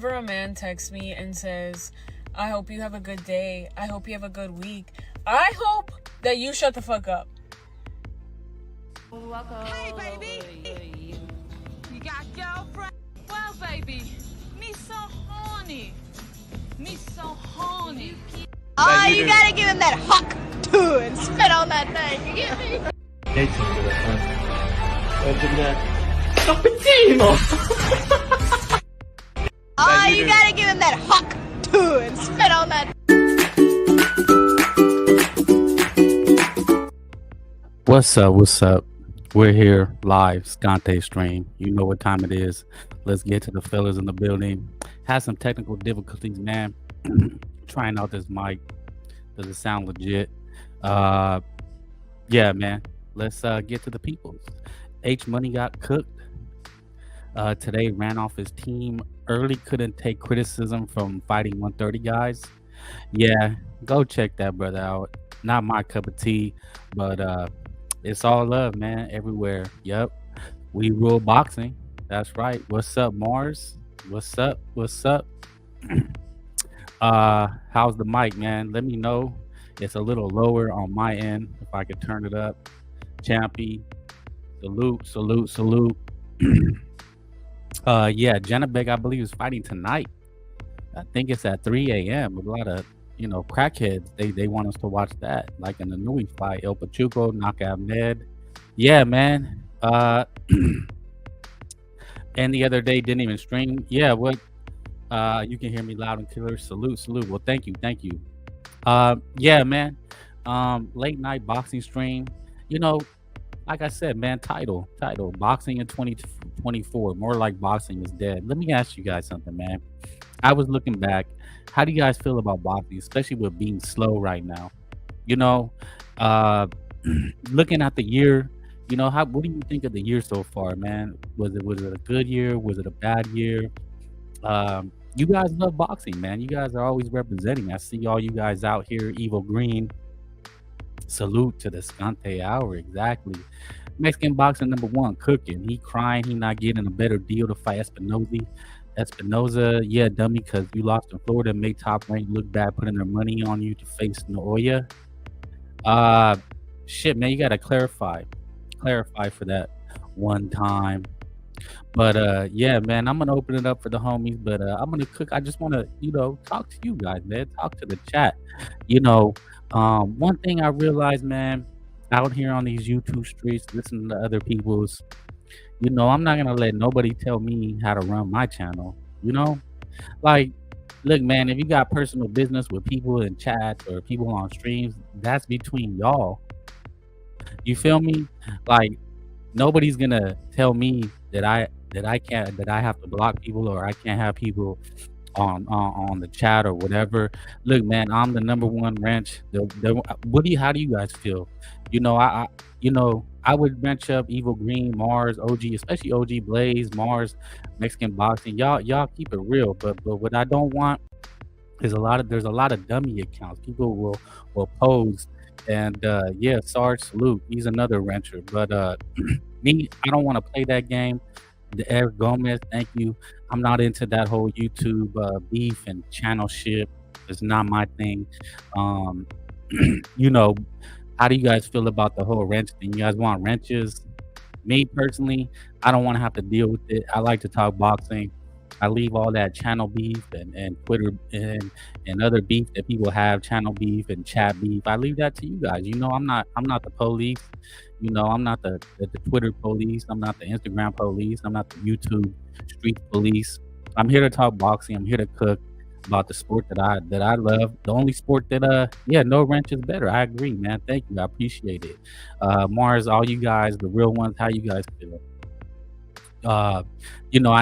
whenever a man texts me and says, I hope you have a good day, I hope you have a good week, I hope that you shut the fuck up. Hey, baby! You got girlfriend? Well, baby, me so horny. Me so horny. Oh, you gotta give him that huck, too, and spit on that thing. You get me? Oh, you gotta give him that huck, too, and spit on that. What's up? What's up? We're here live, Scante stream. You know what time it is. Let's get to the fellas in the building. Had some technical difficulties, man. Trying out this mic. Does it sound legit? Yeah, man. Let's get to the peoples. H Money got cooked. Today ran off his team early. Couldn't take criticism from fighting 130 guys. Yeah, go check that brother out. Not my cup of tea, but it's all love, man, everywhere. Yep. We rule boxing. That's right. What's up, Mars? What's up? What's up? How's the mic, man? Let me know. It's a little lower on my end. If I could turn it up. Champy. Salute. Yeah, Janabek, I believe, is fighting tonight. I think it's at 3 a.m. A lot of crackheads, they want us to watch that, like in the Nui fight, El Pachuco, Knockout Ned. Yeah, man. And the other day didn't even stream. Yeah, what? You can hear me loud and clear. Salute. Well, thank you. Yeah, man. Late night boxing stream. Like I said, man, title. Boxing in 2024. More like boxing is dead. Let me ask you guys something, man. I was looking back. How do you guys feel about boxing, especially with being slow right now? Looking at the year, what do you think of the year so far, man? Was it a good year? Was it a bad year? You guys love boxing, man. You guys are always representing. I see all you guys out here, Evil Green. Salute to the Scante Hour, exactly. Mexican boxing #1, cooking. He crying, he not getting a better deal to fight Espinoza, yeah, dummy, because you lost in Florida, make Top Rank look bad, putting their money on you to face Naoya. Shit, man, you gotta clarify for that one time. But yeah, man, I'm gonna open it up for the homies, but I'm gonna cook. I just want to, talk to you guys, man. Talk to the chat. One thing I realized, man, out here on these YouTube streets, listening to other people's, I'm not gonna let nobody tell me how to run my channel. Like, look, man, if you got personal business with people in chats or people on streams, that's between y'all. You feel me? Like, nobody's gonna tell me that I have to block people or I can't have people on the chat or whatever. Look, man, I'm the #1 wrench. How do you guys feel? I would bench up Evil Green, Mars, OG, especially OG Blaze, Mars, Mexican boxing. Y'all keep it real. But what I don't want is there's a lot of dummy accounts. People will pose and yeah, Sarge, salute. He's another wrencher. But me, I don't want to play that game. The Eric Gomez, thank you. I'm not into that whole YouTube beef and channel shit. It's not my thing. How do you guys feel about the whole wrench thing? You guys want wrenches? Me personally, I don't want to have to deal with it. I like to talk boxing. I leave all that channel beef and Twitter and other beef that people have, channel beef and chat beef. I leave that to you guys. I'm not the police. I'm not the Twitter police. I'm not the Instagram police. I'm not the YouTube street police. I'm here to talk boxing. I'm here to cook about the sport that I love. The only sport that no wrench is better. I agree, man. Thank you. I appreciate it. Mars, all you guys, the real ones, how you guys feel? I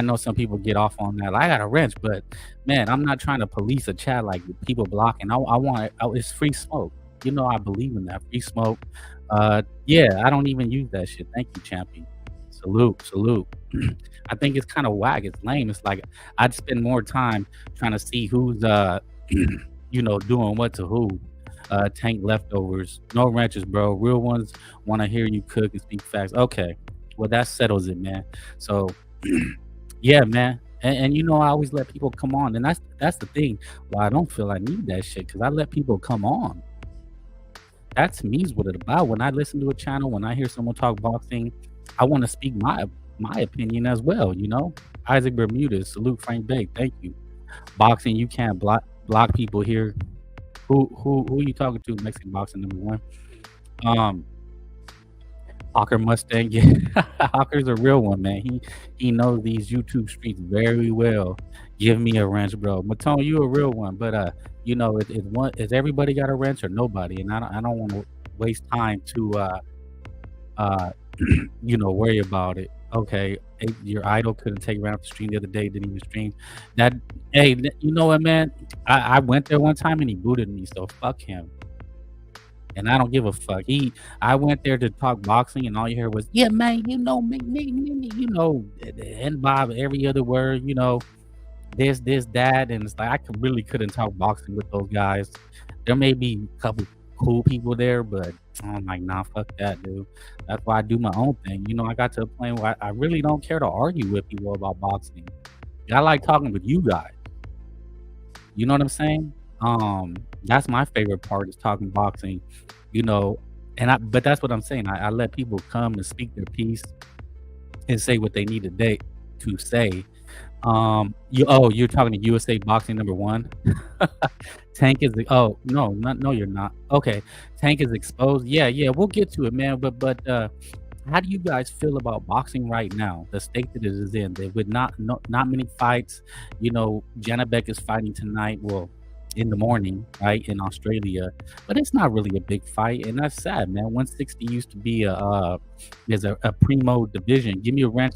know some people get off on that. I got a wrench, but man, I'm not trying to police a chat like people blocking. I want it's free smoke. I believe in that free smoke. Yeah, I don't even use that shit. Thank you, champion. Salute. I think it's kind of whack. It's lame. It's like I'd spend more time trying to see who's doing what to who. Tank leftovers. No wrenches, bro. Real ones want to hear you cook and speak facts. Okay. Well, that settles it, man. So yeah, man. And you know, I always let people come on, and that's the thing why I don't feel I need that shit, because I let people come on. That to me is what it's about. When I listen to a channel, when I hear someone talk boxing, I want to speak my opinion as well. You know, Isaac Bermudez, salute Frank Bake, thank you. Boxing, you can't block people here. Who are you talking to? Mexican boxing #1. Hawker Mustang, yeah. Hawker's a real one, man. He knows these YouTube streets very well. Give me a wrench, bro. Matone, you a real one, but you know, is everybody got a wrench or nobody? And I don't want to waste time to you know, worry about it. Okay, your idol couldn't take around the stream the other day, didn't even stream. That hey, you know what, man? I went there one time and he booted me, so fuck him. And I don't give a fuck. I went there to talk boxing, and all you heard was, "Yeah, man, you know me, you know," and Bob every other word, you know, this, that, and it's like really couldn't talk boxing with those guys. There may be a couple cool people there, but I'm like, nah, fuck that, dude. That's why I do my own thing. You know, I got to a point where I really don't care to argue with people about boxing. I like talking with you guys. You know what I'm saying? That's my favorite part is talking boxing, you know, but that's what I'm saying. I let people come and speak their piece and say what they need to say. You're talking to USA Boxing #1. Tank is no, you're not. Okay, Tank is exposed. Yeah, we'll get to it, man. But how do you guys feel about boxing right now? The state that it is in, with not many fights. You know, Janabek is fighting tonight. Well, in the morning, right, in Australia, but it's not really a big fight, and that's sad, man. 160 used to be a primo division. Give me a ranch,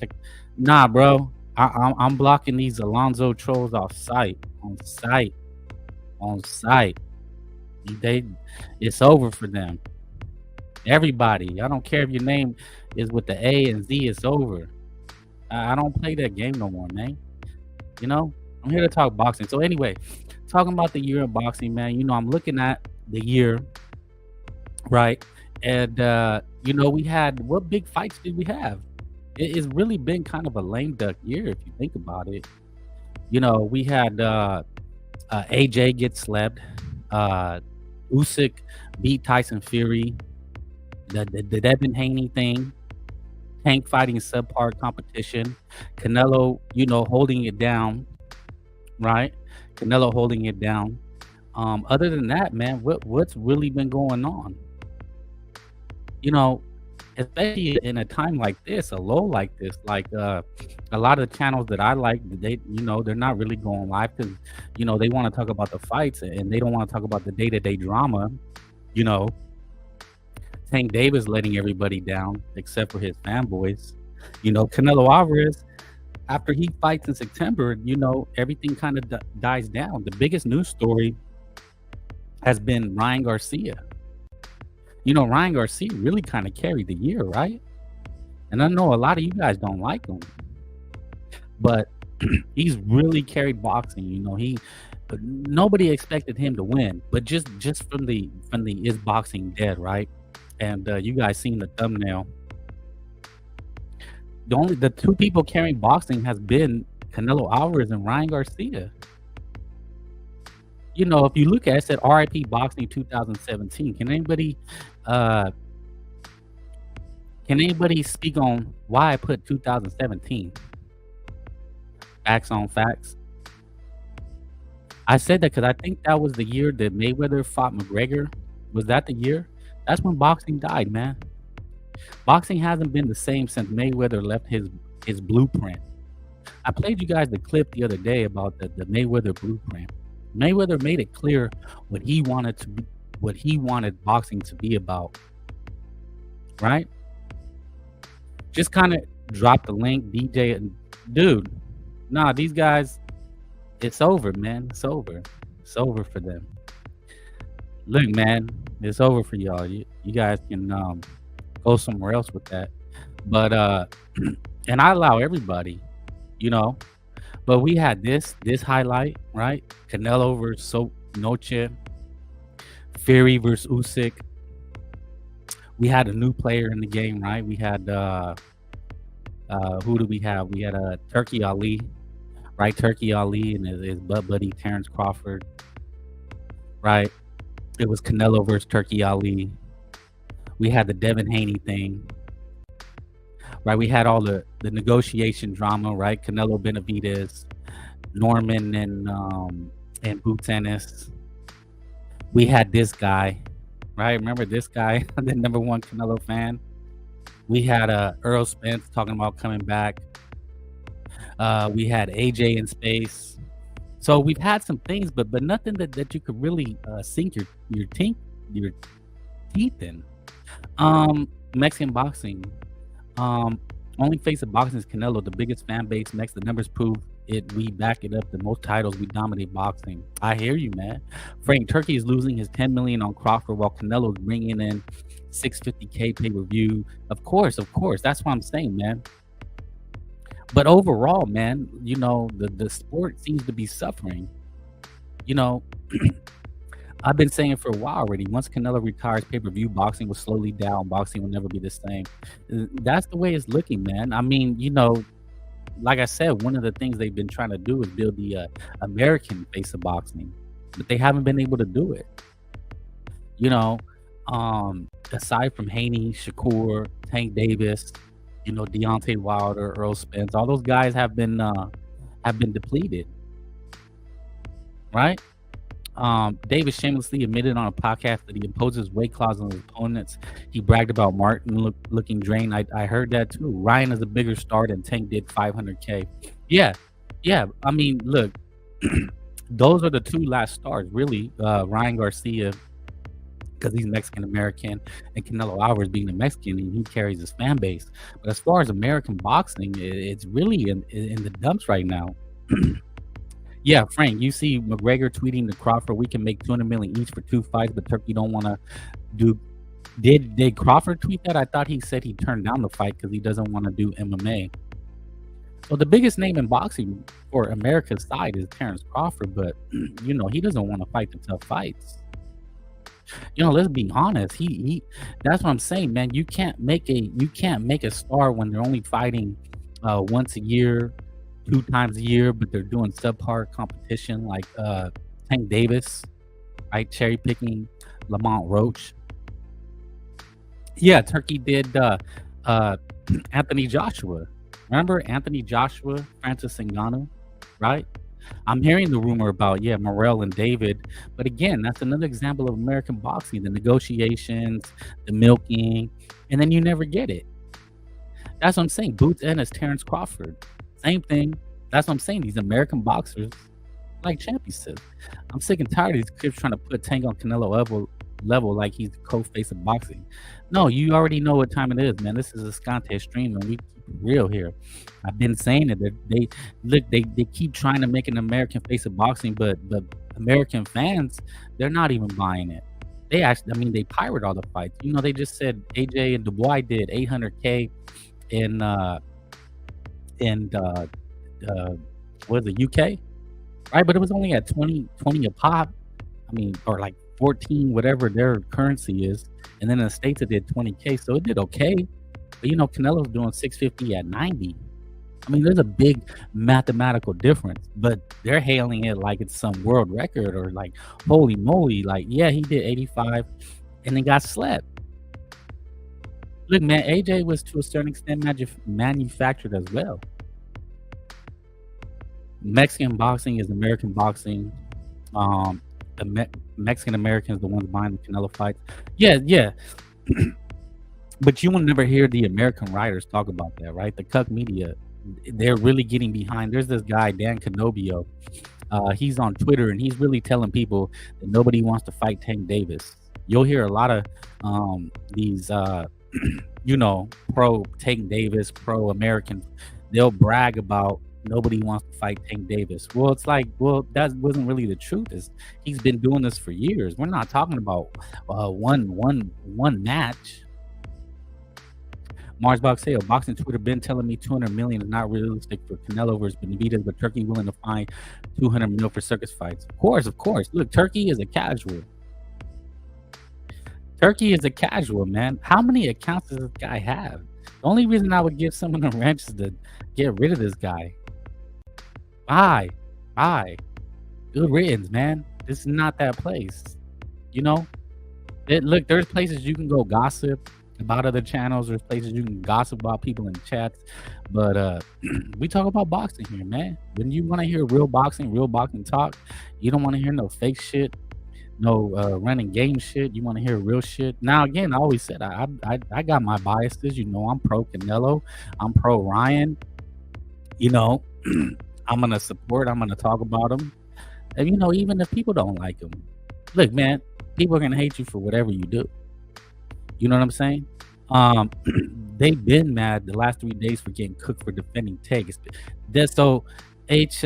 nah, bro. I'm blocking these Alonzo trolls on site. It's over for them. Everybody, I don't care if your name is with the A and Z. It's over. I don't play that game no more, man. You know, I'm here to talk boxing. So anyway, talking about the year of boxing, man. You know, I'm looking at the year, right? And you know, what big fights did we have? It's really been kind of a lame duck year if you think about it. You know, we had AJ get slept, Usyk beat Tyson Fury, the Devin Haney thing, Tank fighting subpar competition, Canelo, you know, holding it down, right? Canelo holding it down. Other than that, man, what's really been going on? You know, especially in a time like this, a low like this, like a lot of the channels that I like, they're not really going live because, you know, they want to talk about the fights and they don't want to talk about the day-to-day drama. You know, Tank Davis letting everybody down except for his fanboys. You know, Canelo Alvarez, after he fights in September, you know, everything kind of dies down. The biggest news story has been Ryan Garcia. You know, Ryan Garcia really kind of carried the year, right? And I know a lot of you guys don't like him, but he's really carried boxing. You know, nobody expected him to win, but just from the is boxing dead, right? And you guys seen the thumbnail. The two people carrying boxing has been Canelo Alvarez and Ryan Garcia. You know, if you look at it, said RIP Boxing 2017. Can anybody speak on why I put 2017? Facts on facts. I said that because I think that was the year that Mayweather fought McGregor. Was that the year? That's when boxing died, man. Boxing hasn't been the same since Mayweather left his blueprint. I played you guys the clip the other day about the Mayweather blueprint. Mayweather made it clear what he wanted boxing to be about. Right? Just kind of drop the link, DJ, and dude. Nah, these guys, it's over, man. It's over. It's over for them. Look, man, it's over for y'all. You guys can go somewhere else with that. But and I allow everybody, you know. But we had this highlight, right? Canelo versus Noche, Fury versus Usyk. We had a new player in the game, right? We had who do we have? We had Turkey Ali right? Turkey Ali and his butt buddy Terrence Crawford, right? It was Canelo versus Turkey Ali. We had the Devin Haney thing, right? We had all the negotiation drama, right? Canelo Benavidez, Norman and Boots Ennis. We had this guy, right? Remember this guy, the number one Canelo fan. We had Earl Spence talking about coming back. We had AJ in space. So we've had some things, but nothing that you could really sink your teeth in. Mexican boxing. Only face of boxing is Canelo, the biggest fan base. Next, the numbers prove it. We back it up. The most titles, we dominate boxing. I hear you, man. Frank, Turkey is losing his $10 million on Crawford while Canelo is bringing in $650K pay-per-view. Of course. That's what I'm saying, man. But overall, man, you know, the sport seems to be suffering. You know, I've been saying it for a while already. Once Canelo retires, pay-per-view boxing will slowly down. Boxing will never be the same. That's the way it's looking, man. I mean, you know, like I said, one of the things they've been trying to do is build the American face of boxing, but they haven't been able to do it. You know, aside from Haney, Shakur, Tank Davis, you know, Deontay Wilder, Earl Spence, all those guys have been depleted, right? Davis shamelessly admitted on a podcast that he imposes weight clause on his opponents. He bragged about Martin looking drained. I heard that too. Ryan is a bigger star than Tank did $500K. Yeah. I mean, look, those are the two last stars, really. Ryan Garcia, because he's Mexican American, and Canelo Alvarez being a Mexican, and he carries his fan base. But as far as American boxing, it's really in the dumps right now. Yeah, Frank, you see McGregor tweeting to Crawford, we can make $200 million each for 2 fights, but Turkey don't want to do. Did Crawford tweet that? I thought he said he turned down the fight because he doesn't want to do MMA. So the biggest name in boxing for America's side is Terrence Crawford, but you know, he doesn't want to fight the tough fights. You know, let's be honest. He that's what I'm saying, man. You can't make a star when they're only fighting once a year, 2 times a year, but they're doing subpar competition like Tank Davis, right? Cherry picking Lamont Roach. Yeah, Turkey did Anthony Joshua. Remember Anthony Joshua, Francis Ngannou, right? I'm hearing the rumor about, Morrell and David. But again, that's another example of American boxing, the negotiations, the milking, and then you never get it. That's what I'm saying. Boots Ennis, Terrence Crawford. Same thing. That's what I'm saying. These American boxers, like Champy said, I'm sick and tired of these kids trying to put Tank on Canelo level like he's the co-face of boxing. No, you already know what time it is, man. This is Escante stream, and we keep it real here. I've been saying it. They keep trying to make an American face of boxing, but American fans, they're not even buying it. They actually, they pirate all the fights. You know, they just said AJ and Dubois did $800K in what is it, UK, right? But it was only at 20 a pop. Or like 14, whatever their currency is, and then in the States it did 20K, so it did okay. But you know, Canelo's doing 650 at 90. There's a big mathematical difference, but they're hailing it like it's some world record or like, holy moly, like, yeah, he did 85 and then got slept. Look, man, AJ was to a certain extent manufactured as well. Mexican boxing is American boxing. The Mexican Americans, the ones buying the Canelo fights. Yeah. But you will never hear the American writers talk about that, right? The cuck media, they're really getting behind. There's this guy, Dan Canobio. He's on Twitter, and he's really telling people that nobody wants to fight Tank Davis. You'll hear a lot of these, pro Tank Davis, pro American. They'll brag about nobody wants to fight Tank Davis. Well, it's like, that wasn't really the truth. He's been doing this for years. We're not talking about one match. Mars Boxeo, boxing Twitter been telling me 200 million is not realistic for Canelo versus Benavidez, but Turkey willing to find 200 mil for circus fights. Of course. Look, Turkey is a casual. Man. How many accounts does this guy have? The only reason I would give someone a wrench is to get rid of this guy. Bye. Bye. Good riddance, man. This is not that place. You know? Look, there's places you can go gossip about other channels. There's places you can gossip about people in chats. But we talk about boxing here, man. When you want to hear real boxing talk, you don't want to hear no fake shit, no running game shit. You want to hear real shit. Now, again, I always said I got my biases. You know, I'm pro Canelo. I'm pro Ryan. You know, I'm going to support. I'm going to talk about him. And, you know, even if people don't like him. Look, man, people are going to hate you for whatever you do. You know what I'm saying? They've been mad the last 3 days for getting cooked for defending Tank. So H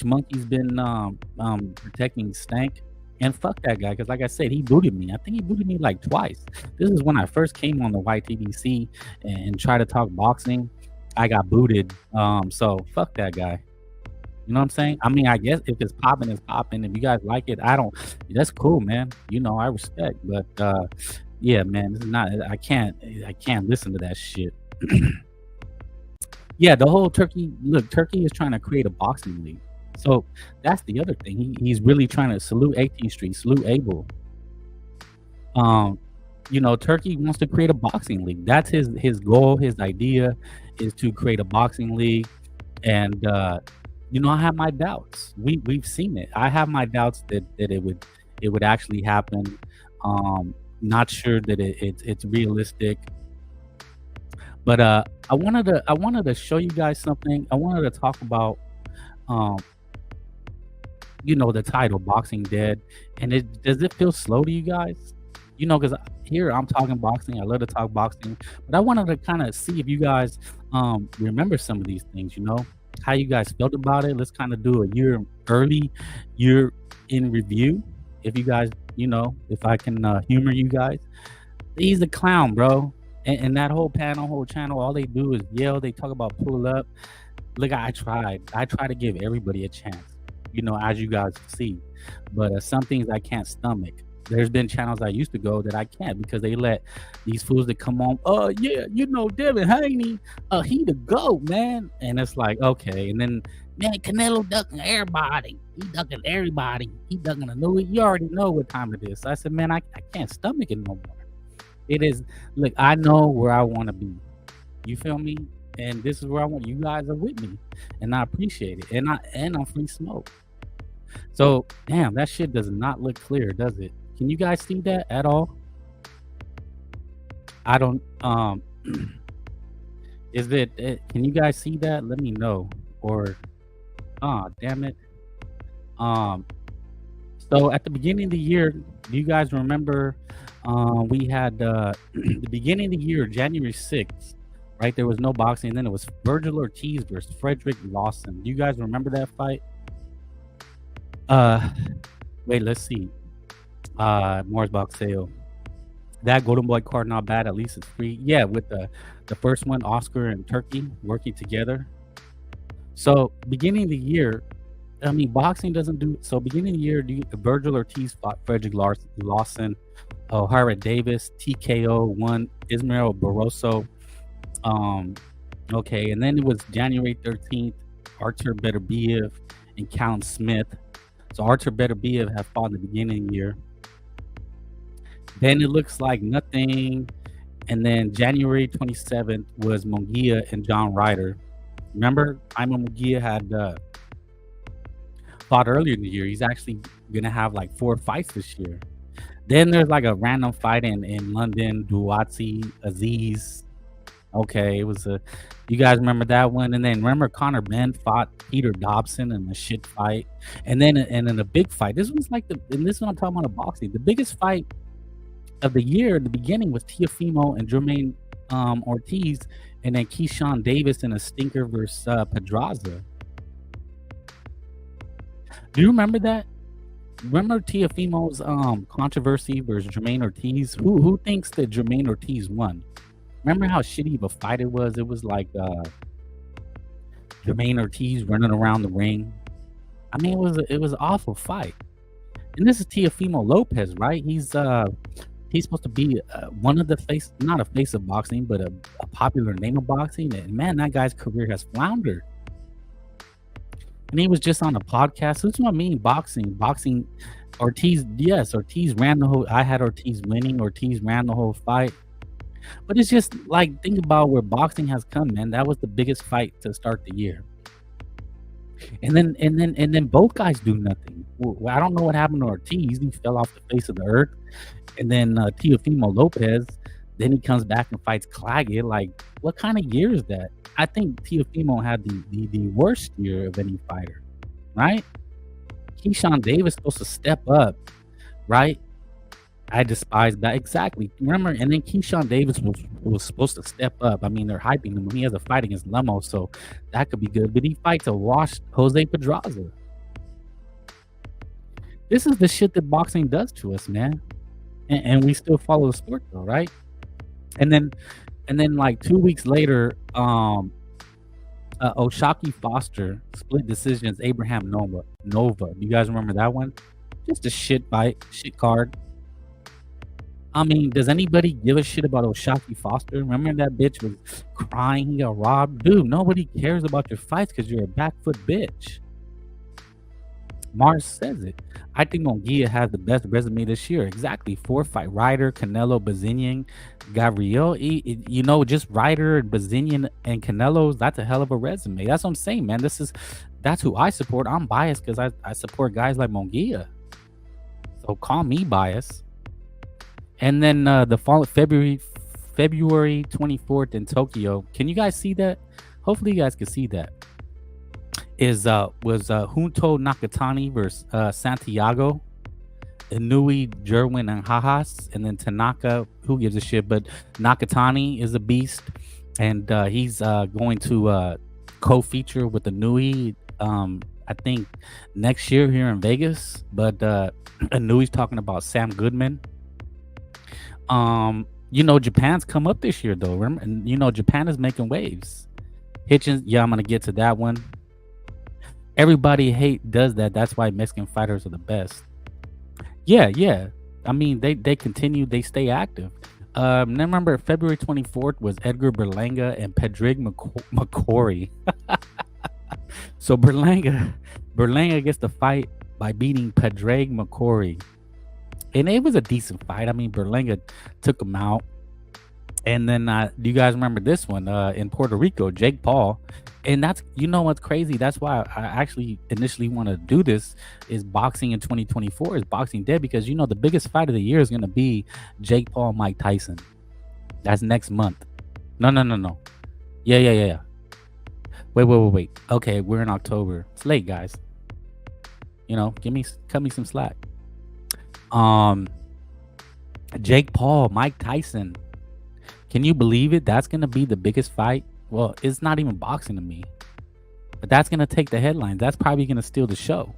Monkey's been protecting Stank. And fuck that guy, because like I said, he booted me. I think he booted me like twice. This is when I first came on the YTDC and tried to talk boxing. I got booted. So fuck that guy. You know what I'm saying? I mean, I guess if it's popping, it's popping. If you guys like it, that's cool, man. You know, I respect. But yeah, man, this is not. I can't listen to that shit. Yeah, the whole Turkey is trying to create a boxing league. So that's the other thing. He's really trying to salute 18th Street, salute Abel. You know, Turkey wants to create a boxing league. That's his goal. His idea is to create a boxing league. And you know, I have my doubts. We've seen it. I have my doubts that it would actually happen. Not sure that it's realistic. But I wanted to show you guys something. I wanted to talk about you know, the title Boxing Dead, and does it feel slow to you guys? You know, because here I'm talking boxing. I love to talk boxing, but I wanted to kind of see if you guys remember some of these things. You know, how you guys felt about it. Let's kind of do a year in review. If you guys, you know, if I can humor you guys. He's a clown, bro. And that whole channel, all they do is yell. They talk about pull up. Look, I try to give everybody a chance, you know, as you guys see. But some things I can't stomach. There's been channels I used to go that I can't because they let these fools that come on, yeah, you know, Devin Haney, he the GOAT, man. And it's like, okay. And then, man, Canelo ducking everybody. He ducking everybody. He ducking the new. You already know what time it is. So I said, man, I can't stomach it no more. It is, look, I know where I want to be. You feel me? And this is where I want. You guys are with me. And I appreciate it. And I'm free smoke. So, damn, that shit does not look clear, does it? Can you guys see that at all? I don't, is it, can you guys see that? Let me know. Or, damn it. So at the beginning of the year, do you guys remember, we had, the beginning of the year, January 6th, right? There was no boxing. And then it was Virgil Ortiz versus Frederick Lawson. Do you guys remember that fight? Wait, let's see. Morris Boxeo. That Golden Boy card not bad. At least it's free. Yeah, with the first one, Oscar and Turkey working together. So beginning of the year, I mean, boxing doesn't do so. Beginning of the year, Virgil Ortiz fought Frederick Lawson, O'Hara Davis, TKO won Ismael Barroso. Okay, and then it was January 13th, Artur Beterbiev and Callum Smith. So Artur Beterbiev had fought in the beginning of the year. Then it looks like nothing. And then January 27th was Munguia and John Ryder. Remember, Iman Munguia had fought earlier in the year. He's actually going to have like 4 fights this year. Then there's like a random fight in London, Duatsi, Aziz. Okay, it was you guys remember that one? And then remember Conor Benn fought Peter Dobson in a shit fight. And then in a big fight. This one's like and this one I'm talking about a boxing. The biggest fight of the year at the beginning was Teofimo and Jermaine Ortiz, and then Keyshawn Davis in a stinker versus Pedraza. Do you remember that? Remember Teofimo's controversy versus Jermaine Ortiz? Who thinks that Jermaine Ortiz won? Remember how shitty of a fight it was? It was like Jermaine Ortiz running around the ring. I mean, it was an awful fight. And this is Teofimo Lopez, right? He's supposed to be one of the face, not a face of boxing, but a popular name of boxing. And man, that guy's career has floundered. and he was just on a podcast. That's what I mean. Boxing. Ortiz, yes, Ortiz ran the whole. I had Ortiz winning. Ortiz ran the whole fight. But it's just like, think about where boxing has come, man. That was the biggest fight to start the year. And then both guys do nothing. Well, I don't know what happened to Ortiz. He fell off the face of the earth. And then Teofimo Lopez, then he comes back and fights Claggett. Like, what kind of year is that? I think Teofimo had the worst year of any fighter, right? Keyshawn Davis supposed to step up, right? I despise that. Exactly. Remember, and then Keyshawn Davis was supposed to step up. I mean, they're hyping him. He has a fight against Lemo, so that could be good. But he fights a washed Jose Pedraza. This is the shit that boxing does to us, man. And we still follow the sport, though, right? And then like 2 weeks later, Oshaki Foster split decisions. Abraham Nova. Do you guys remember that one? Just a shit fight, shit card. I mean, does anybody give a shit about Oshaki Foster? Remember that bitch was crying, he got robbed? Dude, nobody cares about your fights because you're a back foot bitch. Mars says it. I think Munguia has the best resume this year. Exactly. 4-fight Ryder, Canelo, Bazinian, Gabriel. You know, just Ryder, Bazinian, and Canelo's, that's a hell of a resume. That's what I'm saying, man. That's who I support. I'm biased because I support guys like Munguia. So call me biased. And then the fall February 24th in Tokyo. Can you guys see that? Hopefully you guys can see that. Was Junto Nakatani versus Santiago, Inui, Jerwin, and Haas, and then Tanaka. Who gives a shit? But Nakatani is a beast, and he's going to co-feature with Inui. I think next year here in Vegas. But Inui's talking about Sam Goodman. You know, Japan's come up this year though. Remember? And you know, Japan is making waves. Hitchens, yeah, I'm gonna get to that one. Everybody does that. That's why Mexican fighters are the best. Yeah. I mean, they continue, they stay active. Then remember, February 24th was Edgar Berlanga and Pedrig McCrory. So Berlanga gets the fight by beating Pedrig McCrory. And it was a decent fight. I mean, Berlanga took him out. And then, do you guys remember this one in Puerto Rico, Jake Paul? And that's, you know what's crazy? That's why I actually initially want to do this, is boxing in 2024 is boxing dead, because, you know, the biggest fight of the year is going to be Jake Paul, Mike Tyson. That's next month. No. Yeah. Wait. Okay, we're in October. It's late, guys. You know, cut me some slack. Jake Paul, Mike Tyson. Can you believe it? That's going to be the biggest fight. Well, it's not even boxing to me, but that's going to take the headlines. That's probably going to steal the show.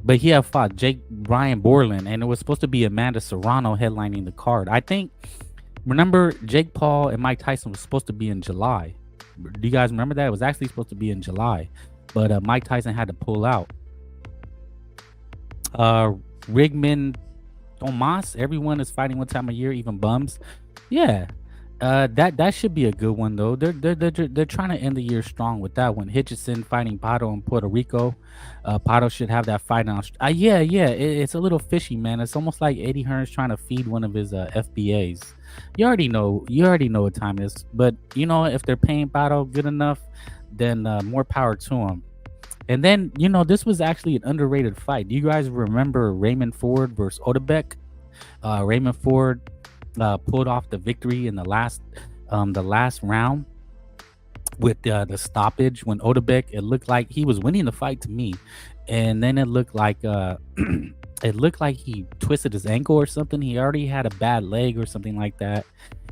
But he had fought Brian Borland, and it was supposed to be Amanda Serrano headlining the card. I think, remember, Jake Paul and Mike Tyson was supposed to be in July. Do you guys remember that? It was actually supposed to be in July, but Mike Tyson had to pull out. Rigman Tomas, everyone is fighting one time a year, even bums. Yeah, that should be a good one though. They're trying to end the year strong with that one. Hitchison fighting Pato in Puerto Rico. Pato should have that fight on. Yeah. It's a little fishy, man. It's almost like Eddie Hearn's trying to feed one of his FBAs. You already know what time it is. But you know, if they're paying Pato good enough, then more power to him. And then, you know, this was actually an underrated fight. Do you guys remember Raymond Ford versus Odebek? Raymond Ford pulled off the victory in the last round with the stoppage, when Odebek, it looked like he was winning the fight to me, and then it looked like he twisted his ankle or something. He already had a bad leg or something like that.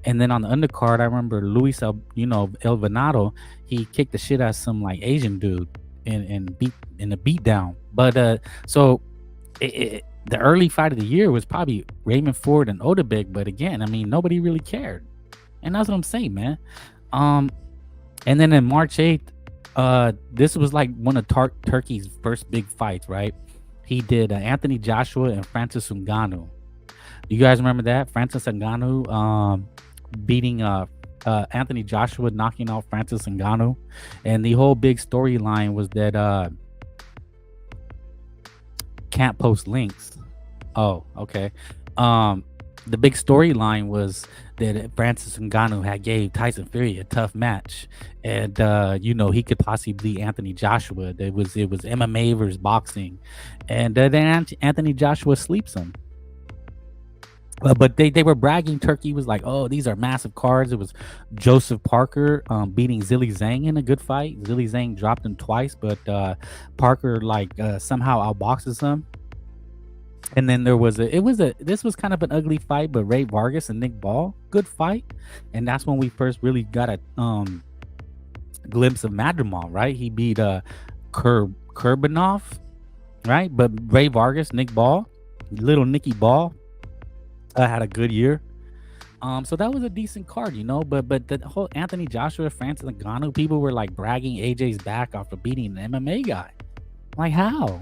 And then on the undercard, I remember Luis El Venado, he kicked the shit out of some like Asian dude and beat in a beat down. But so the early fight of the year was probably Raymond Ford and Odebek, but again, I mean, nobody really cared, and that's what I'm saying, man. And then in March 8th, this was like one of Turkey's first big fights, right? He did Anthony Joshua and Francis Ngannou. Do you guys remember that? Francis Ngannou beating Anthony Joshua knocking out Francis Ngannou, and the whole big storyline was that can't post links. Oh, okay. The big storyline was that Francis Ngannou had gave Tyson Fury a tough match, and he could possibly beat Anthony Joshua. It was MMA versus boxing, and then Anthony Joshua sleeps him. But they were bragging. Turkey was like, oh, these are massive cards. It was Joseph Parker beating Zhilei Zhang in a good fight. Zhilei Zhang dropped him twice, but Parker somehow outboxes him. And then this was kind of an ugly fight, but Ray Vargas and Nick Ball, good fight. And that's when we first really got a glimpse of Madrimal, right? He beat Kurbanov, right? But Ray Vargas, Nick Ball, little Nicky Ball, had a good year. So that was a decent card, but the whole Anthony Joshua, Francis Ngannou, people were like bragging AJ's back after beating an MMA guy. Like, how?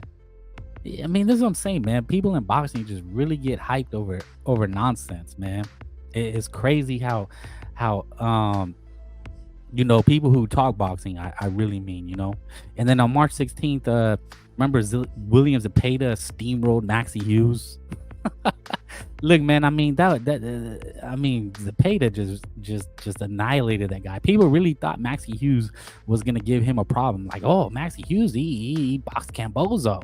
I mean, this is what I'm saying, man. People in boxing just really get hyped over nonsense, man. It's crazy how people who talk boxing, I really mean, And then on March 16th, remember William Zepeda steamrolled Maxie Hughes. Look, man, I mean Zepeda just annihilated that guy. People really thought Maxie Hughes was gonna give him a problem. Like, oh, Maxie Hughes, he boxed Cambozo.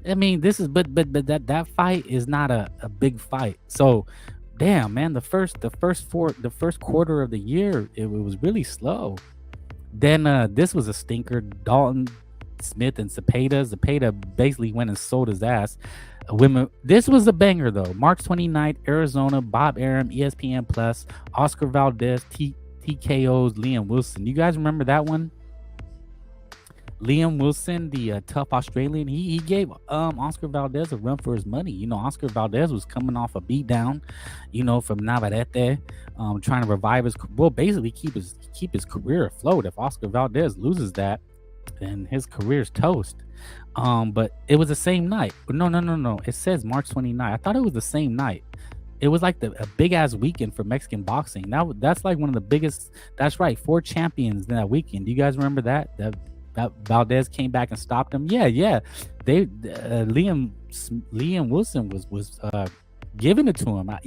I mean, this is but that fight is not a big fight. So, damn, man, the first quarter of the year, it was really slow. Then this was a stinker. Dalton, Smith, and Zepeda. Zepeda basically went and sold his ass. This was a banger though. March 29th, Arizona, Bob Arum, ESPN Plus, Oscar Valdez, TKO's Liam Wilson. You guys remember that one? Liam Wilson, the tough Australian, he gave Oscar Valdez a run for his money. Oscar Valdez was coming off a beatdown, from Navarrete, trying to revive basically keep his career afloat. If Oscar Valdez loses that, then his career's toast. But it was the same night. No. It says March 29th. I thought it was the same night. It was like a big ass weekend for Mexican boxing. That's like one of the biggest. That's right, 4 champions in that weekend. Do you guys remember that Valdez came back and stopped him? Yeah. Liam Wilson was giving it to him. I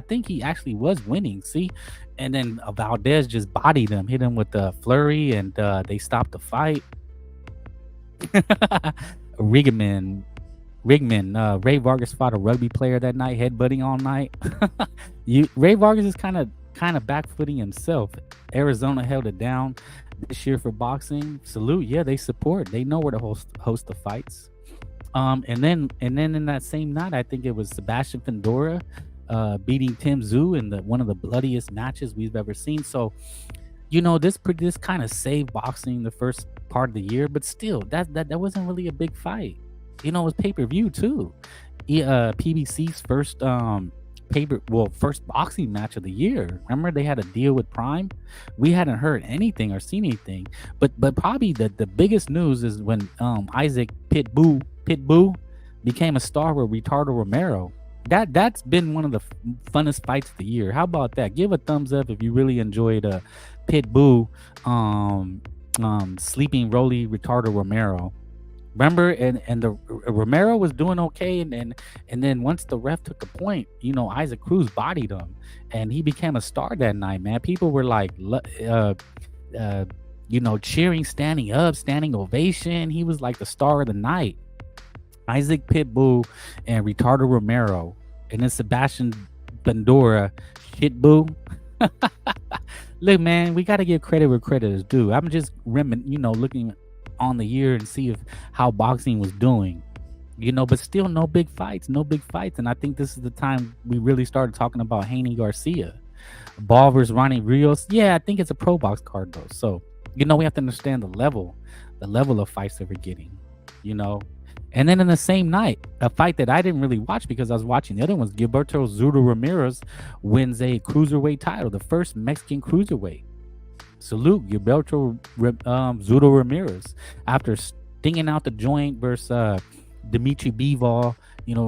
think he actually was winning. See, and then Valdez just bodied him, hit him with the flurry, and they stopped the fight. Rigman. Ray Vargas fought a rugby player that night, headbutting all night. Ray Vargas is kind of backfooting himself. Arizona held it down this year for boxing. Salute, yeah, they support. They know where to host the fights. And then in that same night, I think it was Sebastian Fundora beating Tim Tszyu in one of the bloodiest matches we've ever seen. So, this kind of saved boxing the first part of the year, but still, that wasn't really a big fight. It was pay-per-view too. PBC's first first boxing match of the year. Remember, they had a deal with Prime. We hadn't heard anything or seen anything, but probably the biggest news is when Isaac Pitbull became a star with Ricardo Romero. That's been one of the funnest fights of the year. How about that? Give a thumbs up if you really enjoyed Pitbull sleeping Rolly Ricardo Romero. Remember, and the Romero was doing okay, and then once the ref took a point, Isaac Cruz bodied him, and he became a star that night, man. People were like, cheering, standing up, standing ovation. He was like the star of the night. Isaac Pitbull and Ricardo Romero, and then Sebastian Fundora, Shitbull. Look, man, we got to give credit where credit is due. I'm just looking on the year and see how boxing was doing, but still no big fights. And I think this is the time we really started talking about Haney Garcia, Ball versus Ronnie Rios. Yeah, I think it's a pro box card though. So, we have to understand the level of fights that we're getting, And then in the same night, a fight that I didn't really watch because I was watching the other ones, Gilberto Zurdo Ramirez wins a cruiserweight title, the first Mexican cruiserweight. Salute, Gilberto Zurdo Ramirez, after stinging out the joint versus Dimitri Bivol.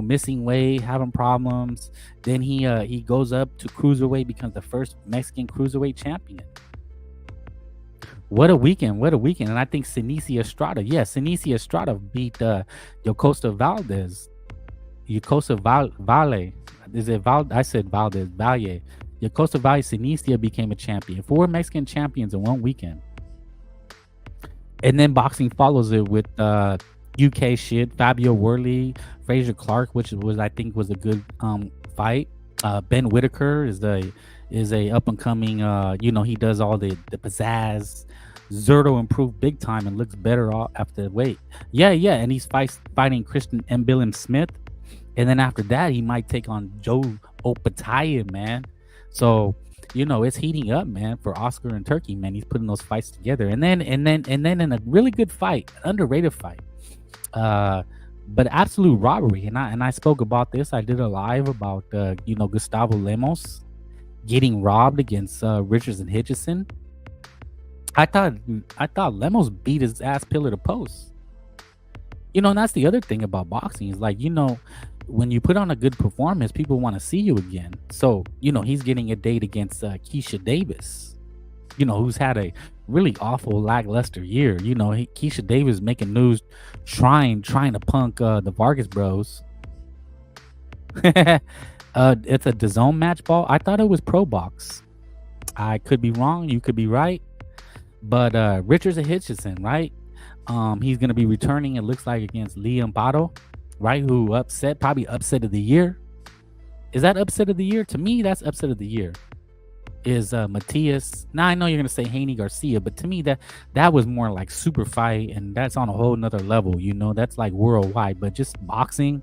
missing weight, having problems. Then he goes up to cruiserweight, becomes the first Mexican cruiserweight champion. What a weekend. And I think Senicia Estrada beat Yocosta Valdez. Valle. Is it Val? I said Valdez. Valle. Yocosta Valle. Senicia became a champion. 4 Mexican champions in one weekend. And then boxing follows it with UK shit. Fabio Worley, Fraser Clark, which I think was a good fight. Ben Whitaker is a up and coming. He does all the pizzazz. Zerto improved big time and looks better after the weight. Yeah, and he's fighting Christian Mbillim Smith, and then after that he might take on Joe Opataia, man. So it's heating up, man, for Oscar and Turkey, man. He's putting those fights together, and then in a really good fight, an underrated fight, but absolute robbery. And I spoke about this. I did a live about Gustavo Lemos getting robbed against Richards and Hitchison. I thought Lemos beat his ass pillar to post. And that's the other thing about boxing is like, when you put on a good performance, people want to see you again. So, he's getting a date against Keisha Davis, who's had a really awful lackluster year. Keisha Davis making news, trying to punk the Vargas bros. It's a DAZN match ball. I thought it was Pro Box. I could be wrong. You could be right. But Richards and Hitchison, right? He's going to be returning, it looks like, against Liam Botto, right? Who probably upset of the year. Is that upset of the year? To me, that's upset of the year. Is Matias. Now, I know you're going to say Haney Garcia, but to me, that was more like super fight, and that's on a whole nother level, that's like worldwide. But just boxing.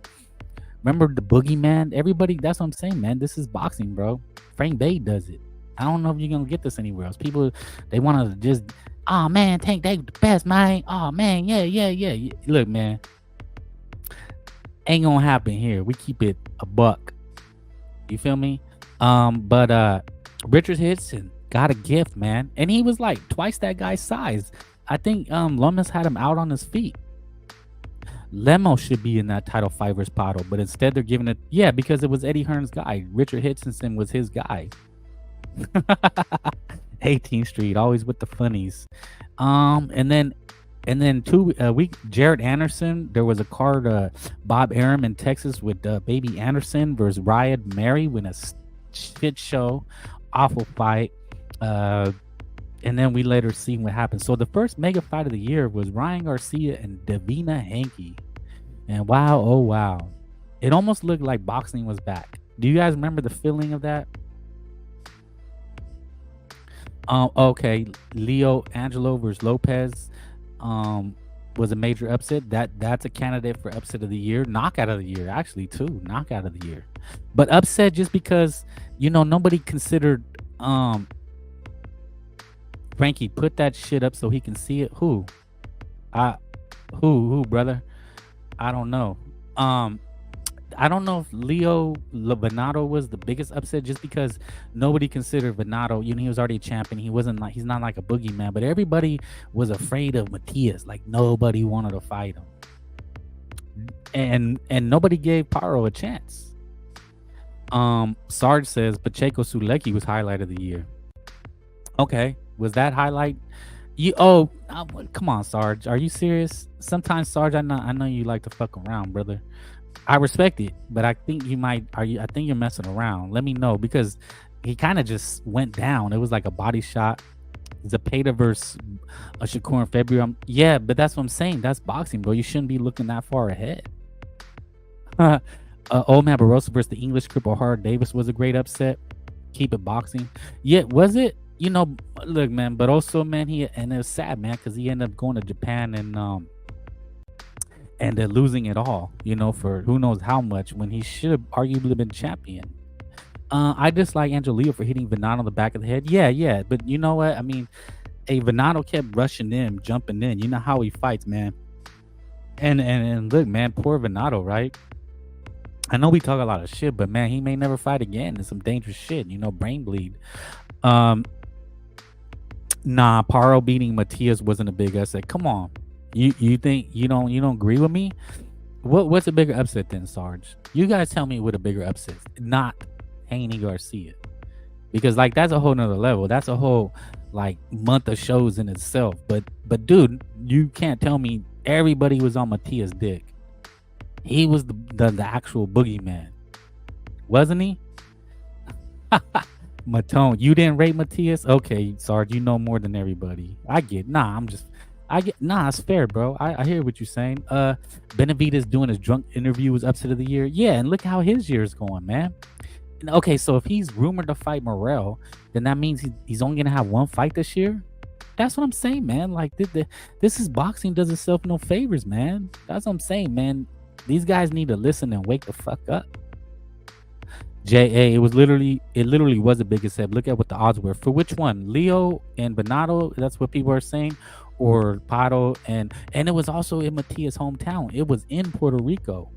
Remember the Boogeyman? Everybody, that's what I'm saying, man. This is boxing, bro. Frank Bate does it. I don't know if you're going to get this anywhere else. People, they want to just, oh, man, Tank Dave the best, man. Oh, man, yeah. Look, man, ain't going to happen here. We keep it a buck. You feel me? But Richard Hitchison got a gift, man. And he was like twice that guy's size. I think Lomas had him out on his feet. Lemo should be in that title fight versus Pato, but instead they're giving it, because it was Eddie Hearn's guy. Richard Hitchison was his guy. 18th Street, always with the funnies. And then 2 week Jared Anderson. There was a card, Bob Arum in Texas with Baby Anderson versus Riyad Mary, when a shit show, awful fight. And then we later see what happened. So the first mega fight of the year was Ryan Garcia and Davina Hankey. And wow, oh wow, it almost looked like boxing was back. Do you guys remember the feeling of that? Okay, Leo Angelo versus Lopez was a major upset. That's a candidate for upset of the year, knockout of the year, actually, too. Knockout of the year. But upset just because, nobody considered Frankie, put that shit up so he can see it. Who, brother? I don't know. I don't know if Leo Venato was the biggest upset, just because nobody considered Venato. He was already a champion. He's not like a boogeyman, but everybody was afraid of Matias. Like, nobody wanted to fight him, and nobody gave Paro a chance. Sarge says Pacheco Sulecki was highlight of the year. Okay, was that highlight? Come on, Sarge. Are you serious? Sometimes, Sarge, I know you like to fuck around, brother. I respect it, but I think I think you're messing around. Let me know, because he kind of just went down. It was like a body shot. Zepeda versus Shakur in February. Yeah, but that's what I'm saying. That's boxing, bro. You shouldn't be looking that far ahead. Omar Barroso versus the English cripple Hard Davis was a great upset. Keep it boxing. Yeah, was it? Look, man, but also, man, and it was sad, man, because he ended up going to Japan and they're losing it all, for who knows how much, when he should have arguably been champion. I dislike Angelio for hitting Venato on the back of the head. Yeah, but you know what? I mean, Venato kept rushing in, jumping in. You know how he fights, man. And look, man, poor Venato, right? I know we talk a lot of shit, but man, he may never fight again. It's some dangerous shit, brain bleed. Nah, Paro beating Matias wasn't a big upset. Come on. You think you don't agree with me? What's a bigger upset than Sarge? You guys tell me what a bigger upset. Not Haney Garcia, because like that's a whole nother level. That's a whole like month of shows in itself. But dude, you can't tell me everybody was on Matias' dick. He was the actual boogeyman, wasn't he? Matone, you didn't rate Matias? Okay, Sarge, you know more than everybody. I get. It's fair, bro. I hear what you're saying. Benavidez doing his drunk interview was upset of the year. Yeah, and look how his year is going, man. Okay, so if he's rumored to fight Morrell, then that means he's only gonna have one fight this year. That's what I'm saying, man. Like this is boxing does itself no favors, man. That's what I'm saying, man. These guys need to listen and wake the fuck up. J.A. It literally was the biggest step. Look at what the odds were. For which one? Leo and Bernardo, that's what people are saying, or Pato, and it was also in Matias' hometown. It was in Puerto Rico.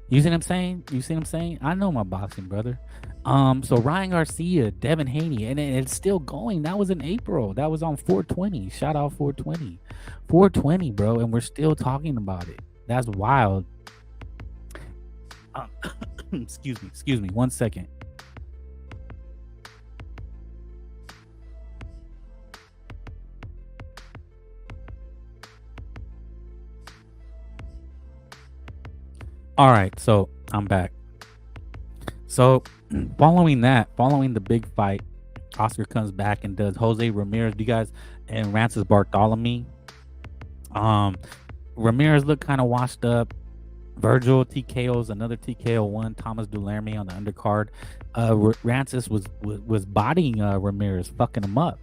You see what I'm saying? I know my boxing, brother. So Ryan Garcia, Devin Haney, and it's still going. That was in April. That was on 420. Shout out 420. 420, bro, and we're still talking about it. That's wild. Excuse me 1 second. All right, so I'm back. So following the big fight, Oscar comes back and does Jose Ramirez, you guys, and Francis Bartholomew. Ramirez looked kind of washed up. Virgil TKO's another TKO one. Thomas Dulerme on the undercard. Francis was bodying Ramirez, fucking him up.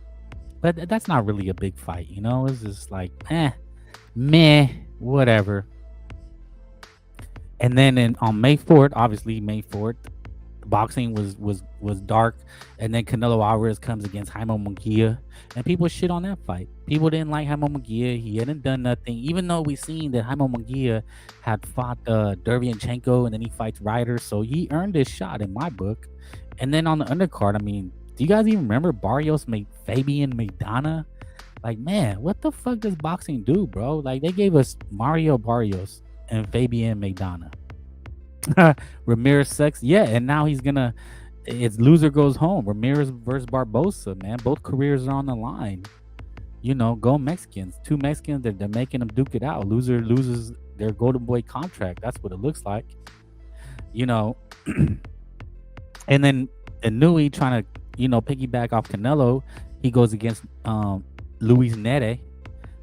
But that's not really a big fight, you know. It's just like meh, whatever. And then on May 4th, obviously May 4th, boxing was dark, and then Canelo Alvarez comes against Jaime Munguia, and people shit on that fight. People didn't like Jaime Munguia. He hadn't done nothing, even though we seen that Jaime Munguia had fought Derevyanchenko, and then he fights Ryder, so he earned his shot in my book. And then on the undercard, I mean, do you guys even remember Barrios made Fabian Maidana? Like, man, what the fuck does boxing do, bro? Like, they gave us Mario Barrios and Fabian Maidana. Ramirez sucks, yeah, and now it's loser goes home. Ramirez versus Barbosa, man. Both careers are on the line. You know, go Mexicans. Two Mexicans, they're making them duke it out. Loser loses their Golden Boy contract. That's what it looks like. You know, and then Inui trying to, you know, piggyback off Canelo. He goes against Luis Nere.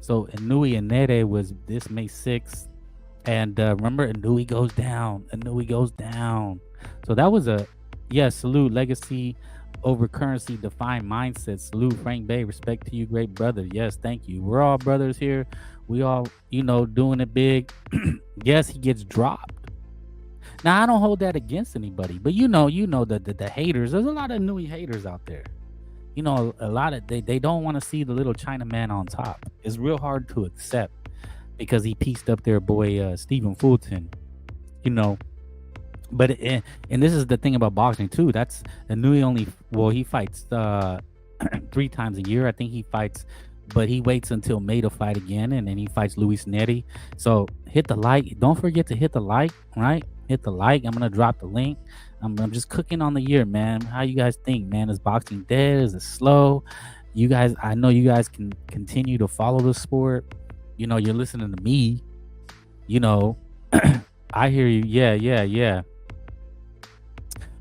So Inui and Nere was this May 6th. And remember, Inui goes down. So that was salute legacy over currency, define mindset. Salute Frank Bay, respect to you, great brother. Yes, thank you. We're all brothers here. We all, you know, doing it big. Yes, he gets dropped. Now, I don't hold that against anybody, but you know the haters. There's a lot of Inui haters out there. You know, a lot of they don't want to see the little Chinaman on top. It's real hard to accept, because he pieced up their boy Stephen Fulton, you know. But and this is the thing about boxing too. That's Inui he fights 3 times a year. I think he fights, but he waits until May to fight again, and then he fights Luis Neri. So hit the like. Don't forget to hit the like, right? Hit the like. I'm gonna drop the link. I'm just cooking on the year, man. How you guys think, man? Is boxing dead? Is it slow? You guys, I know you guys can continue to follow the sport. You know, you're listening to me, you know. I hear you. Yeah.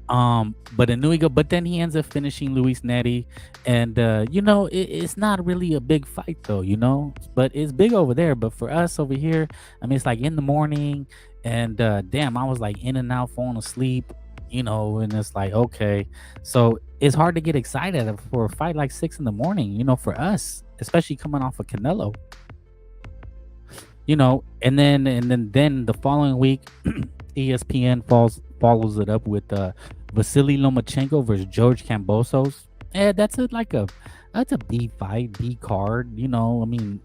But but then he ends up finishing Luis Neri, and you know, it's not really a big fight though, you know, but it's big over there. But for us over here, I mean, it's like in the morning, and damn, I was like in and out, falling asleep, you know, and it's like, okay, so it's hard to get excited for a fight like 6 a.m, you know, for us, especially coming off of Canelo. You know, and then the following week, ESPN follows it up with Vasily Lomachenko versus George Kambosos. That's a B fight, B card, you know. I mean,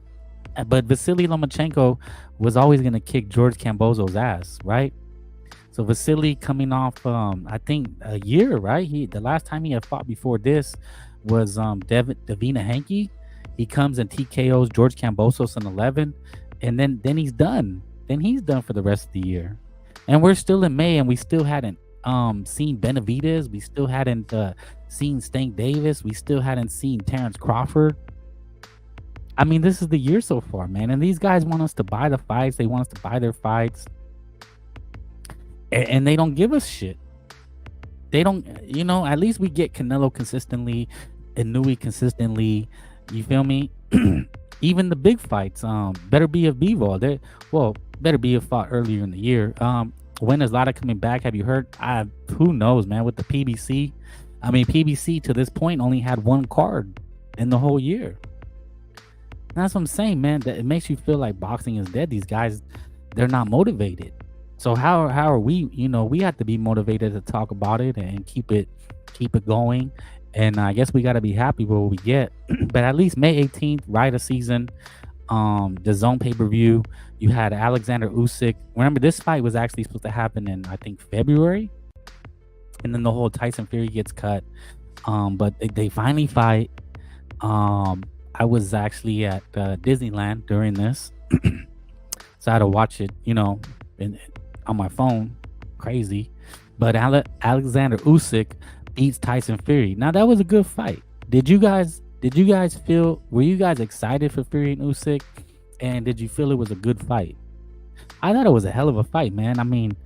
but Vasily Lomachenko was always gonna kick George Kambosos' ass, right? So Vasily coming off, I think a year, right? The last time he had fought before this was Davina Hanke. He comes and TKOs George Kambosos in 11, and then he's done. Then he's done for the rest of the year. And we're still in May, and we still hadn't seen Benavidez. We still hadn't seen Stank Davis. We still hadn't seen Terrence Crawford. I mean, this is the year so far, man. And these guys want us to buy the fights. They want us to buy their fights. And they don't give us shit. They don't, at least we get Canelo consistently, Inouye consistently. You feel me? Even the big fights, Beterbiev Bivol. Beterbiev fought earlier in the year. When is Lara coming back? Have you heard? Who knows, man? With the PBC, I mean, PBC to this point only had one card in the whole year. That's what I'm saying, man. That it makes you feel like boxing is dead. These guys, they're not motivated. So how are we? We have to be motivated to talk about it and keep it going. And I guess we got to be happy with what we get. But at least May 18th, right of season, the Zone pay-per-view. You had Alexander Usyk. Remember, this fight was actually supposed to happen in, I think, February. And then the whole Tyson Fury gets cut. But they finally fight. I was actually at Disneyland during this. So I had to watch it, on my phone. Crazy. But Alexander Usyk beats Tyson Fury. Now, that was a good fight. Did you guys were you guys excited for Fury and Usyk? And did you feel it was a good fight? I thought it was a hell of a fight, man. I mean,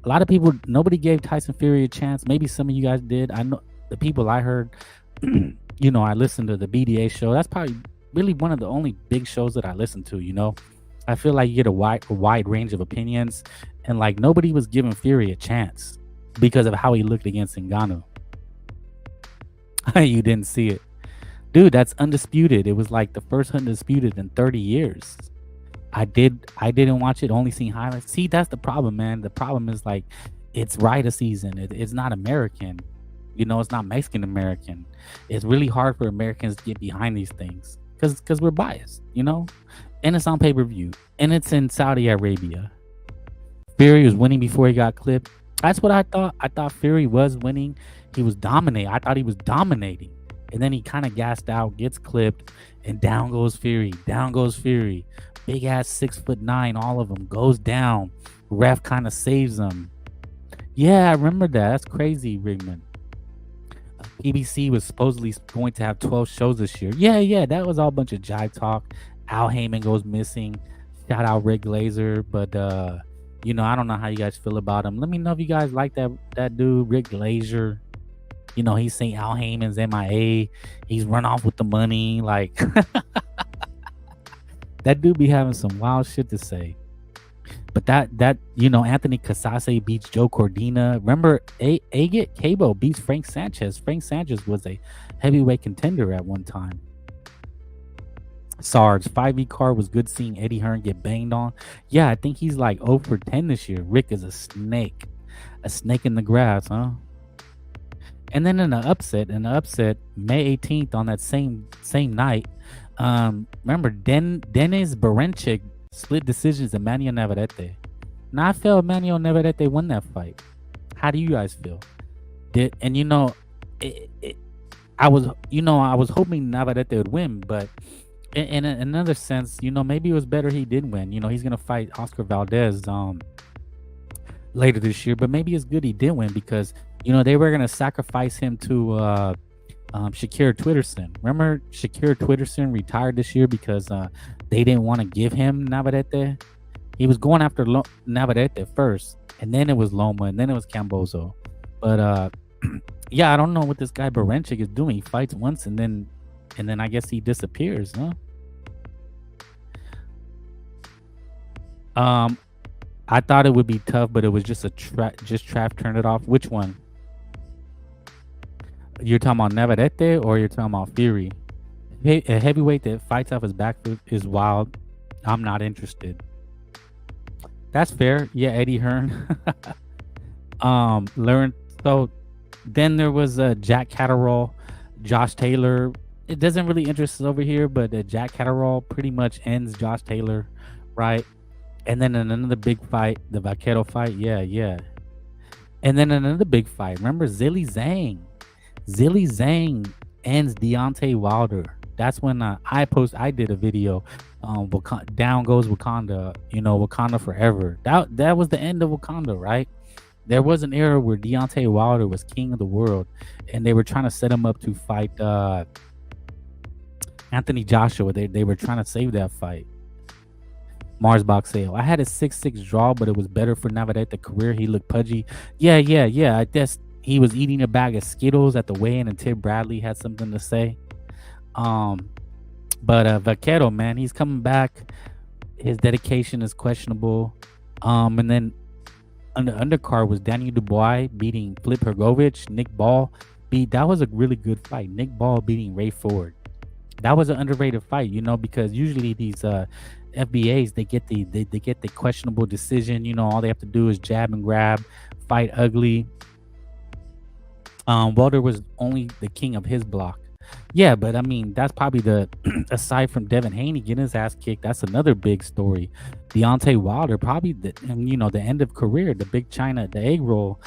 a lot of people, nobody gave Tyson Fury a chance. Maybe some of you guys did. I know the people I heard, I listened to the BDA show. That's probably really one of the only big shows that I listen to, I feel like you get a wide range of opinions, and like nobody was giving Fury a chance because of how he looked against Ngannou. You didn't see it. Dude, that's undisputed. It was like the first undisputed in 30 years. I didn't watch it, only seen highlights. See, that's the problem, man. The problem is like it's right a season. It's not American. It's not Mexican American. It's really hard for Americans to get behind these things because we're biased, and it's on pay-per-view, and it's in Saudi Arabia. Fury was winning before he got clipped. That's what I thought. I thought Fury was winning. He was dominating. I thought he was dominating. And then he kind of gassed out, gets clipped, and down goes Fury. Down goes Fury. Big ass 6'9", all of them goes down. Ref kind of saves him. Yeah, I remember that. That's crazy, Rigman. PBC was supposedly going to have 12 shows this year. Yeah, that was all a bunch of jive talk. Al Heyman goes missing. Shout out Rick Glazer. But, I don't know how you guys feel about him. Let me know if you guys like that dude, Rick Glazer. He's saying Al Heyman's MIA. He's run off with the money. Like, that dude be having some wild shit to say. But that Anthony Casase beats Joe Cordina. Remember, Agit Cabo beats Frank Sanchez. Frank Sanchez was a heavyweight contender at one time. Sarge 5e card was good seeing Eddie Hearn get banged on. Yeah, I think he's like 0 for 10 this year. Rick is a snake in the grass, huh? And then in the upset, May 18th on that same night, remember Denis Berinchyk split decisions in Emmanuel Navarrete. Now I felt Emmanuel Navarrete won that fight. How do you guys feel? I was hoping Navarrete would win, but in another sense, maybe it was better he did win. He's gonna fight Oscar Valdez later this year, but maybe it's good he did win because they were gonna sacrifice him to Shakir Twitterson. Remember, Shakir Twitterson retired this year because they didn't want to give him Navarrete. He was going after Navarrete first, and then it was Loma, and then it was Cambozo. But yeah, I don't know what this guy Berinchyk is doing. He fights once, and then I guess he disappears, huh? I thought it would be tough, but it was just Trav turned it off. Which one? You're talking about Navarrete or you're talking about Fury? A heavyweight that fights off his back is wild. I'm not interested. That's fair. Yeah, Eddie Hearn. So then there was Jack Catterall, Josh Taylor. It doesn't really interest us over here, but Jack Catterall pretty much ends Josh Taylor, right? And then in another big fight, the Vaquero fight, yeah. And then another big fight. Remember Zhilei Zhang? Zhilei Zhang ends Deontay Wilder. That's when I did a video, down goes Wakanda, Wakanda forever. That was the end of Wakanda, right? There was an era where Deontay Wilder was king of the world, and they were trying to set him up to fight Anthony Joshua. They were trying to save that fight. Mars Boxeo. I had a 6-6 draw, but it was better for Navarrete career. He looked pudgy. Yeah. I guess he was eating a bag of Skittles at the weigh-in, and Tim Bradley had something to say. But Vaquero, man, he's coming back. His dedication is questionable. And then on the undercard was Daniel Dubois beating Flip Hrgovic. Nick Ball that was a really good fight. Nick Ball beating Ray Ford. That was an underrated fight, because usually these FBAs, they get the questionable decision. All they have to do is jab and grab, fight ugly. Wilder was only the king of his block. Yeah, but I mean, that's probably aside from Devin Haney getting his ass kicked, that's another big story. Deontay Wilder, probably the end of career, the big China, the egg roll,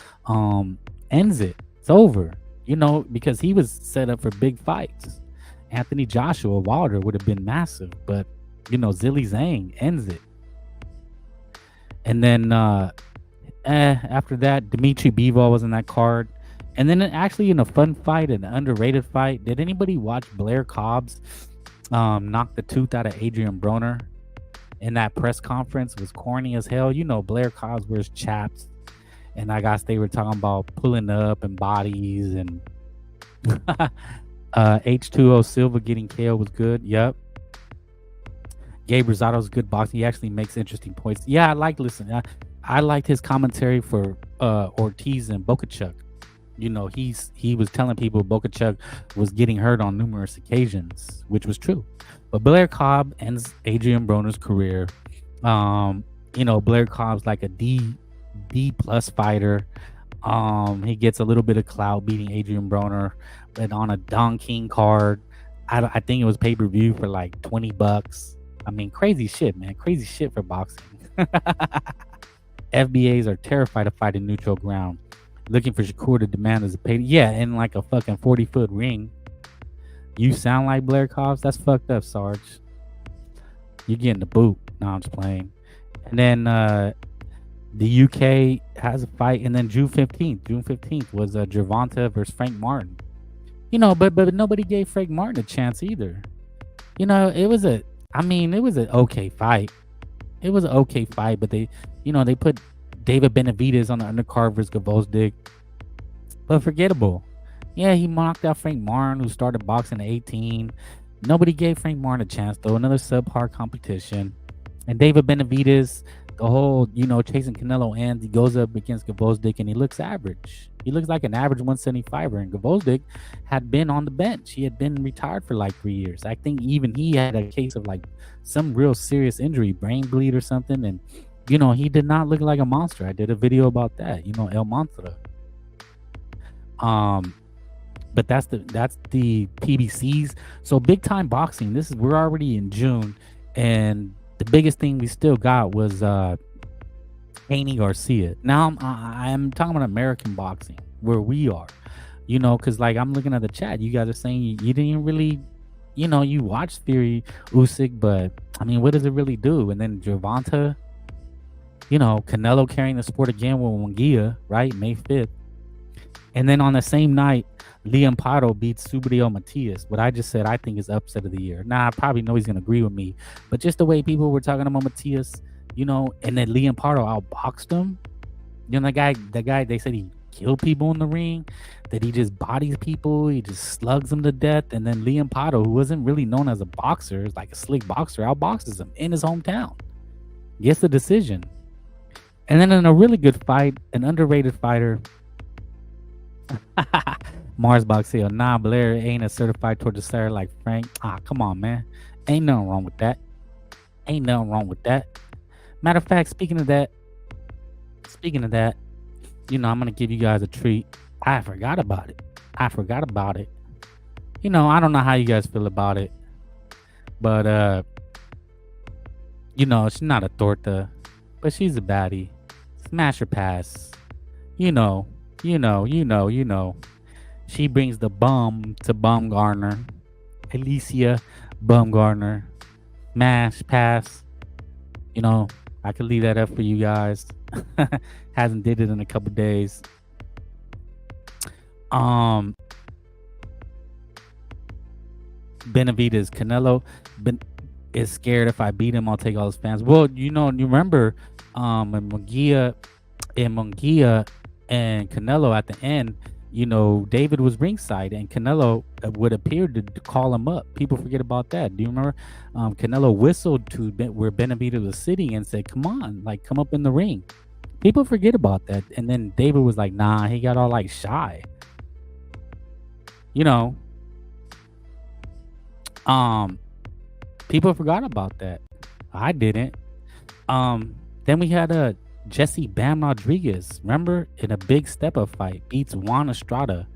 ends it. It's over, because he was set up for big fights. Anthony Joshua, Wilder would have been massive, but Zilly Zhang ends it. And then after that, Dimitri Bivol was in that card. And then actually in a fun fight, an underrated fight, did anybody watch Blair Cobbs knock the tooth out of Adrian Broner in that press conference? It was corny as hell. Blair Cobbs wears chaps, and I guess they were talking about pulling up and bodies, and H2O Silva getting KO was good. Yep. Gabe Rosado's good boxing. He actually makes interesting points. Yeah, I like listening. I liked his commentary for Ortiz and Bokachuk. He was telling people Bokachuk was getting hurt on numerous occasions, which was true. But Blair Cobb ends Adrian Broner's career. Blair Cobb's like a D plus fighter. He gets a little bit of clout beating Adrian Broner, but on a Don King card. I think it was pay-per-view for like $20. I mean, crazy shit, man. Crazy shit for boxing. FBAs are terrified of fighting neutral ground. Looking for Shakur to demand as a pay. Yeah, in like a fucking 40-foot ring. You sound like Blair Cobbs? That's fucked up, Sarge. You're getting the boot. No, I'm just playing. And then the UK has a fight. And then June 15th was Gervonta versus Frank Martin. But nobody gave Frank Martin a chance either. It was an okay fight. It was an okay fight, but they put David Benavidez on the undercard versus Gvozdyk. But forgettable. Yeah, he knocked out Frank Martin, who started boxing at 18. Nobody gave Frank Martin a chance, though. Another subpar competition. And David Benavidez, the whole, chasing Canelo ends. He goes up against Gvozdyk, and he looks average. He looks like an average 175er. And Gvozdyk had been on the bench. He had been retired for like 3 years. I think even he had a case of like some real serious injury, brain bleed or something. And he did not look like a monster. I did a video about that, El Monster. But that's the PBCs. So big time boxing. We're already in June, and the biggest thing we still got was Haney Garcia. Now I'm talking about American boxing, where we are, because like I'm looking at the chat. You guys are saying you didn't really, you watched Fury Usyk, but I mean, what does it really do? And then Gervonta. Canelo carrying the sport again with Munguia, right? May 5th. And then on the same night, Liam Pardo beats Subriel Matias. What I just said, I think is upset of the year. Now, I probably know he's going to agree with me. But just the way people were talking about Matias, and then Liam Pardo outboxed him. The guy, they said he killed people in the ring, that he just bodies people, he just slugs them to death. And then Liam Pardo, who wasn't really known as a boxer, like a slick boxer, outboxes him in his hometown. Gets the decision. And then in a really good fight, an underrated fighter, Mars Boxeo. Nah, Blair ain't a certified torturer like Frank. Come on, man. Ain't nothing wrong with that. Matter of fact, speaking of that, I'm going to give you guys a treat. I forgot about it. I don't know how you guys feel about it. But, she's not a torta, but she's a baddie. Smash her pass. She brings the bum to Bumgarner. Alicia Baumgartner. Smash, pass. You know, I could leave that up for you guys. Hasn't did it in a couple days. Benavidez, Canelo is scared if I beat him, I'll take all his fans. Well, you remember when Munguia and Canelo at the end, David was ringside and Canelo would appear to call him up. People forget about that. Do you remember? Canelo whistled to where Benavidez was sitting and said, "Come on, like come up in the ring." People forget about that. And then David was like, "Nah," he got all like shy. People forgot about that. I didn't. Then we had Jesse Bam Rodriguez, remember, in a big step-up fight, beats Juan Estrada.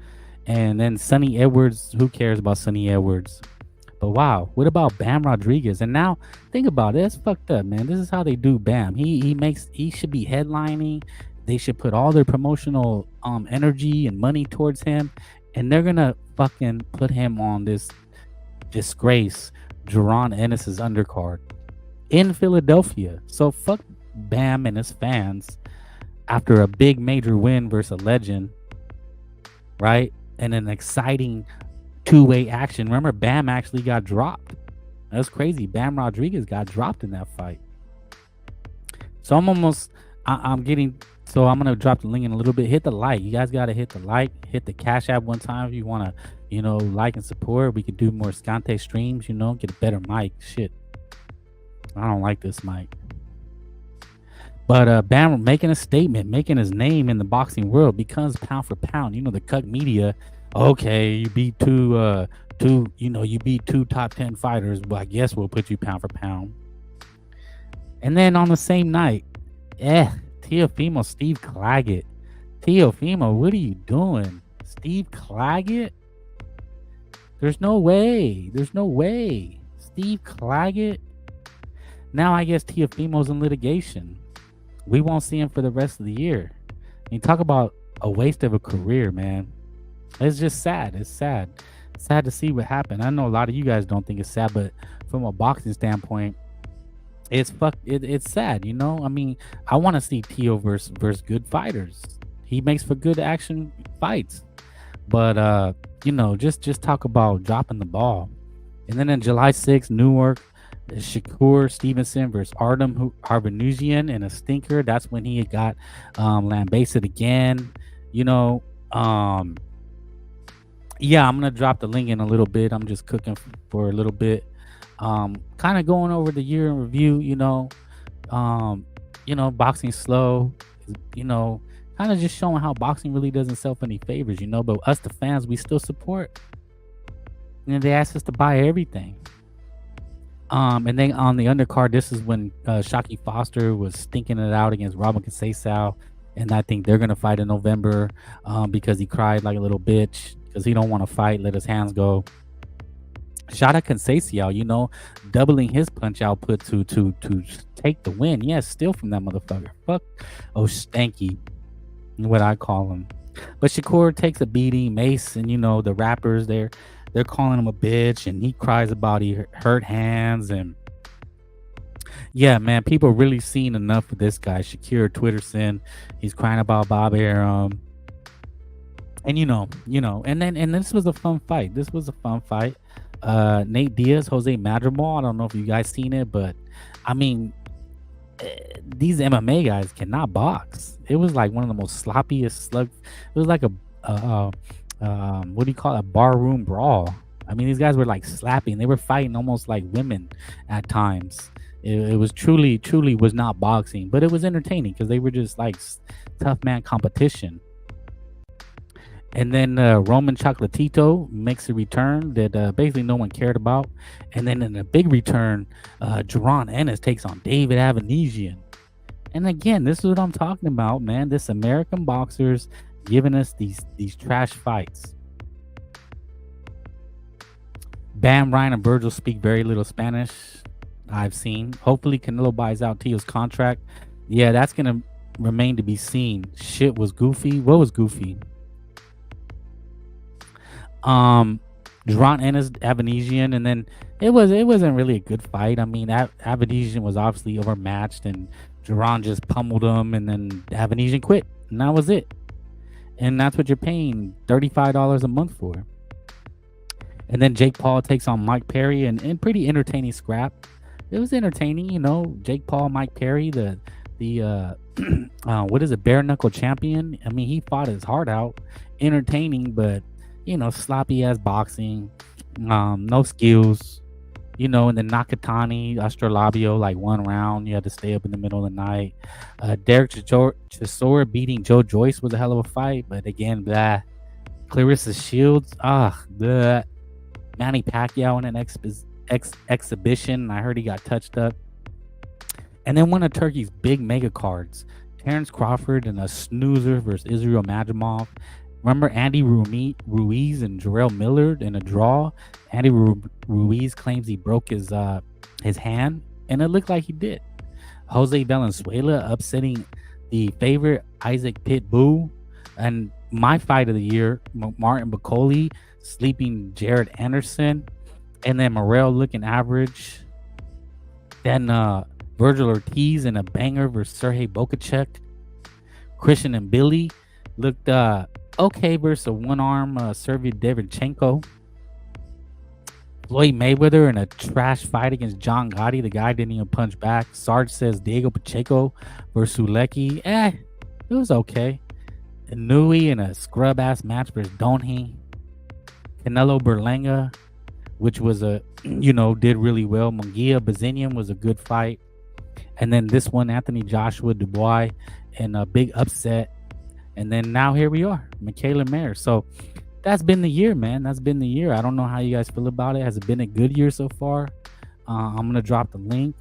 And then Sonny Edwards, who cares about Sonny Edwards? But wow, what about Bam Rodriguez? And now think about it, it's fucked up, man. This is how they do Bam. He should be headlining. They should put all their promotional energy and money towards him, and they're gonna fucking put him on this disgrace, Jaron Ennis's undercard in Philadelphia. So fuck Bam and his fans after a big major win versus a legend, right? And an exciting two-way action. Remember, Bam actually got dropped. That's crazy. Bam Rodriguez got dropped in that fight. So I'm gonna drop the link in a little bit. Hit the like. You guys gotta hit the like. Hit the Cash App one time if you wanna, like and support. We could do more Scante streams. Get a better mic. Shit, I don't like this mic. But Bam making a statement, making his name in the boxing world, becomes pound for pound. The Cuck Media. Okay, you beat two top 10 fighters. Well, I guess we'll put you pound for pound. And then on the same night, Teofimo, Steve Claggett. Teofimo, what are you doing? Steve Claggett? There's no way. Steve Claggett? Now I guess Teofimo's in litigation. We won't see him for the rest of the year. I mean, talk about a waste of a career, man. It's just sad. It's sad. Sad to see what happened. I know a lot of you guys don't think it's sad, but from a boxing standpoint, it's sad, I mean, I want to see Teo versus good fighters. He makes for good action fights. But just talk about dropping the ball. And then on July 6th, Newark, Shakur Stevenson versus Artem Harvanusian in a stinker. That's when he got lambasted again. Yeah, I'm gonna drop the link in a little bit. I'm just cooking for a little bit. Kind of going over the year in review. Boxing slow. Kind of just showing how boxing really does itself any favors. But us, the fans, we still support. And they asked us to buy everything. And then on the undercard, this is when Shockey Foster was stinking it out against Robin Conceição, and I think they're gonna fight in November because he cried like a little bitch because he don't want to fight, let his hands go. Shout out Conceição, doubling his punch output to take the win. Yes, steal from that motherfucker. Fuck, stanky, what I call him. But Shakur takes a beating. Mace and the rappers they're calling him a bitch, and he cries about he hurt hands. And yeah, man, people really seen enough of this guy, Shakir Twitterson. He's crying about Bob Arum. And and this was a fun fight. Nate Diaz, Jose Madrigal. I don't know if you guys seen it, but I mean, these MMA guys cannot box. It was like one of the most sloppiest slug. It was like a what do you call it? A barroom brawl. I mean, these guys were like slapping. They were fighting almost like women at times. It was truly was not boxing, but it was entertaining because they were just like tough man competition. And then Roman Chocolatito makes a return that basically no one cared about. And then in a big return, Jaron Ennis takes on David Avanesian. And again, this is what I'm talking about, man. This American boxers giving us these trash fights. Bam, Ryan, and Virgil speak very little Spanish, I've seen. Hopefully Canelo buys out Teo's contract. Yeah, that's going to remain to be seen. Shit was goofy. What was goofy? Duran Ennis, Avanesian, and then it wasn't really a good fight. I mean, Avanesian was obviously overmatched, and Duran just pummeled him, and then Avanesian quit, and that was it. And that's what you're paying $35 a month for. And then Jake Paul takes on Mike Perry, and pretty entertaining scrap. It was entertaining, you know. Jake Paul, Mike Perry, the what is it, bare knuckle champion. I mean, he fought his heart out, entertaining, but you know, sloppy ass boxing, no skills, you know. And then Nakatani, Astrolabio, like one round, you had to stay up in the middle of the night. Derek Chisora beating Joe Joyce was a hell of a fight, but again, blah. Clarissa Shields, blah. Manny Pacquiao in an exhibition. I heard he got touched up. And then one of Turkey's big mega cards, Terrence Crawford and a snoozer versus Israel Majimov. Remember Andy Ruiz and Jarrell Miller in a draw? Andy Ruiz claims he broke his hand, and it looked like he did. Jose Valenzuela upsetting the favorite Isaac Pitbull. And my fight of the year, Martin Bacoli sleeping Jared Anderson. And then Morrell looking average. Then Virgil Ortiz in a banger versus Sergey Bokachek. Christian and Billy looked okay versus a one-arm Sergey Derevchenko. Floyd Mayweather in a trash fight against John Gotti. The guy didn't even punch back. Sarge says Diego Pacheco versus Ulecki. It was okay. Nui in a scrub-ass match versus Donhe. Canelo Berlanga, which was did really well. Munguia Bazinian was a good fight. And then this one, Anthony Joshua Dubois in a big upset. And then now here we are, Michaela Mayer. So that's been the year, man. That's been the year. I don't know how you guys feel about it. Has it been a good year so far? I'm going to drop the link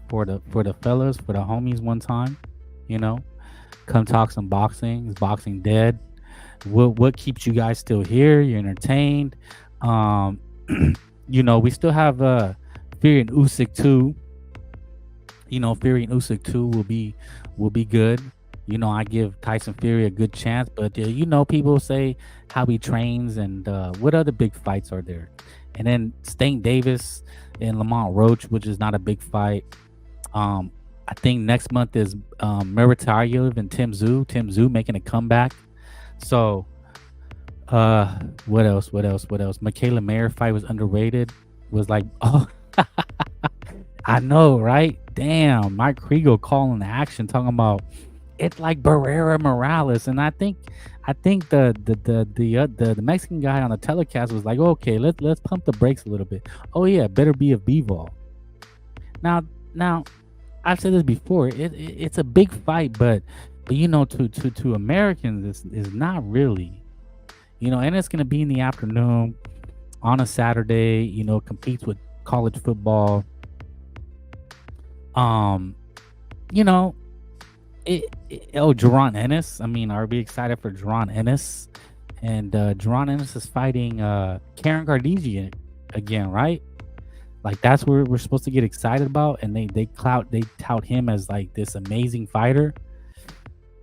for the fellas, for the homies one time. You know, come talk some boxing. Is boxing dead? What keeps you guys still here? You're entertained. You know, we still have Fury and Usyk 2. You know, Fury and Usyk 2 will be good. You know, I give Tyson Fury a good chance, but you know, people say how he trains and what other big fights are there? And then Stank Davis and Lamont Roach, which is not a big fight. I think next month is Muratayev and Tim Tszyu making a comeback. So what else? Michaela Mayer fight was underrated. Was like, oh, I know, right? Damn, Mike Kriegel calling the action, talking about it's like Barrera Morales, and I think the Mexican guy on the telecast was like, okay, let's pump the brakes a little bit. Oh yeah, better be a Bivol. Now I've said this before. It's a big fight, but you know, to Americans, is not really. You know, and it's gonna be in the afternoon on a Saturday. You know, competes with college football. You know, Jaron Ennis. I mean, are we excited for Jaron Ennis? And Jaron Ennis is fighting Karen Kardashian again, right? Like that's what we're supposed to get excited about, and they tout him as like this amazing fighter.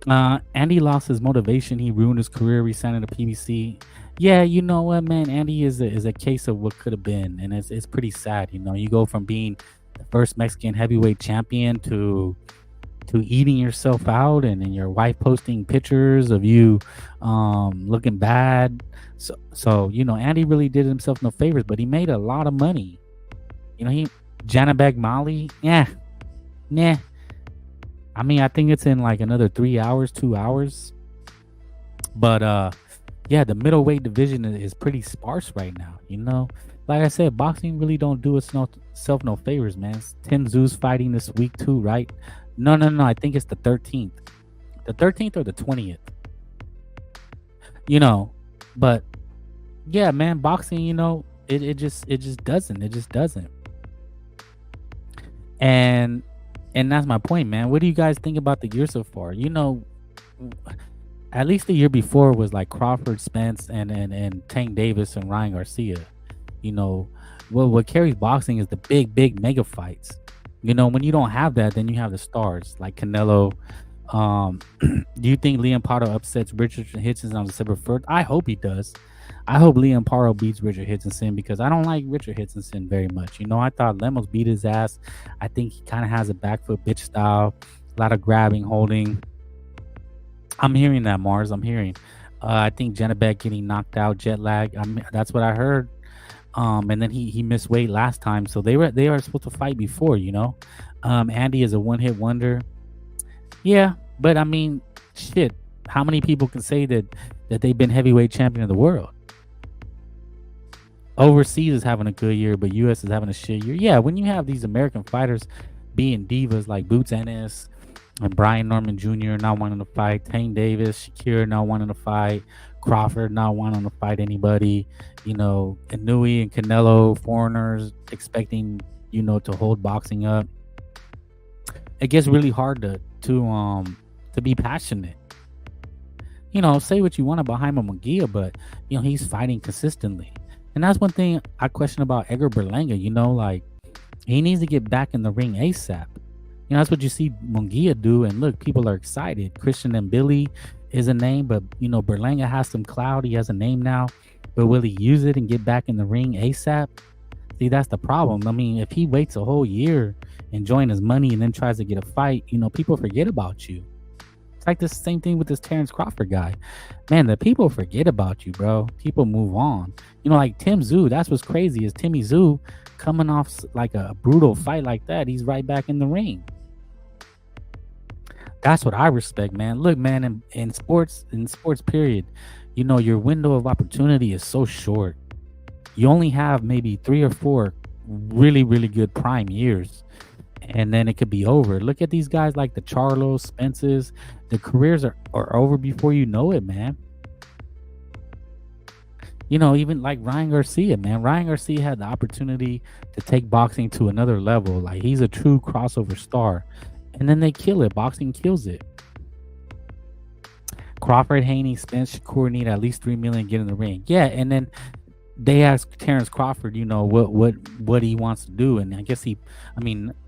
Andy lost his motivation. He ruined his career resigning to PBC. Yeah, you know what, man? Andy is a case of what could have been, and it's pretty sad. You know, you go from being the first Mexican heavyweight champion to eating yourself out, and your wife posting pictures of you looking bad. So you know, Andy really did himself no favors, but he made a lot of money. You know, Janabek Mali, nah. I mean, I think it's in like another 2 hours. But yeah, the middleweight division is pretty sparse right now. You know, like I said, boxing really don't do itself no favors, man. Tim Tszyu's fighting this week too, right? No. I think it's the 13th. The 13th or the 20th. You know, but yeah, man, boxing, you know, it just doesn't. It just doesn't. And that's my point, man. What do you guys think about the year so far? You know, at least the year before was like Crawford, Spence, and Tank Davis and Ryan Garcia. You know, what carries boxing is the big mega fights. You know, when you don't have that, then you have the stars like Canelo. Do you think Liam Potter upsets Richard Hitchens on December 1st? I hope he does. I hope Liam Paro beats Richard Hitchinson because I don't like Richard Hitchinson very much. I thought Lemos beat his ass. I think he kind of has a back foot bitch style, a lot of grabbing, holding. I'm hearing that, Mars. I'm hearing. I think Janabek getting knocked out, jet lag. That's what I heard. And then he missed weight last time, so they were supposed to fight before. Andy is a one hit wonder. Yeah, but I mean, shit. How many people can say that they've been heavyweight champion of the world? Overseas is having a good year, but U.S. is having a shit year. Yeah, when you have these American fighters being divas like Boots Ennis and Brian Norman Jr. not wanting to fight, Tank Davis, Shakira not wanting to fight, Crawford not wanting to fight anybody, Inouye and Canelo, foreigners expecting, to hold boxing up. It gets really hard to be passionate. Say what you want about Jaime Munguia, but he's fighting consistently. And that's one thing I question about Edgar Berlanga. Like, he needs to get back in the ring ASAP. That's what you see Munguia do. And look, people are excited. Christian and Billy is a name, but Berlanga has some clout. He has a name now, but will he use it and get back in the ring ASAP? See, that's the problem. I mean, if he waits a whole year enjoying his money and then tries to get a fight, people forget about you. It's like the same thing with this Terrence Crawford guy. Man, the people forget about you, bro. People move on. Like Tim Tszyu, that's what's crazy is Timmy Tszyu coming off like a brutal fight like that. He's right back in the ring. That's what I respect, man. Look, man, in sports period, your window of opportunity is so short. You only have maybe 3 or 4 really, really good prime years, and then it could be over. Look at these guys like the Charlos, Spences. The careers are over before you know it, man. Even like Ryan Garcia, man. Ryan Garcia had the opportunity to take boxing to another level. Like, he's a true crossover star. And then they kill it. Boxing kills it. Crawford, Haney, Spence, Shakur need at least $3 million to get in the ring. Yeah, and then they asked Terrence Crawford, what he wants to do. And I guess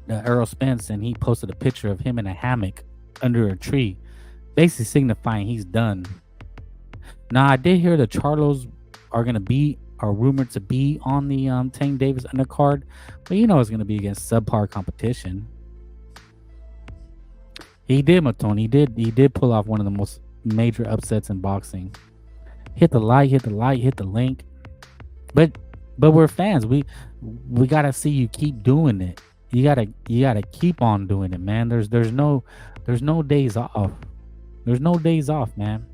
Errol Spence, and he posted a picture of him in a hammock under a tree, basically signifying he's done. Now, I did hear the Charlos are rumored to be on the Tank Davis undercard, but it's going to be against subpar competition. He did, Matone. He did pull off one of the most major upsets in boxing. Hit the link. But we're fans. We gotta see you keep doing it. You gotta keep on doing it, man. There's no days off. There's no days off, man.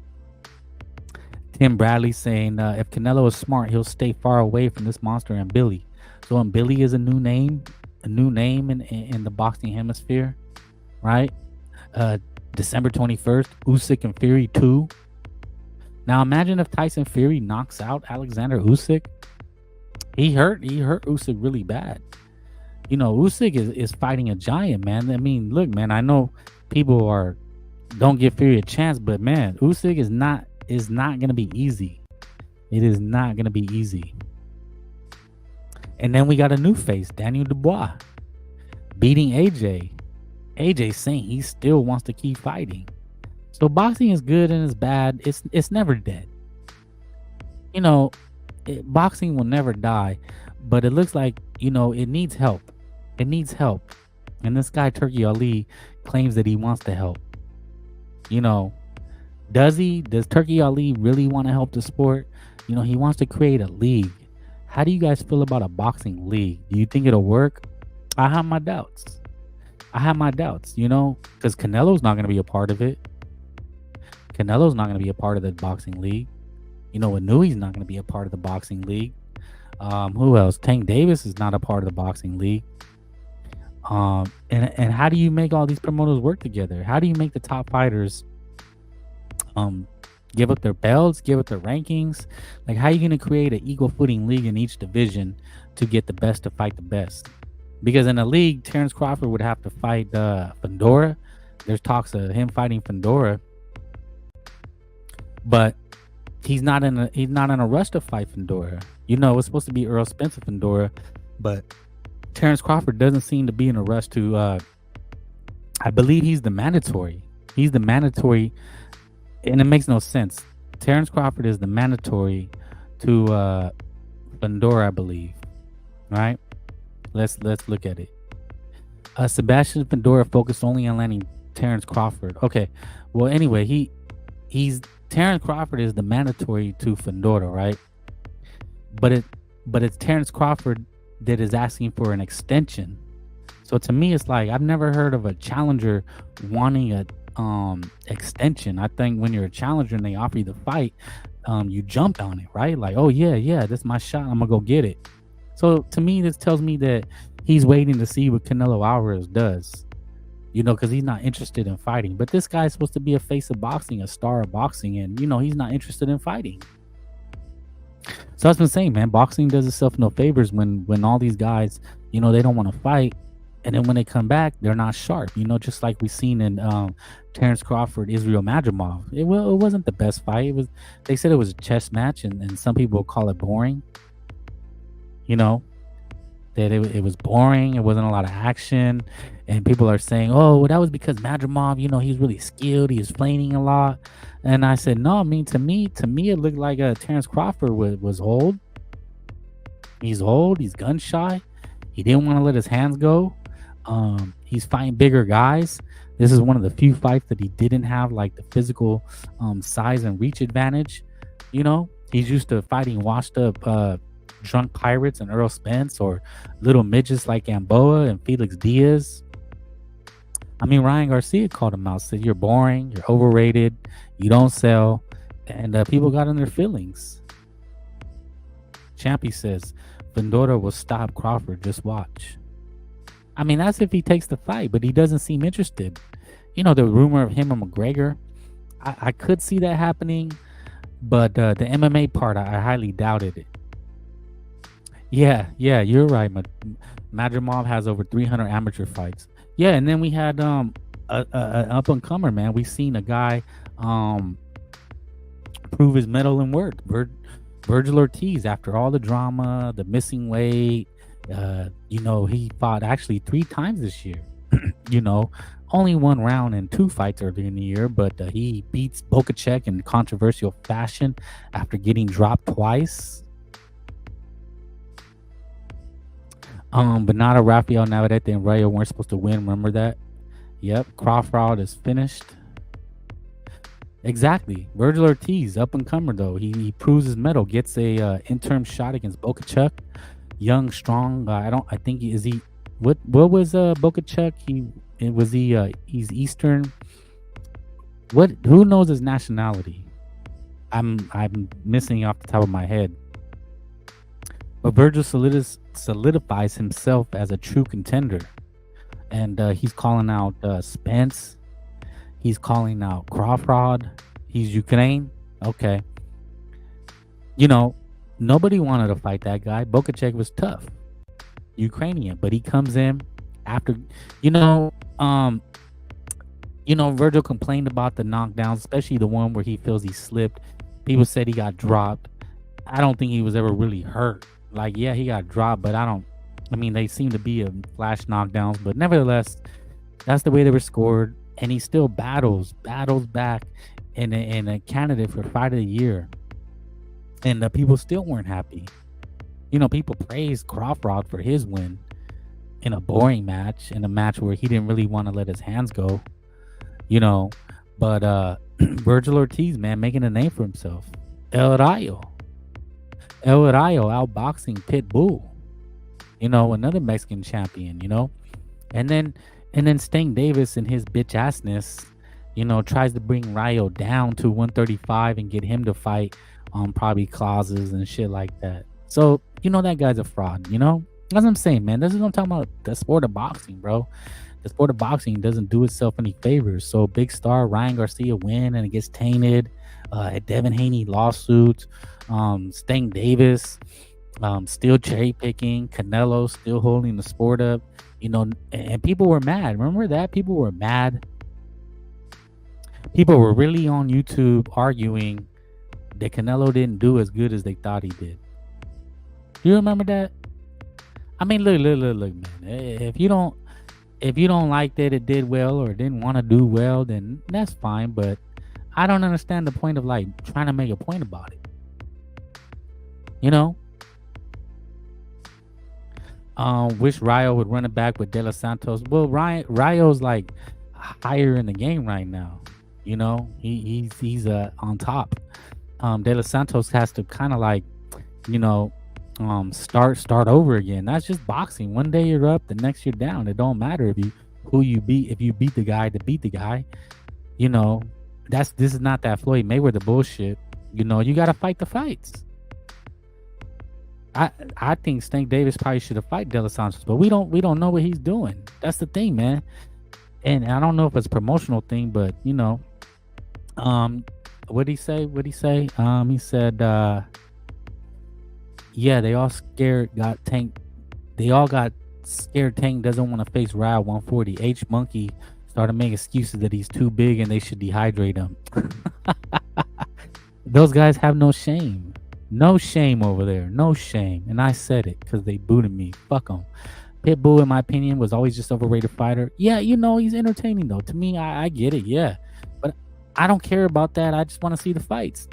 Tim Bradley saying if Canelo is smart, he'll stay far away from this monster and Billy. So Billy is a new name in the boxing hemisphere, right? December 21st, Usyk and Fury 2. Now imagine if Tyson Fury knocks out Alexander Usyk. He hurt Usyk really bad. Usyk is fighting a giant, man. I mean, look, man, I know people don't give Fury a chance, but man, Usyk is not gonna be easy. It is not gonna be easy. And then we got a new face, Daniel Dubois, beating AJ. AJ saying he still wants to keep fighting. So boxing is good and it's bad. It's never dead. Boxing will never die, but it looks like it needs help. It needs help, and this guy Turki Ali claims that he wants to help. Does he? Does Turki Ali really want to help the sport? He wants to create a league. How do you guys feel about a boxing league? Do you think it'll work? I have my doubts. Because Canelo's not going to be a part of it. Canelo's not going to be a part of the boxing league. Inouye's not going to be a part of the boxing league. Who else? Tank Davis is not a part of the boxing league. And how do you make all these promoters work together? How do you make the top fighters give up their belts, give up their rankings? Like, how are you going to create an equal footing league in each division to get the best to fight the best? Because in a league, Terrence Crawford would have to fight Fundora. There's talks of him fighting Fundora, but he's not in a rush to fight Fundora. It's supposed to be Earl Spencer Fundora, but Terrence Crawford doesn't seem to be in a rush to. I believe he's the mandatory. He's the mandatory, and it makes no sense. Terrence Crawford is the mandatory to Fundora, I believe. Right? Let's look at it. Sebastian Fundora focused only on landing Terrence Crawford. Okay. Well, anyway, he's Terrence Crawford is the mandatory to Fundora, right? But it's Terrence Crawford that is asking for an extension. So to me, it's like I've never heard of a challenger wanting a extension. I think when you're a challenger and they offer you the fight, you jump on it, right? Like, oh yeah, this is my shot. I'm gonna go get it. So to me, this tells me that he's waiting to see what Canelo Alvarez does, because he's not interested in fighting. But this guy's supposed to be a face of boxing, a star of boxing, and he's not interested in fighting. So I've been saying, man, boxing does itself no favors when all these guys, they don't want to fight, and then when they come back, they're not sharp. Just like we seen in Terrence Crawford, Israel Madrimov. It wasn't the best fight. They said it was a chess match, and some people call it boring. That it was boring. It wasn't a lot of action, and people are saying, "Oh, well, that was because Madrimov, he's really skilled. He was flaming a lot." And I said, "No, I mean to me, it looked like Terrence Crawford was old. He's old. He's gun shy. He didn't want to let his hands go. He's fighting bigger guys. This is one of the few fights that he didn't have like the physical size and reach advantage. He's used to fighting washed up." Drunk pirates and Earl Spence, or little midgets like Gamboa and Felix Diaz. I mean, Ryan Garcia called him out, said you're boring, you're overrated, you don't sell, and people got in their feelings. Champy says Fundora will stop Crawford, just watch. I mean, that's if he takes the fight, but he doesn't seem interested. The rumor of him and McGregor, I could see that happening, but the MMA part, I highly doubted it. Yeah, you're right. Madrimov has over 300 amateur fights. Yeah, and then we had an up and comer, man. We seen a guy prove his mettle in work. Virgil Ortiz, after all the drama, the missing weight, he fought actually 3 times this year. Only 1 round and 2 fights earlier in the year, but he beats Bokachek in controversial fashion after getting dropped twice. Bernardo, Rafael Navarrete, and Rayo weren't supposed to win. Remember that? Yep. Crawford is finished. Exactly. Virgil Ortiz, up and comer though. He proves his mettle. Gets a interim shot against Bokachuk. Young, strong. I think he is he. What was Bokachuk? He's Eastern. Who knows his nationality? I'm missing off the top of my head. But Virgil solidifies himself as a true contender. And he's calling out Spence. He's calling out Crawford. He's Ukraine. Okay. Nobody wanted to fight that guy. Bokachek was tough. Ukrainian. But he comes in after, Virgil complained about the knockdowns, especially the one where he feels he slipped. People said he got dropped. I don't think he was ever really hurt. Like, yeah, he got dropped, but they seem to be flash knockdowns, but nevertheless, that's the way they were scored. And he still battles back in a candidate for fight of the year. And people still weren't happy. People praised Crawford for his win in a boring match, in a match where he didn't really want to let his hands go. But Virgil Ortiz, man, making a name for himself. El Rayo outboxing Pitbull, another Mexican champion, and then Sting Davis and his bitch assness, tries to bring Rayo down to 135 and get him to fight on probably clauses and shit like that. So that guy's a fraud. That's what I'm saying, man. This is what I'm talking about. The sport of boxing, bro. The sport of boxing doesn't do itself any favors. So big star Ryan Garcia win and it gets tainted. Devin Haney lawsuits. Sting Davis still cherry picking. Canelo still holding the sport up. And people were mad. Remember that? People were mad. People were really on YouTube arguing that Canelo didn't do as good as they thought he did. Do you remember that? I mean, look, man. If you don't like that it did well or didn't want to do well, then that's fine. But I don't understand the point of like trying to make a point about it. You know, wish Rayo would run it back with De Los Santos. Well, Rayo's like higher in the game right now. You know, he's on top. De Los Santos has to kind of like, you know, start over again. That's just boxing. One day you're up, the next you're down. It don't matter who you beat. If you beat the guy to beat the guy, you know, this is not that Floyd Mayweather bullshit. You know, you got to fight the fights. I think Stank Davis probably should have fought De Los Santos, but we don't know what he's doing. That's the thing, man. And I don't know if it's a promotional thing, but you know, what'd he say? He said, yeah, they all scared. They all got scared. Tank doesn't want to face Rao 140. H Monkey started making excuses that he's too big and they should dehydrate him. Those guys have no shame. No shame over there. No shame. And I said it because they booted me. Fuck them. Pitbull, in my opinion, was always just overrated fighter. Yeah, you know, he's entertaining though. To me, I get it. Yeah. But I don't care about that. I just want to see the fights.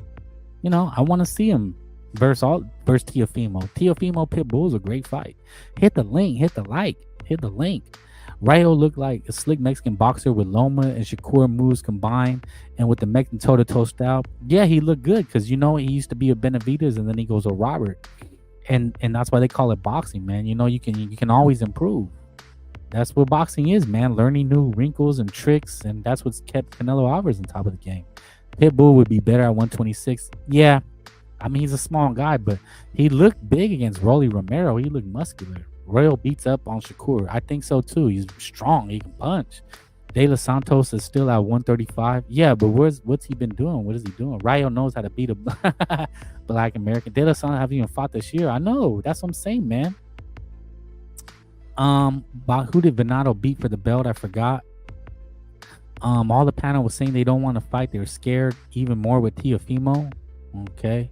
You know, I want to see him versus Teofimo. Teofimo Pitbull is a great fight. Hit the link. Hit the like. Hit the link. Rayo looked like a slick Mexican boxer with Loma and Shakur moves combined, and with the Mexican toe-to-toe style. Yeah, he looked good because, you know, he used to be a Benavidez and then he goes to Robert, and that's why they call it boxing, man. You know, you can always improve. That's what boxing is, man. Learning new wrinkles and tricks, and that's what's kept Canelo Alvarez on top of the game. Pitbull would be better at 126. Yeah, I mean, he's a small guy, but he looked big against Rolly Romero. He looked muscular. Royal beats up on Shakur. I think so too. He's strong. He can punch. De Los Santos is still at 135. Yeah, but what's he been doing? What is he doing? Rayo knows how to beat a Black American. De Los Santos haven't even fought this year. I know. That's what I'm saying, man. Who did Venado beat for the belt? I forgot. All the panel was saying they don't want to fight. They're scared even more with Teofimo. Okay.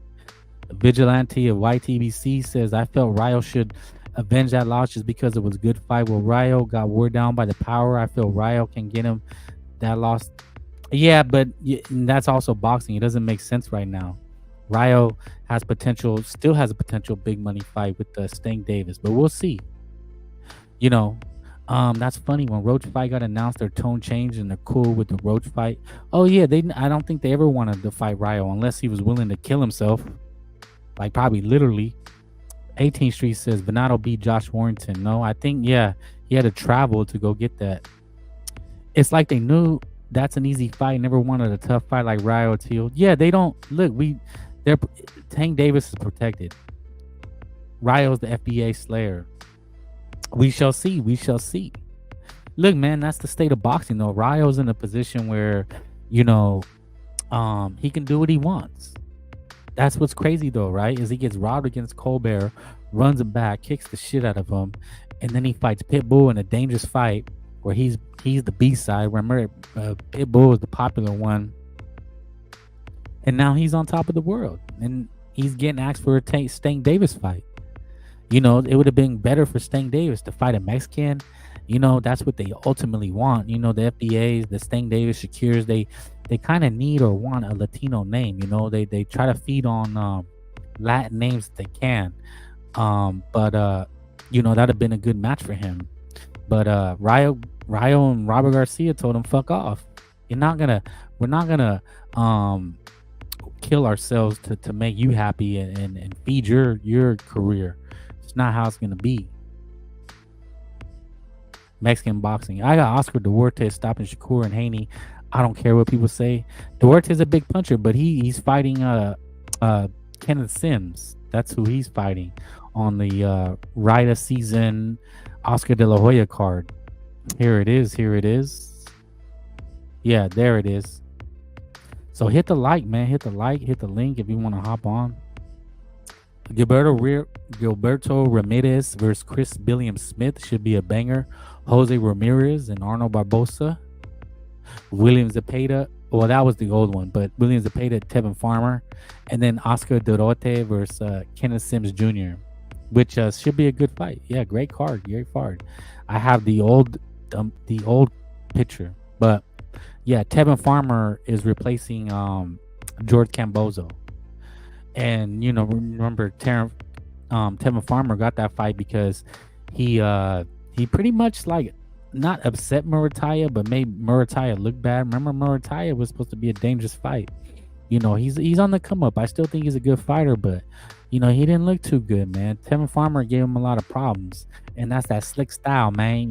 Vigilante of YTBC says, I felt Rayo should avenge that loss just because it was a good fight. Well, Rayo got wore down by the power. I feel Rayo can get him that loss. Yeah, but that's also boxing. It doesn't make sense right now. Rayo has potential, still has a potential big money fight with Stank Davis, but we'll see. You know, that's funny. When Roach fight got announced, their tone changed and they're cool with the Roach fight. Oh yeah, I don't think they ever wanted to fight Rayo unless he was willing to kill himself, like probably literally. 18th Street says Venado beat Josh Warrington. No, I think, yeah, he had to travel to go get that. It's like they knew that's an easy fight. Never wanted a tough fight like Rayo Teal. Yeah, they don't look. Tank Davis is protected. Rayo's the FBA slayer. We shall see. We shall see. Look, man, that's the state of boxing, though. Rayo's in a position where, you know, he can do what he wants. That's what's crazy though, right? Is he gets robbed against Colbert, runs him back, kicks the shit out of him, and then he fights Pitbull in a dangerous fight where he's the B side. Remember, Pitbull was the popular one, and now he's on top of the world, and he's getting asked for a Stank Davis fight. You know, it would have been better for Stank Davis to fight a Mexican. You know, that's what they ultimately want. You know, the FBAs, the Stank Davis, Shakir's, they kind of need or want a Latino name. You know, they try to feed on Latin names if they can. But you know, that'd have been a good match for him. But Rayo and Robert Garcia told him, fuck off. We're not gonna kill ourselves to make you happy and feed your career. It's not how it's gonna be. Mexican boxing. I got Oscar Duarte stopping Shakur and Haney. I don't care what people say. Duarte's a big puncher, but he's fighting Kenneth Sims. That's who he's fighting on the Rida season Oscar De La Hoya card. Here it is. Yeah, there it is. So hit the like, man. Hit the like. Hit the link if you want to hop on. Gilberto Ramirez versus Chris Billiam Smith should be a banger. Jose Ramirez and Arnold Barbosa. William Zepeda. Well, that was the old one, but William Zepeda, Tevin Farmer, and then Oscar Duarte versus Kenneth Sims Jr., which should be a good fight. Yeah, great card. I have the old picture, but yeah, Tevin Farmer is replacing George Cambozo. And remember, Tevin Farmer got that fight because he pretty much like not upset Murataya, but made Murataya look bad. Remember, Murataya was supposed to be a dangerous fight. He's on the come up. I still think he's a good fighter, but he didn't look too good, man. Tevin Farmer gave him a lot of problems, and that's that slick style, man.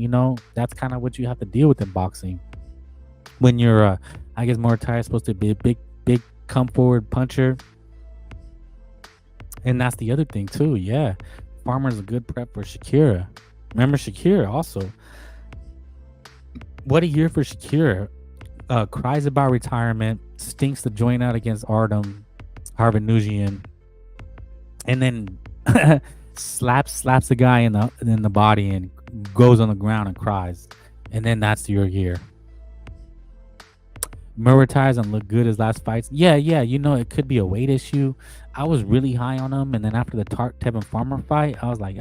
That's kind of what you have to deal with in boxing. When you're, I guess Murataya is supposed to be a big come forward puncher, and that's the other thing too. Yeah, Farmer's a good prep for Shakira. Remember Shakira also. What a year for Shakira. Cries about retirement, stinks the joint out against Artem Harvanusian, and then slaps the guy in the body and goes on the ground and cries. And then that's your year. Murataya doesn't look good his last fights. Yeah, it could be a weight issue. I was really high on him, and then after the Tevin Farmer fight, I was like,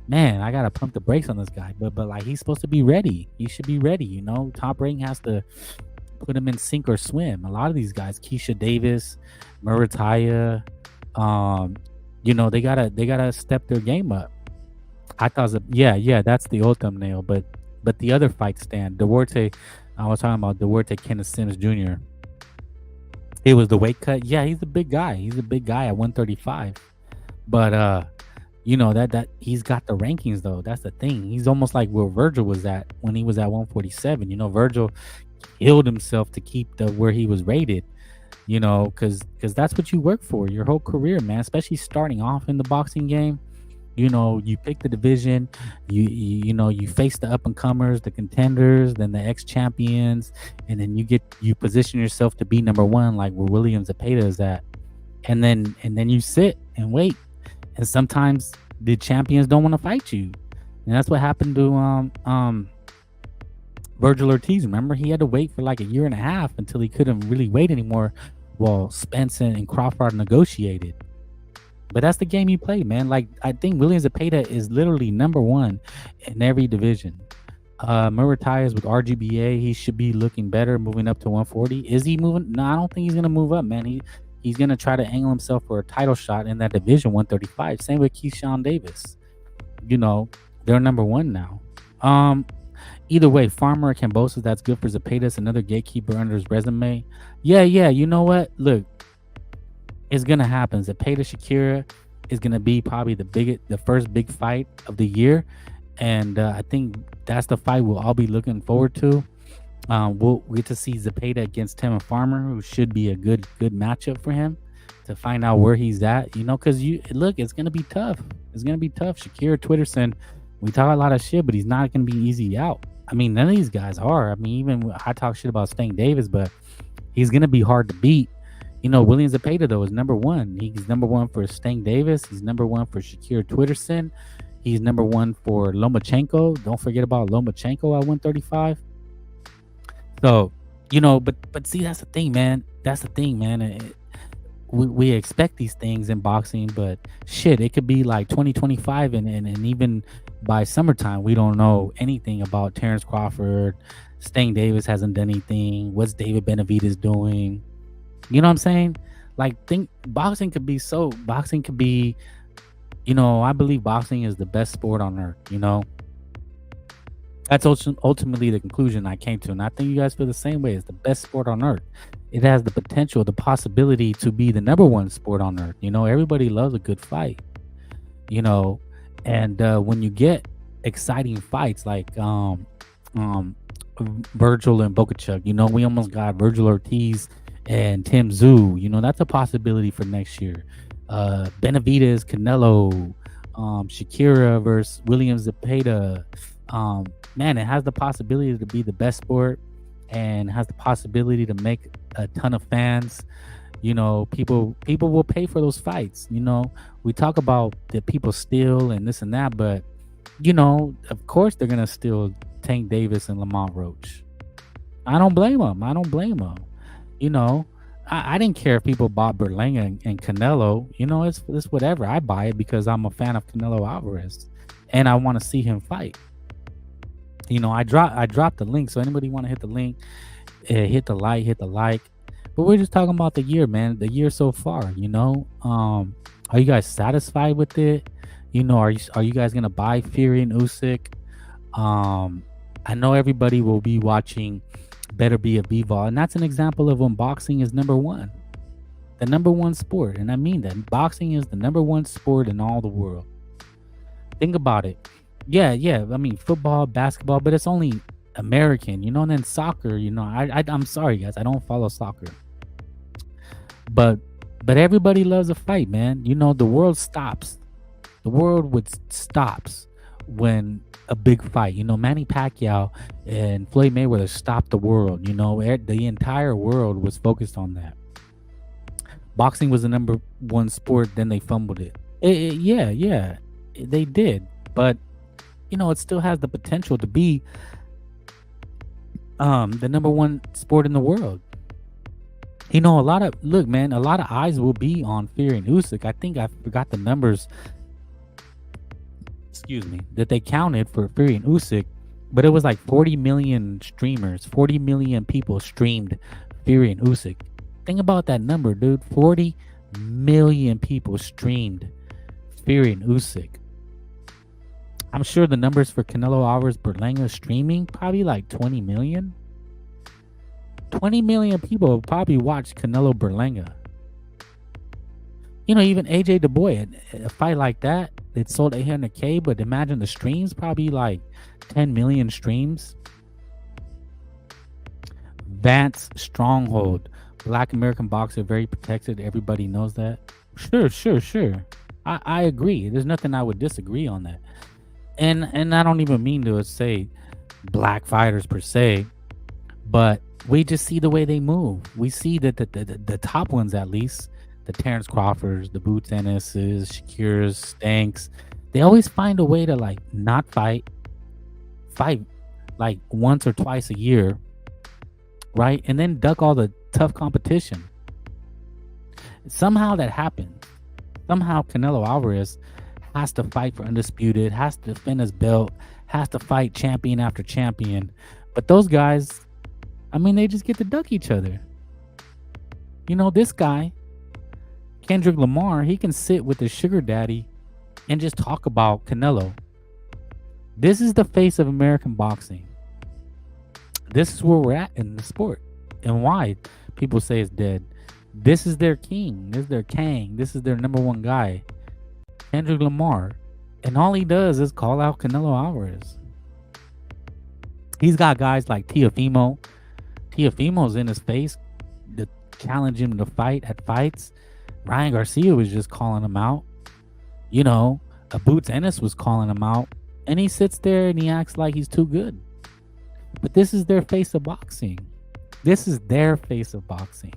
man, I gotta pump the brakes on this guy. But like, he's supposed to be ready. He should be ready. Top Rank has to put him in sink or swim. A lot of these guys, Keisha Davis, Murataya, they gotta step their game up. I thought, that's the old thumbnail. But the other fight stand, Duarte. I was talking about Duarte Kenneth Sims Jr. It was the weight cut. Yeah, he's a big guy. He's a big guy at 135. But that he's got the rankings though. That's the thing. He's almost like where Virgil was at when he was at 147. Virgil killed himself to keep where he was rated. Because that's what you work for your whole career, man. Especially starting off in the boxing game. You pick the division, you face the up and comers, the contenders, then the ex champions, and then you position yourself to be number one, like where William Zepeda is at, and then you sit and wait, and sometimes the champions don't want to fight you, and that's what happened to Virgil Ortiz. Remember, he had to wait for like a year and a half until he couldn't really wait anymore, while Spence and Crawford negotiated. But that's the game you play, man. Like, I think William Zepeda is literally number one in every division. Murataya is with RGBA. He should be looking better, moving up to 140. Is he moving? No, I don't think he's going to move up, man. He's going to try to angle himself for a title shot in that division, 135. Same with Keyshawn Davis. They're number one now. Either way, Farmer or Kambosos, that's good for Zepeda. It's another gatekeeper under his resume. Yeah, you know what? Look. It's gonna happen. Zepeda Shakira is gonna be probably the first big fight of the year, and I think that's the fight we'll all be looking forward to. We'll get to see Zepeda against Tevin Farmer, who should be a good matchup for him to find out where he's at. Because it's gonna be tough. It's gonna be tough. Shakira Twitterson, we talk a lot of shit, but he's not gonna be easy out. I mean, none of these guys are. I mean, even I talk shit about Stank Davis, but he's gonna be hard to beat. William Zepeda, though, is number one. He's number one for Stank Davis. He's number one for Shakira Twitterson. He's number one for Lomachenko. Don't forget about Lomachenko at 135. So, but see, that's the thing, man. We expect these things in boxing, but shit, it could be like 2025, and even by summertime, we don't know anything about Terrence Crawford. Stank Davis hasn't done anything. What's David Benavidez doing? You know what I'm saying? Like, boxing could be, I believe boxing is the best sport on earth, That's ultimately the conclusion I came to. And I think you guys feel the same way. It's the best sport on earth. It has the potential, the possibility to be the number one sport on earth. Everybody loves a good fight, and when you get exciting fights like Virgil and Bokaczuk, we almost got Virgil Ortiz and Tim Tszyu, that's a possibility for next year. Benavidez, Canelo, Shakira versus William Zepeda. Man, it has the possibility to be the best sport, and has the possibility to make a ton of fans. People will pay for those fights. We talk about that people steal and this and that, but of course they're gonna steal Tank Davis and Lamont Roach. I don't blame them. I didn't care if people bought Berlanga and Canelo. It's whatever. I buy it because I'm a fan of Canelo Alvarez, and I want to see him fight. I dropped the link, so anybody want to hit the link, hit the like. But we're just talking about the year, man. The year so far, are you guys satisfied with it? Are you guys gonna buy Fury and Usyk? I know everybody will be watching Better Be a B-Ball, and that's an example of when boxing is number one, the number one sport, and I mean that. Boxing is the number one sport in all the world. Think about it. Yeah. I mean, football, basketball, but it's only American, and then soccer. I'm sorry, guys, I don't follow soccer, but everybody loves a fight, man. The world stops. The world stops when a big fight. Manny Pacquiao and Floyd Mayweather stopped the world. The entire world was focused on that. Boxing was the number one sport, then they fumbled it. Yeah, they did. But, it still has the potential to be the number one sport in the world. A lot of eyes will be on Fury and Usyk. I think I forgot the numbers, that they counted for Fury and Usyk, but it was like 40 million streamers. 40 million people streamed Fury and Usyk. Think about that number, dude. 40 million people streamed Fury and Usyk. I'm sure the numbers for Canelo Alvarez Berlanga streaming, probably like 20 million. 20 million people probably watched Canelo Berlanga. Even AJ DuBois, a fight like that, it sold 800K, but imagine the streams, probably like 10 million streams. Vance Stronghold, Black American boxer, very protected. Everybody knows that. Sure. I agree. There's nothing I would disagree on that. And I don't even mean to say black fighters per se, but we just see the way they move. We see that the top ones, at least, the Terrence Crawfords, the Boots Ennis's, Shakur's, Stanks, they always find a way to like not fight like once or twice a year, right? And then duck all the tough competition. Somehow that happens. Somehow Canelo Alvarez has to fight for undisputed, has to defend his belt, has to fight champion after champion. But those guys, they just get to duck each other. This guy, Kendrick Lamar, he can sit with his sugar daddy and just talk about Canelo. This is the face of American boxing. This is where we're at in the sport, and why people say it's dead. This is their king. This is their Kang. This is their number one guy, Kendrick Lamar. And all he does is call out Canelo Alvarez. He's got guys like Teofimo. Teofimo's in his face to challenge him to fight at fights. Ryan Garcia was just calling him out. Boots Ennis was calling him out. And he sits there and he acts like he's too good. But this is their face of boxing. This is their face of boxing.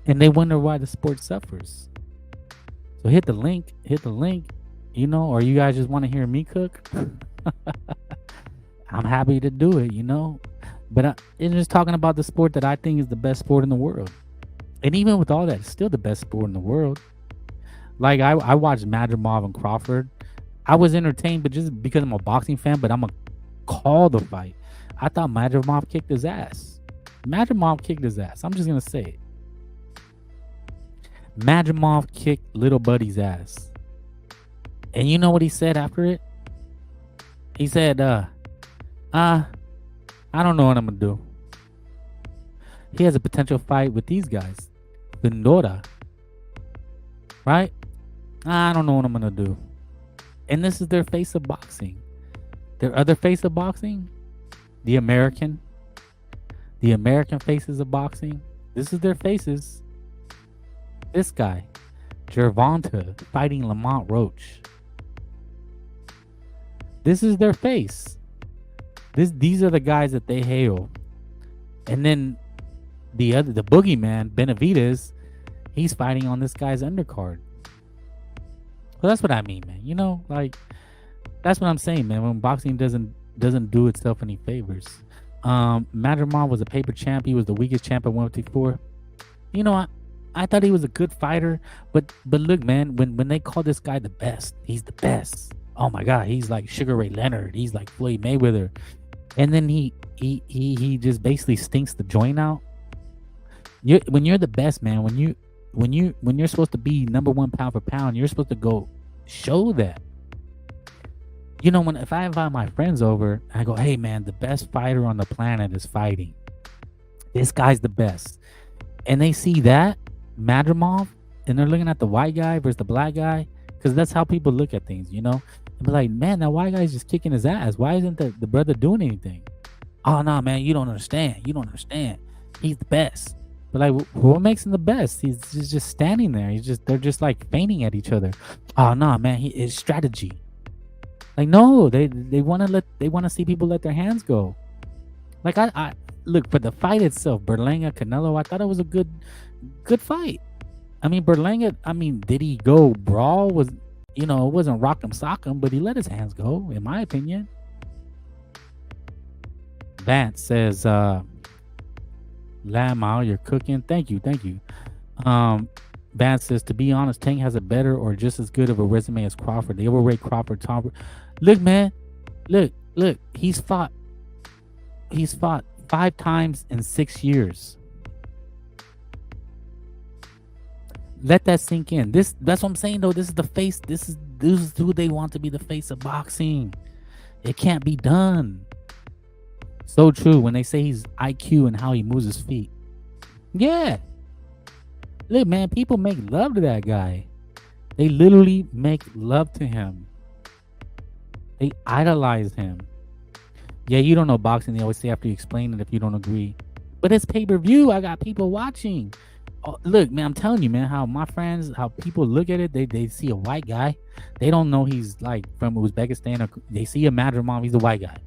And they wonder why the sport suffers. So hit the link. Or you guys just want to hear me cook? I'm happy to do it, But it's just talking about the sport that I think is the best sport in the world. And even with all that, it's still the best sport in the world. Like, I watched Madrimov and Crawford. I was entertained, but just because I'm a boxing fan, but I'm going to call the fight. I thought Madrimov kicked his ass. I'm just going to say it. Madrimov kicked little buddy's ass. And you know what he said after it? He said, I don't know what I'm going to do. He has a potential fight with these guys. Fundora. Right? I don't know what I'm going to do. And this is their face of boxing. Their other face of boxing, the American faces of boxing. This is their faces. This guy, Gervonta, fighting Lamont Roach. This is their face. These are the guys that they hail. And then the boogeyman, Benavidez, he's fighting on this guy's undercard. Well, that's what I mean, man. That's what I'm saying, man. When boxing doesn't do itself any favors. Madrimov was a paper champ. He was the weakest champ at 154. I thought he was a good fighter, but look, man, when they call this guy the best, he's the best. Oh my God, he's like Sugar Ray Leonard. He's like Floyd Mayweather. And then he just basically stinks the joint out. When you're the best, man, when you're supposed to be number one pound for pound, you're supposed to go show that. You know, if I invite my friends over, I go, hey man, the best fighter on the planet is fighting. This guy's the best. And they see that, Madrimov, and they're looking at the white guy versus the black guy, because that's how people look at things, you know? And be like, man, that white guy's just kicking his ass. Why isn't the brother doing anything? Oh, no, man, you don't understand. You don't understand. He's the best. But like, what makes him the best? He's just standing there. They're just like fainting at each other. Oh, no, man, it's strategy. Like, no, they want to see people let their hands go. Like, I look, for the fight itself, Berlanga Canelo, I thought it was a good fight. I mean, Berlanga, did he go brawl? It wasn't rock 'em sock 'em, but he let his hands go, in my opinion. Vance says, Lamau, you're cooking. Thank you. Vance says, to be honest, Tank has a better or just as good of a resume as Crawford. They overrate Crawford. Tom. Look, man. Look. He's fought 5 times in 6 years. Let that sink in. That's what I'm saying, though. This is the face. This is who they want to be the face of boxing. It can't be done. So true when they say he's IQ and how he moves his feet. Yeah. Look, man, people make love to that guy. They literally make love to him. They idolize him. Yeah, you don't know boxing. They always say after you explain it if you don't agree. But it's pay-per-view. I got people watching. Oh, look, man, I'm telling you, man, how people look at it. They see a white guy. They don't know he's like from Uzbekistan. Or they see a Madrimov. He's a white guy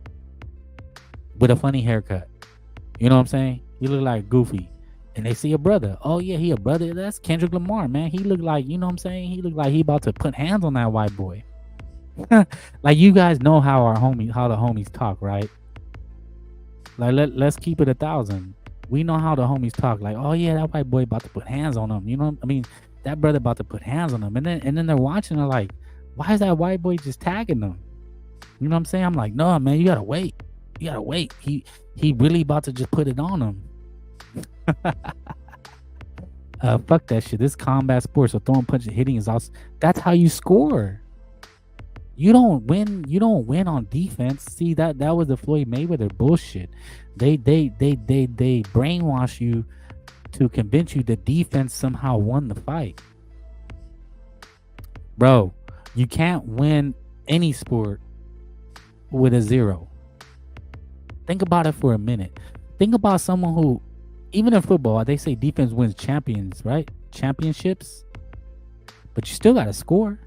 with a funny haircut. You know what I'm saying? He look like Goofy. And they see a brother. Oh, yeah, he a brother. That's Kendrick Lamar, man. He look like, you know what I'm saying? He look like he about to put hands on that white boy. Like, you guys know how the homies talk, right? Like, let's keep it 1,000. We know how the homies talk. Like, oh, yeah, that white boy about to put hands on him. You know, that brother about to put hands on him. And then they're watching. They're like, why is that white boy just tagging them? You know what I'm saying? I'm like, no, man, you gotta wait. You gotta wait. He really about to just put it on him. Fuck that shit. This combat sport, so throwing punches, hitting is also. That's how you score. You don't win on defense. See, that was the Floyd Mayweather bullshit. They brainwash you to convince you that defense somehow won the fight. Bro, you can't win any sport with a 0. Think about it for a minute. Think about someone who, even in football, they say defense wins champions, right? Championships. But you still got to score.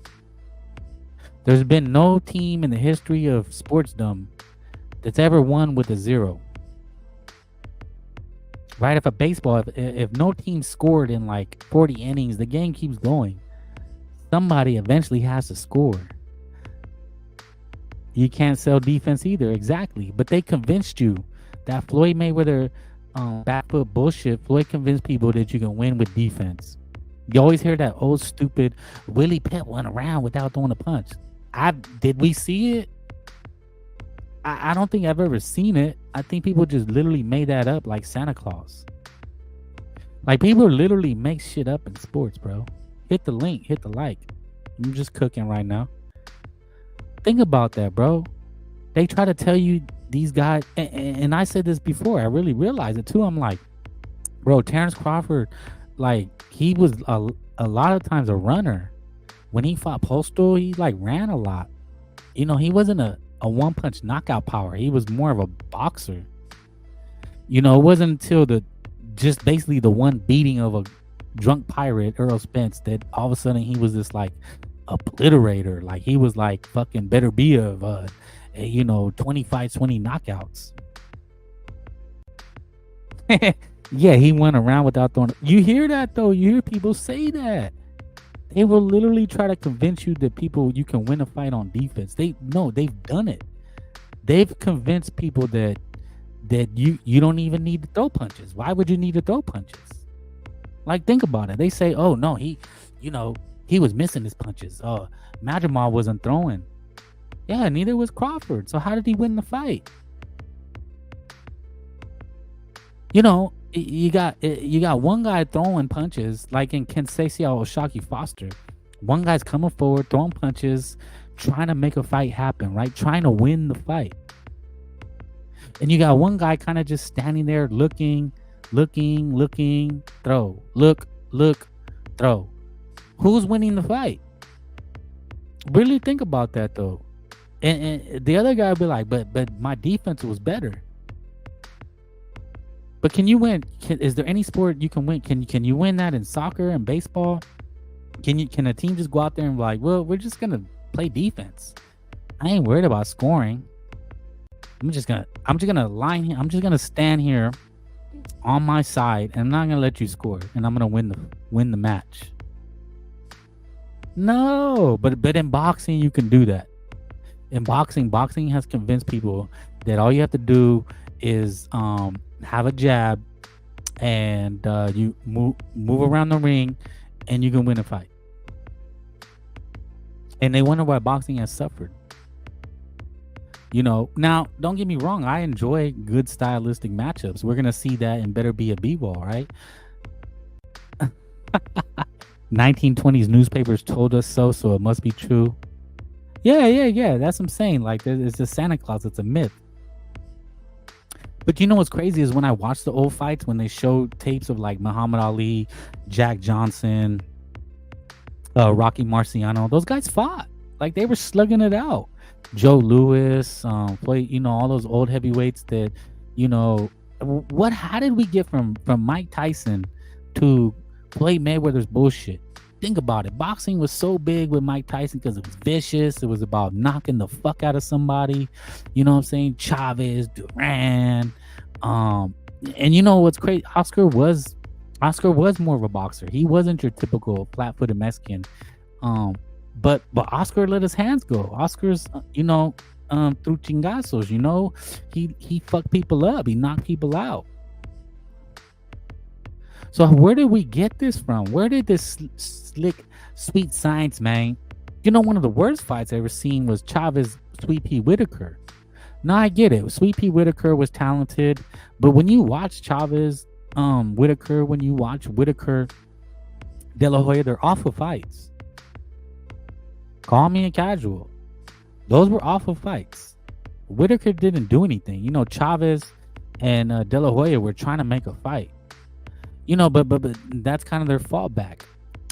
There's been no team in the history of sportsdom that's ever won with a 0. Right? If a baseball, if no team scored in like 40 innings, the game keeps going. Somebody eventually has to score. You can't sell defense either. Exactly. But they convinced you that Floyd Mayweather back foot bullshit. Floyd convinced people that you can win with defense. You always hear that old stupid Willie Pett went around without throwing a punch. Did we see it? I don't think I've ever seen it. I think people just literally made that up like Santa Claus. Like, people literally make shit up in sports, bro. Hit the link, hit the like. I'm just cooking right now. Think about that, bro. They try to tell you these guys, and I said this before, I really realized it too. I'm like, bro, Terrence Crawford, like, he was a lot of times a runner. When he fought Postal, he like ran a lot. You know, he wasn't a one-punch knockout power. He was more of a boxer. You know, it wasn't until just basically the one beating of a drunk pirate, Earl Spence, that all of a sudden he was this like obliterator. Like, he was like fucking better be of 20 fights, 20 knockouts. Yeah, he went around without throwing. You hear that though? You hear people say that. They will literally try to convince you that you can win a fight on defense. They've done it. They've convinced people that you don't even need to throw punches. Why would you need to throw punches? Like, think about it. They say, oh no, he was missing his punches. Madrimov wasn't throwing. Yeah, neither was Crawford. So how did he win the fight? You know, you got one guy throwing punches like in Kensei Oshaki Foster. One guy's coming forward, throwing punches, trying to make a fight happen, right? Trying to win the fight. And you got one guy kind of just standing there looking, throw, look, throw. Who's winning the fight? Really think about that though. And the other guy would be like, but my defense was better. But can you win? Is there any sport you can win? Can you win that in soccer and baseball? Can a team just go out there and be like, well, we're just gonna play defense. I ain't worried about scoring. I'm just gonna line here. I'm just gonna stand here on my side, and I'm not gonna let you score, and I'm gonna win the match. No, but in boxing you can do that. In boxing has convinced people that all you have to do is have a jab, and you move around the ring, and you can win a fight. And they wonder why boxing has suffered. You know, now don't get me wrong, I enjoy good stylistic matchups. We're gonna see that in Better Be a B-Ball, right? 1920s newspapers told us so it must be true. Yeah. That's what I'm saying. Like, it's just Santa Claus. It's a myth. But you know what's crazy is when I watch the old fights, when they show tapes of like Muhammad Ali, Jack Johnson, Rocky Marciano, those guys fought. Like, they were slugging it out. Joe Louis, Floyd, you know, all those old heavyweights that, you know, how did we get from Mike Tyson to Floyd Mayweather's bullshit? Think about it. Boxing was so big with Mike Tyson because it was vicious. It was about knocking the fuck out of somebody. You know what I'm saying? Chavez, Duran. And you know what's crazy? Oscar was more of a boxer. He wasn't your typical flat-footed Mexican. But Oscar let his hands go. Oscar's, you know, through chingazos, you know, he fucked people up. He knocked people out. So where did we get this from? Where did this slick, sweet science, man? You know, one of the worst fights I ever seen was Chavez, Sweet Pea Whitaker. Now I get it. Sweet Pea Whitaker was talented, but when you watch Chavez, Whitaker, when you watch Whitaker, De La Hoya, they're awful fights. Call me a casual. Those were awful fights. Whitaker didn't do anything. You know, Chavez and De La Hoya were trying to make a fight. You know, but that's kind of their fallback.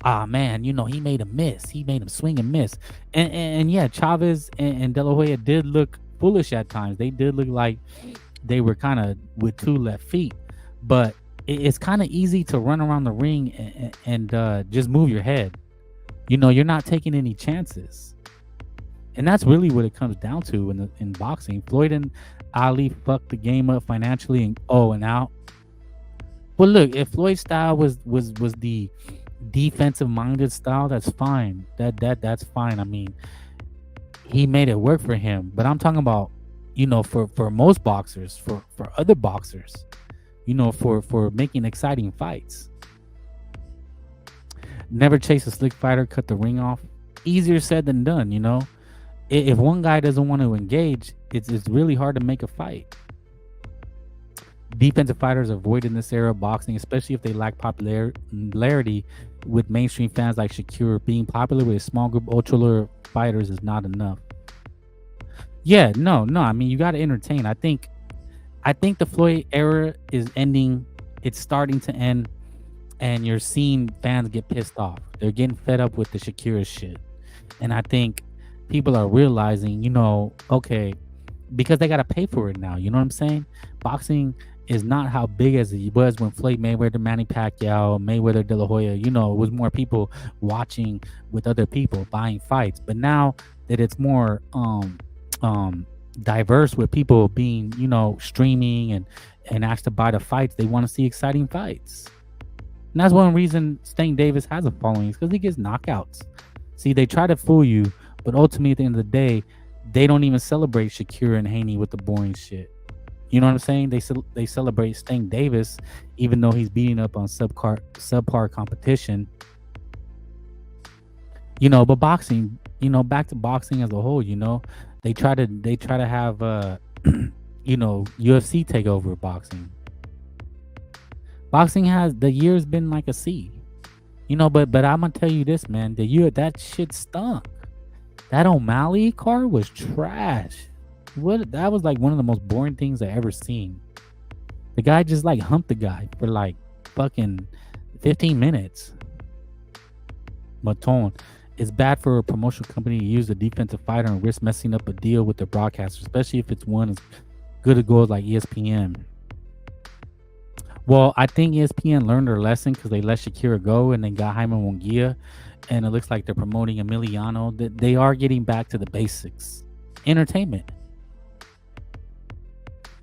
Ah, man, you know, he made a miss. He made him swing and miss. And yeah, Chavez and De La Hoya did look foolish at times. They did look like they were kind of with two left feet. But it's kind of easy to run around the ring and just move your head. You know, you're not taking any chances. And that's really what it comes down to in boxing. Floyd and Ali fucked the game up financially and out. Well, look, if Floyd's style was the defensive minded style, that's fine. That's fine. I mean, he made it work for him. But I'm talking about, you know, for most boxers, for other boxers, you know, for making exciting fights. Never chase a slick fighter, cut the ring off. Easier said than done, you know. If one guy doesn't want to engage, it's really hard to make a fight. Defensive fighters avoid in this era of boxing, especially if they lack popularity with mainstream fans like Shakur. Being popular with a small group of ultra fighters is not enough. Yeah, no. I mean, you got to entertain. I think the Floyd era is ending. It's starting to end, and you're seeing fans get pissed off. They're getting fed up with the Shakur shit, and I think people are realizing, you know, okay, because they got to pay for it now. You know what I'm saying? Boxing is not how big as it was when Floyd Mayweather, Manny Pacquiao, Mayweather, De La Hoya, you know, it was more people watching with other people, buying fights. But now that it's more diverse with people being, you know, streaming and asked to buy the fights, they want to see exciting fights. And that's one reason Sting Davis has a following, is because he gets knockouts. See, they try to fool you, but ultimately at the end of the day, they don't even celebrate Shakur and Haney with the boring shit. You know what I'm saying? They celebrate Sting Davis, even though he's beating up on subpar competition. You know, but boxing, you know, back to boxing as a whole, you know, they try to have you know, UFC take over boxing. Boxing has the year's been like a C. But I'm gonna tell you this, man. The year that shit stunk. That O'Malley card was trash. That was like one of the most boring things I ever seen. The guy just like humped the guy for like fucking 15 minutes. Maton. It's bad for a promotional company to use a defensive fighter and risk messing up a deal with their broadcaster, especially if it's one as good as goes like ESPN. Well, I think ESPN learned their lesson because they let Shakira go and they got Jaime Munguia, and it looks like they're promoting Emiliano. They are getting back to the basics. Entertainment.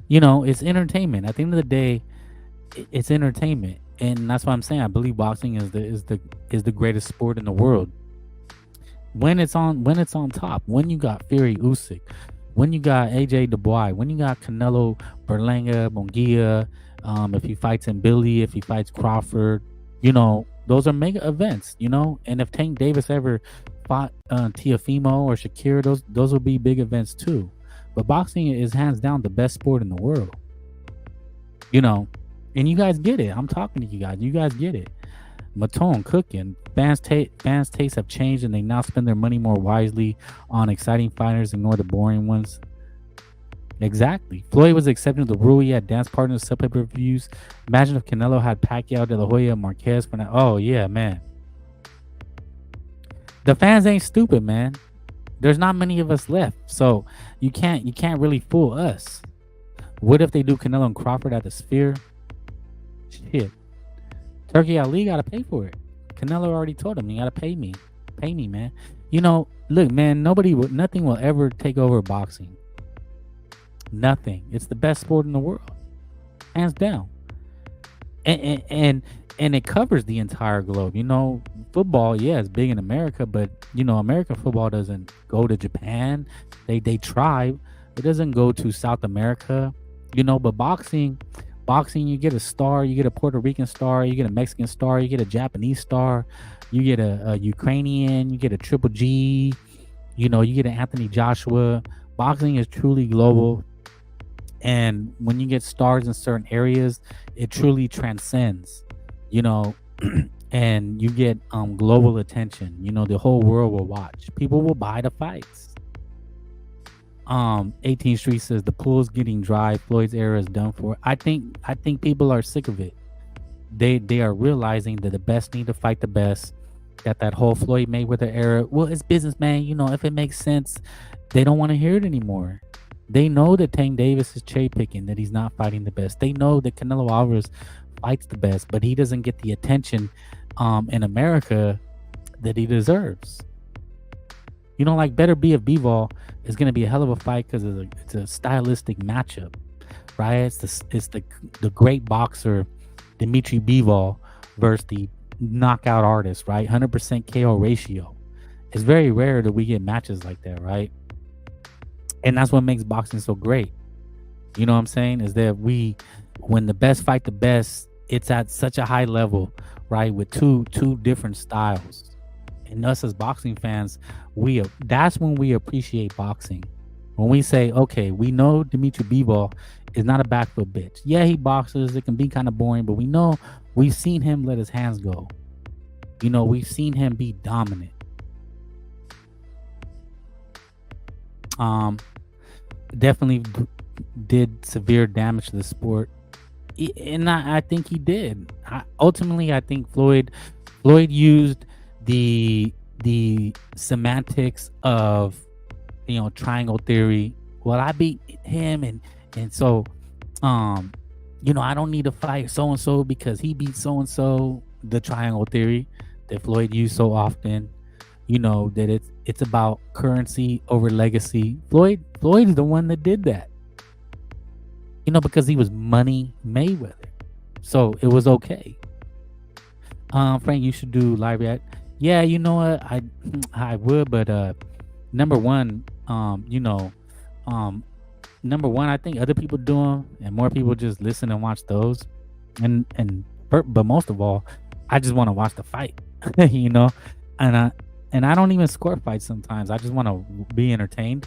It's entertainment. At the end of the day, it's entertainment, and that's why I'm saying I believe boxing is the greatest sport in the world. When it's on top, when you got Fury Usyk, when you got AJ Dubois, when you got Canelo, Berlanga, Munguia, if he fights in Billy, if he fights Crawford, those are mega events, and if Tank Davis ever fought Teofimo or Shakira, those will be big events too. But boxing is hands down the best sport in the world, and you guys get it. I'm talking to you guys. You guys get it. Maton cooking. Fans' tastes have changed, and they now spend their money more wisely on exciting fighters, ignore the boring ones. Exactly. Floyd was accepting the rule. He had dance partners, sub-paper reviews. Imagine if Canelo had Pacquiao, De La Hoya, Marquez for now. Oh yeah, man. The fans ain't stupid, man. There's not many of us left, so you can't really fool us. What if they do Canelo and Crawford at the Sphere? Shit. Turkey Ali gotta pay for it. Canelo already told him, you gotta pay me, man. Look, man, nothing will ever take over boxing. Nothing. It's the best sport in the world, hands down. And it covers the entire globe. Football, yeah, it's big in America, but American football doesn't go to Japan. They try. It doesn't go to South America. But boxing, you get a star, you get a Puerto Rican star, you get a Mexican star, you get a Japanese star, you get a Ukrainian, you get a Triple G, you get an Anthony Joshua. Boxing is truly global, and when you get stars in certain areas, it truly transcends, and you get global attention. The whole world will watch. People will buy the fights. 18th Street says the pool's getting dry. Floyd's era is done for. I think people are sick of it. They are realizing that the best need to fight the best. That whole Floyd Mayweather era. Well, it's business, man. If it makes sense, they don't want to hear it anymore. They know that Tank Davis is cherry picking, that he's not fighting the best. They know that Canelo Alvarez fights the best, but he doesn't get the attention in America that he deserves. Like Better Be of Bivol is going to be a hell of a fight because it's a stylistic matchup, right? It's the great boxer Dimitri Bivol versus the knockout artist, right? 100% KO ratio. It's very rare that we get matches like that, right? And that's what makes boxing so great. You know what I'm saying? Is that when the best fight the best, it's at such a high level, right? With two different styles. And us as boxing fans, that's when we appreciate boxing. When we say, okay, we know Dimitri Bivol is not a backfoot bitch. Yeah, he boxes. It can be kind of boring, but we know we've seen him let his hands go. We've seen him be dominant. Definitely did severe damage to the sport. And I think he did. Ultimately, I think Floyd used the semantics of triangle theory. Well, I beat him, and so I don't need to fight so and so because he beat so and so. The triangle theory that Floyd used so often, that it's about currency over legacy. Floyd is the one that did that, because he was Money Mayweather, so it was okay. Frank, you should do live react. Yeah, you know what? I would, but number one, I think other people do them, and more people just listen and watch those. But most of all, I just want to watch the fight, and I don't even score fights sometimes. I just want to be entertained.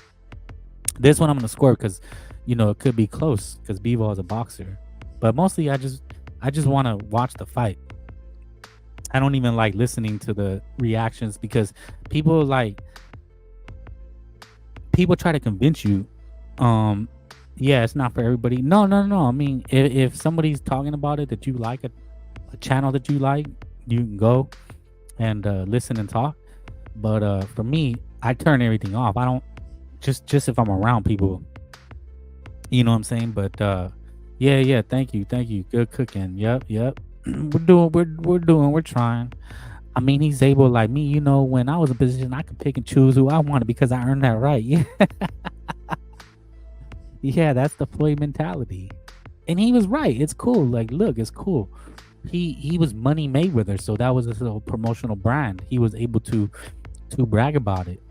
This one I'm gonna score because it could be close because Bivol is a boxer, but mostly I just I just want to watch the fight. I don't even like listening to the reactions because people like people try to convince you. Yeah, it's not for everybody. No. I mean, if somebody's talking about it that you like a channel that you like, you can go and listen and talk. But for me, I turn everything off. I don't just if I'm around people, you know what I'm saying. But yeah. Thank you. Good cooking. Yep. We're trying. I mean, he's able like me. You know, when I was in position, I could pick and choose who I wanted because I earned that right. Yeah, yeah. That's the Floyd mentality, and he was right. It's cool. Like, look, it's cool. He was Money Mayweather, so that was his little promotional brand. He was able to brag about it.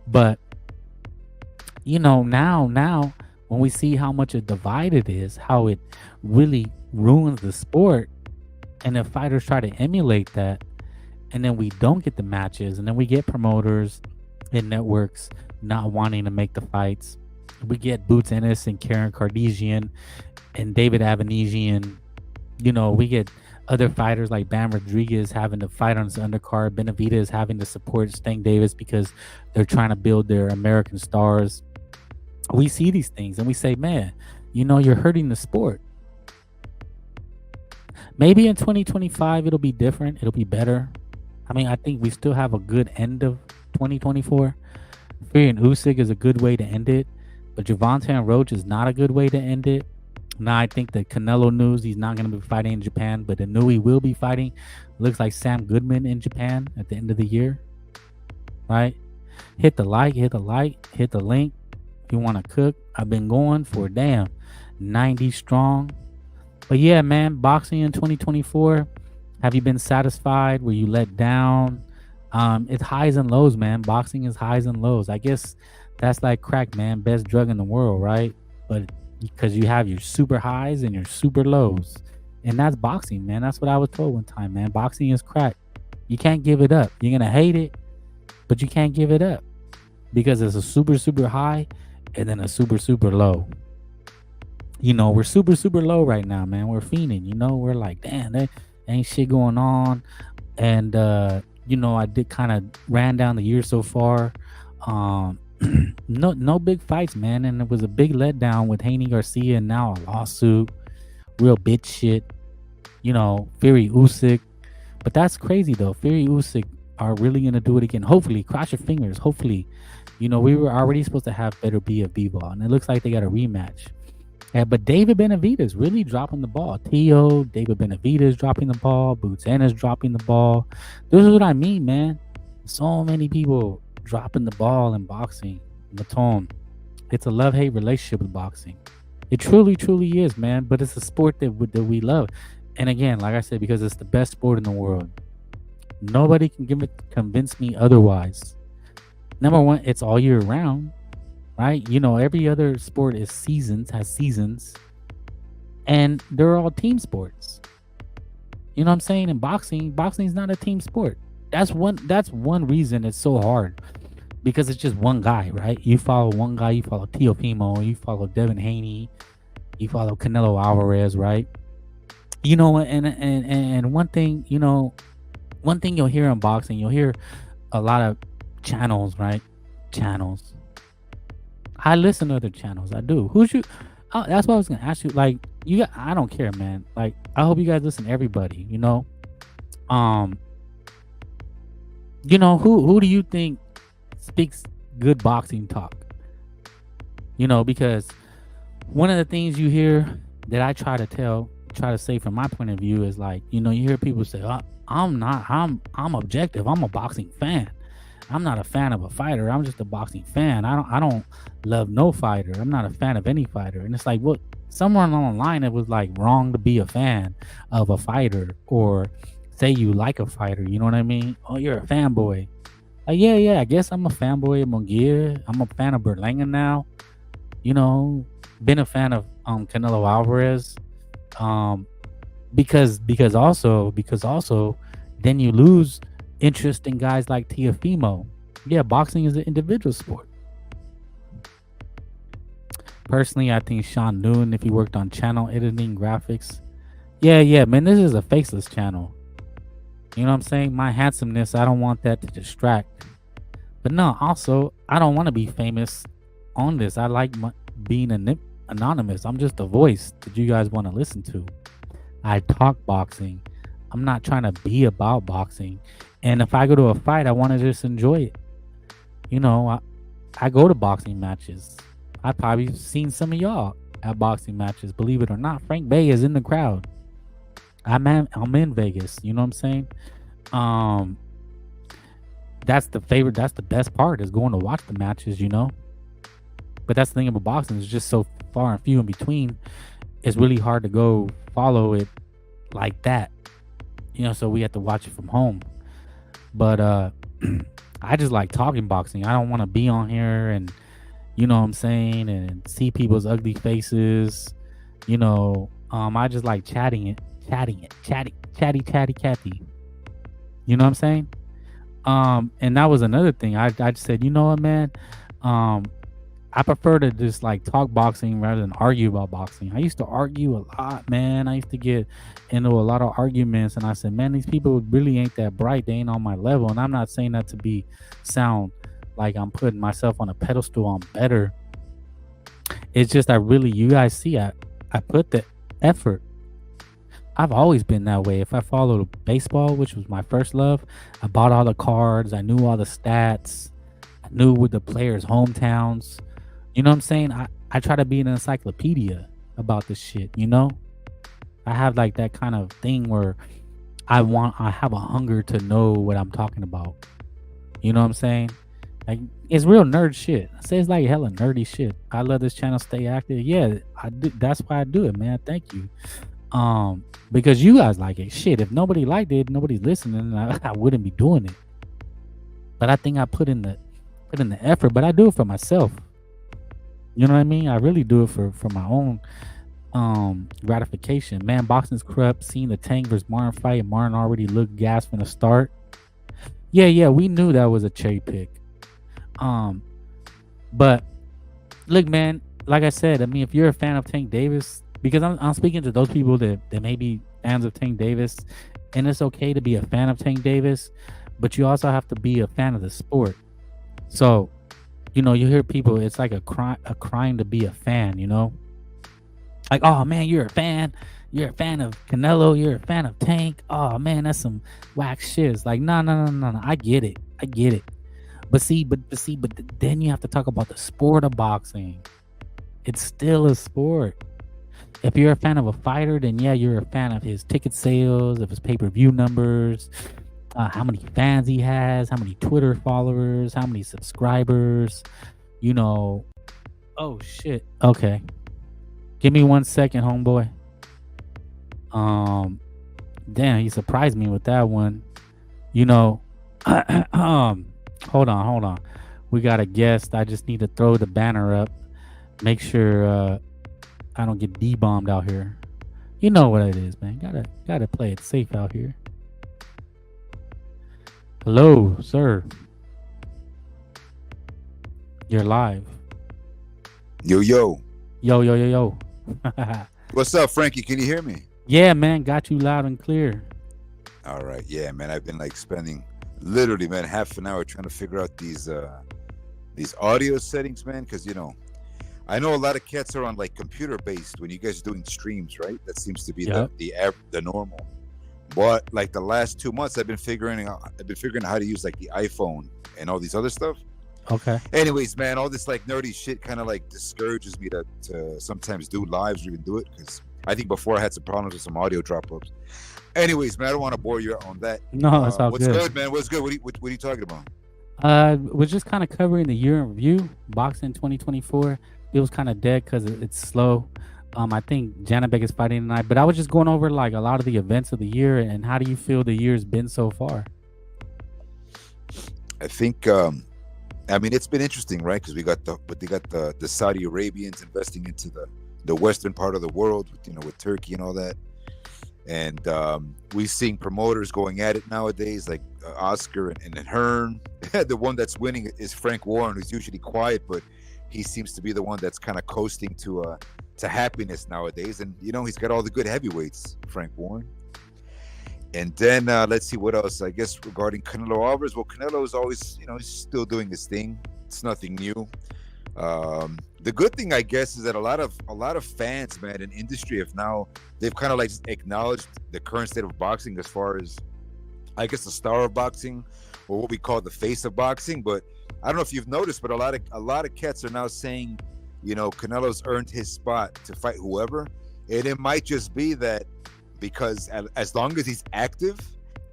But you know, now when we see how much a divide it is, how it really ruins the sport, and if fighters try to emulate that, and then we don't get the matches, and then we get promoters and networks not wanting to make the fights. We get Boots Ennis and Karen Kardashian and David Avanesian. You know, we get other fighters like Bam Rodriguez having to fight on his undercard. Benavidez having to support Stank Davis because they're trying to build their American stars. We see these things and we say, man, you know, you're hurting the sport. Maybe in 2025 it'll be different. It'll be better. I mean, I think we still have a good end of 2024. Fury and Usyk is a good way to end it, but Gervonta and Roach is not a good way to end it. Now I think the Canelo news, he's not going to be fighting in Japan, but Inoue will be fighting. Looks like Sam Goodman in Japan at the end of the year. Right? Hit the like, hit the link. If you want to cook, I've been going for 90 strong. But yeah, man, boxing in 2024. Have you been satisfied? Were you let down? It's highs and lows, man. Boxing is highs and lows. I guess that's like crack, man. Best drug in the world, right? But because you have your super highs and your super lows. And that's boxing, man. That's what I was told one time, man. Boxing is crack. You can't give it up. You're going to hate it, but you can't give it up. Because it's a super, super high and then a super, super low. You know, we're super, super low right now, man. We're fiending, you know. We're like, damn, there ain't shit going on. And, you know, I did kind of ran down the year so far. No big fights, man. And it was a big letdown with Haney Garcia and now a lawsuit. Real bitch shit. You know, Fury Usyk. But that's crazy, though. Fury Usyk are really going to do it again. Hopefully, cross your fingers. Hopefully. You know, we were already supposed to have Better Be a B-Ball. And it looks like they got a rematch. Yeah, but David Benavidez really dropping the ball. Tio, David Benavidez dropping the ball. Boots Ennis dropping the ball. This is what I mean, man. So many people dropping the ball in boxing. Maton. It's a love-hate relationship with boxing. It truly, truly is, man. But it's a sport that we love. And again, like I said, because it's the best sport in the world. Nobody can convince me otherwise. Number one, it's all year round. Right? You know, every other sport has seasons. And they're all team sports. You know what I'm saying? In boxing is not a team sport. That's one reason it's so hard. Because it's just one guy, right? You follow one guy, you follow Teofimo, you follow Devin Haney, you follow Canelo Alvarez, right? You know, and one thing you'll hear in boxing, you'll hear a lot of channels, right? Channels. I listen to other channels. I do. That's what I was gonna ask you. Like, I don't care, man. Like, I hope you guys listen to everybody. You know, who do you think speaks good boxing talk? You know, because one of the things you hear that I try to say from my point of view is like, you know, you hear people say, I'm objective. I'm a boxing fan. I'm not a fan of a fighter. I'm just a boxing fan. I don't love no fighter. I'm not a fan of any fighter. And it's like, well, somewhere along the line, it was like wrong to be a fan of a fighter or say you like a fighter. You know what I mean? Oh, you're a fanboy. Yeah. I guess I'm a fanboy of Munguia. I'm a fan of Berlanga now. You know, been a fan of Canelo Alvarez. Because also then you lose interest in guys like Teofimo. Yeah, boxing is an individual sport. Personally, I think Sean Newton, if he worked on channel editing, graphics, Yeah, man. This is a faceless channel. You know what I'm saying? My handsomeness, I don't want that to distract. But no, also, I don't want to be famous on this. I like being anonymous. I'm just a voice that you guys want to listen to. I talk boxing. I'm not trying to be about boxing. And if I go to a fight, I want to just enjoy it. You know, I go to boxing matches. I've probably seen some of y'all at boxing matches. Believe it or not, Frank Bay is in the crowd. I'm in Vegas. You know what I'm saying? That's the best part is going to watch the matches, you know. But that's the thing about boxing, it's just so far and few in between. It's really hard to go follow it like that, you know. So we have to watch it from home. But I just like talking boxing. I don't want to be on here and, you know what I'm saying, and see people's ugly faces, you know. I just like chatty. You know what I'm saying? And that was another thing. I just said, you know what, man? I prefer to just like talk boxing rather than argue about boxing. I used to argue a lot, man. I used to get into a lot of arguments, and I said, man, these people really ain't that bright. They ain't on my level. And I'm not saying that to sound like I'm putting myself on a pedestal. I'm better. It's just you guys see, I put the effort. I've always been that way. If I followed baseball, which was my first love, I bought all the cards. I knew all the stats. I knew with the players' hometowns. You know what I'm saying? I try to be an encyclopedia about this shit, you know? I have like that kind of thing where I have a hunger to know what I'm talking about. You know what I'm saying? Like, it's real nerd shit. I say it's like hella nerdy shit. I love this channel, stay active. Yeah, I do. That's why I do it, man. Thank you. Because you guys like it. Shit, if nobody liked it, nobody's listening, I wouldn't be doing it. But I think I put in the effort, but I do it for myself. You know what I mean? I really do it for my own gratification. Man, boxing's corrupt. Seeing the Tank versus Martin fight, Martin already looked gas from the start. Yeah, we knew that was a cherry pick. But look, man, like I said, I mean, if you're a fan of Tank Davis, because I'm speaking to those people that may be fans of Tank Davis, and it's okay to be a fan of Tank Davis, but you also have to be a fan of the sport. So, you know, you hear people, it's like a crime to be a fan, you know? Like, oh man, you're a fan of Canelo, you're a fan of Tank. Oh man, that's some whack shit. It's like, no. I get it. But then you have to talk about the sport of boxing. It's still a sport. If you're a fan of a fighter, then yeah, you're a fan of his ticket sales, of his pay-per-view numbers, how many fans he has, how many Twitter followers, how many subscribers, you know. Oh shit. Okay. Give me 1 second, homeboy. Damn, he surprised me with that one. You know, hold on. We got a guest. I just need to throw the banner up. Make sure I don't get D-bombed out here. You know what it is, man. Gotta play it safe out here. Hello, sir. You're live. Yo. What's up, Frankie? Can you hear me? Yeah, man. Got you loud and clear. All right. Yeah, man. I've been like spending literally, man, half an hour trying to figure out these audio settings, man, because, you know, I know a lot of cats are on like computer based when you guys are doing streams, right? That seems to be the normal. But like the last 2 months, I've been figuring out how to use like the iPhone and all these other stuff. Okay. Anyways, man, all this like nerdy shit kind of like discourages me to sometimes do lives or even do it, because I think before I had some problems with some audio drop-ups. Anyways, man, I don't want to bore you on that. No, that's all what's good. What's good, man? What's good? What are you talking about? We're just kind of covering the year in review, boxing 2024. It was kind of dead because it's slow. I think Janabek is fighting tonight, but I was just going over like a lot of the events of the year, and how do you feel the year's been so far? I think, I mean, it's been interesting, right? Because we got the Saudi Arabians investing into the western part of the world, with Turkey and all that, and we're seeing promoters going at it nowadays, like Oscar and Hearn. The one that's winning is Frank Warren, who's usually quiet, but he seems to be the one that's kind of coasting to to happiness nowadays. And you know, he's got all the good heavyweights, Frank Warren. And then let's see what else. I guess regarding Canelo Alvarez, well, Canelo is always, you know, he's still doing his thing. It's nothing new. The good thing, I guess, is that a lot of fans, man, in industry have now, they've kind of like acknowledged the current state of boxing as far as, I guess, the star of boxing, or what we call the face of boxing. But I don't know if you've noticed, but a lot of cats are now saying, you know, Canelo's earned his spot to fight whoever, and it might just be that because as long as he's active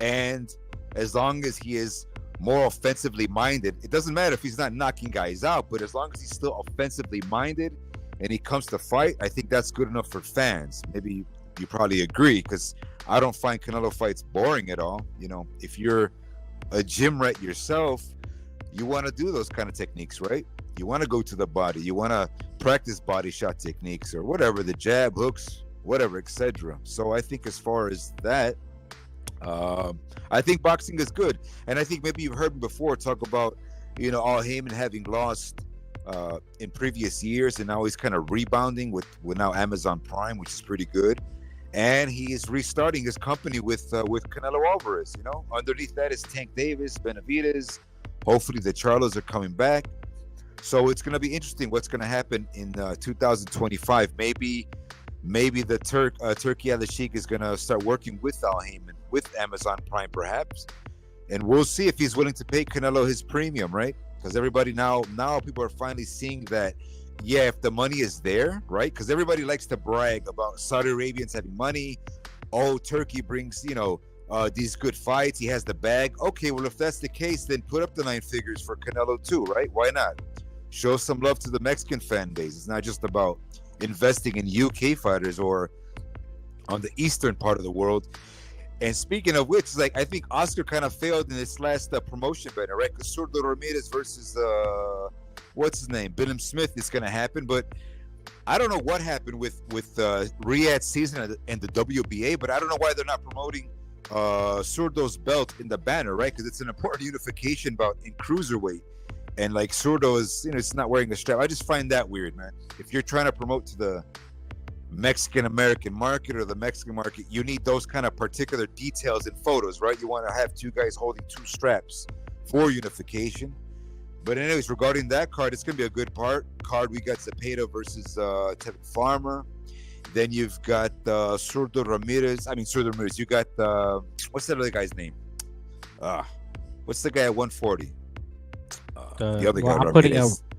and as long as he is more offensively minded, it doesn't matter if he's not knocking guys out, but as long as he's still offensively minded and he comes to fight, I think that's good enough for fans. Maybe you probably agree, because I don't find Canelo fights boring at all. You know, if you're a gym rat yourself, you want to do those kind of techniques, right? You want to go to the body, you want to practice body shot techniques or whatever, the jab, hooks, whatever, etc. So I think as far as that, I think boxing is good. And I think maybe you've heard me before talk about, you know, Al Heyman having lost in previous years, and now he's kind of rebounding with now Amazon Prime, which is pretty good. And he is restarting his company with Canelo Alvarez. You know, underneath that is Tank Davis, Benavidez. Hopefully the Charlos are coming back. So it's going to be interesting what's going to happen in 2025. Maybe the Turki Al-Sheikh is going to start working with Al Heyman, with Amazon Prime perhaps. And we'll see if he's willing to pay Canelo his premium, right? Because everybody now people are finally seeing that, yeah, if the money is there, right? Because everybody likes to brag about Saudi Arabians having money. Oh, Turkey brings, you know, these good fights. He has the bag. Okay, well, if that's the case, then put up the 9 figures for Canelo too, right? Why not? Show some love to the Mexican fan base. It's not just about investing in UK fighters or on the eastern part of the world. And speaking of which, like, I think Oscar kind of failed in his last promotion banner, right? Because Zurdo Ramirez versus what's his name, Billam Smith is going to happen, but I don't know what happened with Riyadh season and the WBA, but I don't know why they're not promoting Zurdo's belt in the banner, right? Because it's an important unification bout in cruiserweight. And like Zurdo is, you know, it's not wearing a strap. I just find that weird, man. If you're trying to promote to the Mexican American market or the Mexican market, you need those kind of particular details in photos, right? You want to have 2 guys holding 2 straps for unification. But anyways, regarding that card, it's going to be a good card. We got Zepeda versus Tevin Farmer. Then you've got Zurdo Ramirez. You got what's that other guy's name? What's the guy at 140? The other guy.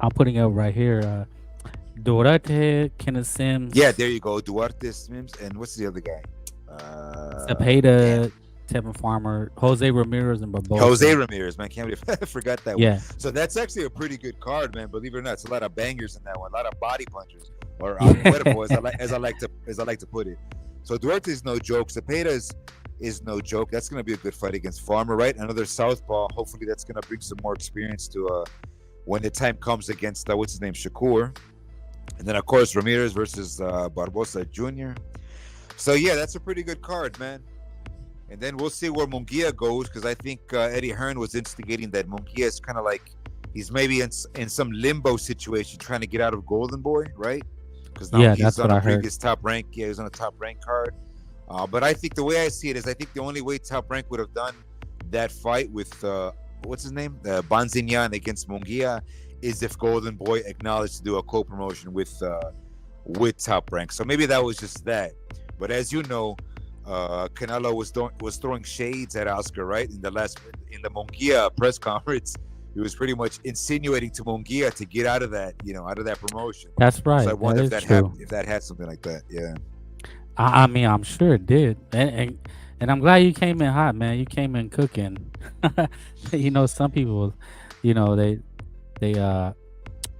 I'm putting it right here. Duarte, Kenneth Sims. Yeah, there you go. Duarte, Sims, and what's the other guy? Zepeda, Tevin Farmer, Jose Ramirez, and Barbosa. Jose Ramirez, man. Can't believe I forgot that one. So that's actually a pretty good card, man. Believe it or not, it's a lot of bangers in that one, a lot of body punchers, or whatever, as I like to put it. So Duarte is no joke. Zepeda is no joke. That's going to be a good fight against Farmer, right? Another southpaw. Hopefully, that's going to bring some more experience to when the time comes against what's his name, Shakur. And then, of course, Ramirez versus Barbosa Jr. So, yeah, that's a pretty good card, man. And then we'll see where Munguia goes, because I think Eddie Hearn was instigating that Munguia is kind of like he's maybe in some limbo situation trying to get out of Golden Boy, right? Because now he's on a previous top rank. Yeah, he's on a top rank card. But I think the way I see it is I think the only way Top Rank would have done that fight with, what's his name? Banzignan against Munguia is if Golden Boy acknowledged to do a co-promotion with Top Rank. So maybe that was just that. But as you know, Canelo was throwing shades at Oscar, right? In the Munguia press conference, he was pretty much insinuating to Munguia to get out of that, out of that promotion. That's right. So I wonder if that had something like that. Yeah. I mean, I'm sure it did, and I'm glad you came in hot, man. You came in cooking. Some people, well,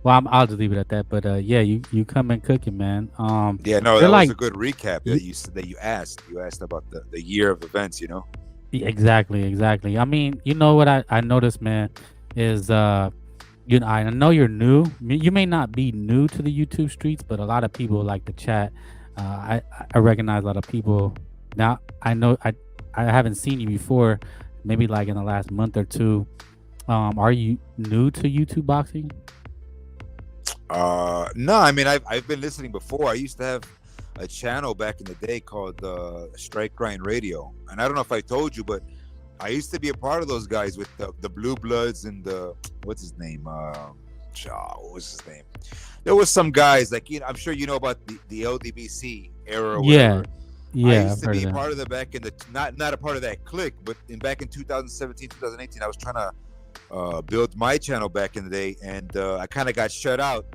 I'll just leave it at that. But yeah, you come in cooking, man. That was a good recap that you asked. You asked about the year of events, Exactly. I mean, what I noticed, man, is I know you're new. You may not be new to the YouTube streets, but a lot of people like to chat. I recognize a lot of people now. I know I haven't seen you before, maybe like in the last month or two. Are you new to YouTube boxing? No, I mean I've been listening before. I used to have a channel back in the day called Strike Grind Radio, and I don't know if I told you, but I used to be a part of those guys with the Blue Bloods and the what's his name? What was his name? There was some guys like I'm sure you know about the LDBC era. Or Yeah, whatever. I yeah, used I've to heard be of a that. part of the back in the not a part of that clique, but back in 2017, 2018, I was trying to build my channel back in the day, and I kind of got shut out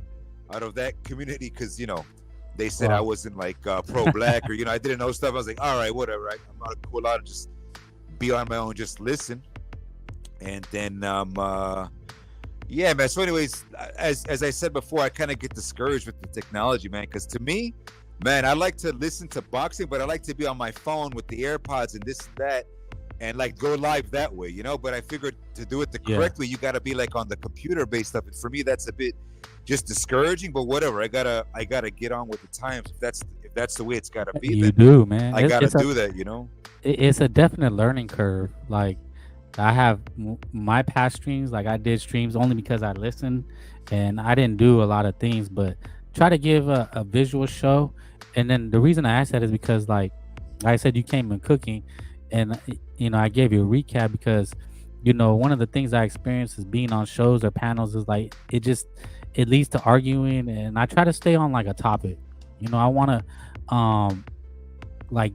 of that community because they said I Wow. wasn't like pro-black or I didn't know stuff. I was like, all right, whatever. I'm not cool out and just be on my own, just listen. And then yeah, man. So anyways, as I said before, I kind of get discouraged with the technology, man, because to me, man, I like to listen to boxing, but I like to be on my phone with the AirPods and this and that, and like go live that way, But I figured to do it the Yeah. correct way, you got to be like on the computer-based stuff. And for me, that's a bit just discouraging. But whatever, I gotta get on with the times. If that's the way it's gotta be, You then do, man. I It's, gotta it's a do that, it's a definite learning curve. Like I have my past streams, like I did streams only because I listened, and I didn't do a lot of things, but try to give a visual show. And then the reason I asked that is because, like I said, you came in cooking, and I gave you a recap because one of the things I experienced is being on shows or panels is like it leads to arguing, and I try to stay on like a topic. I want to like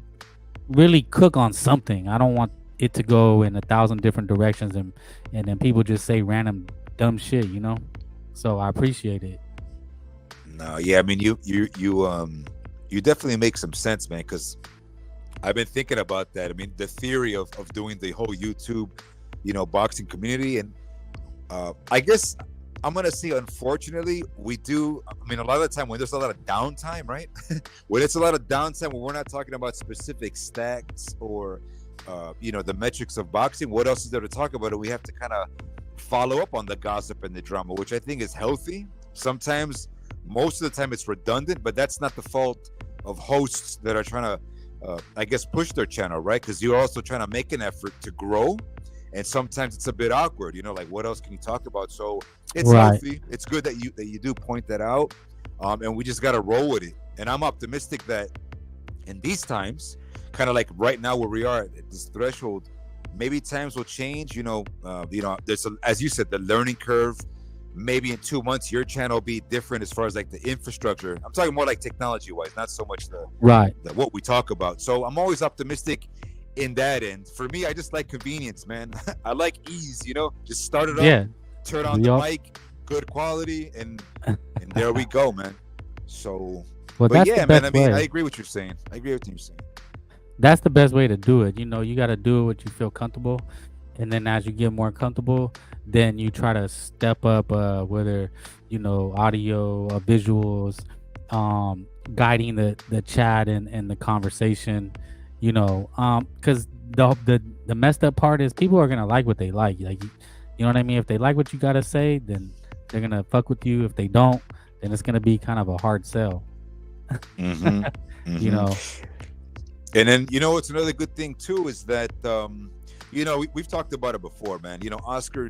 really cook on something. I don't want it to go in 1,000 different directions and then people just say random dumb shit. So I appreciate it. No, yeah, I mean you definitely make some sense, man, because I've been thinking about that. I mean, the theory of doing the whole YouTube, boxing community, and I guess I'm gonna say, unfortunately, we do. I mean, a lot of the time when there's a lot of downtime, right? When it's a lot of downtime, when we're not talking about specific stats or the metrics of boxing, what else is there to talk about? And we have to kind of follow up on the gossip and the drama, which I think is healthy. Sometimes, most of the time, it's redundant, but that's not the fault of hosts that are trying to, I guess, push their channel, right? Because you're also trying to make an effort to grow, and sometimes it's a bit awkward. Like what else can you talk about? So it's Right. healthy. It's good that you do point that out, and we just got to roll with it. And I'm optimistic that in these times, kind of like right now where we are at this threshold, maybe times will change. There's as you said, the learning curve. Maybe in 2 months your channel will be different as far as like the infrastructure. I'm talking more like technology wise, not so much Right. what we talk about. So I'm always optimistic in that end. For me, I just like convenience, man. I like ease, just start it up, Yeah. turn on We the all- mic, good quality, and there we go, man. So Well, but that's yeah, the man, best I mean, way. I agree with what you're saying. That's the best way to do it. You got to do what you feel comfortable, and then as you get more comfortable, then you try to step up, whether audio, visuals, guiding the chat and the conversation. Because the messed up part is people are gonna like what they like. Like, you know what I mean? If they like what you gotta say, then they're gonna fuck with you. If they don't, then it's gonna be kind of a hard sell. Mm-hmm. You know. And then it's another good thing too is that we've talked about it before, man. Oscar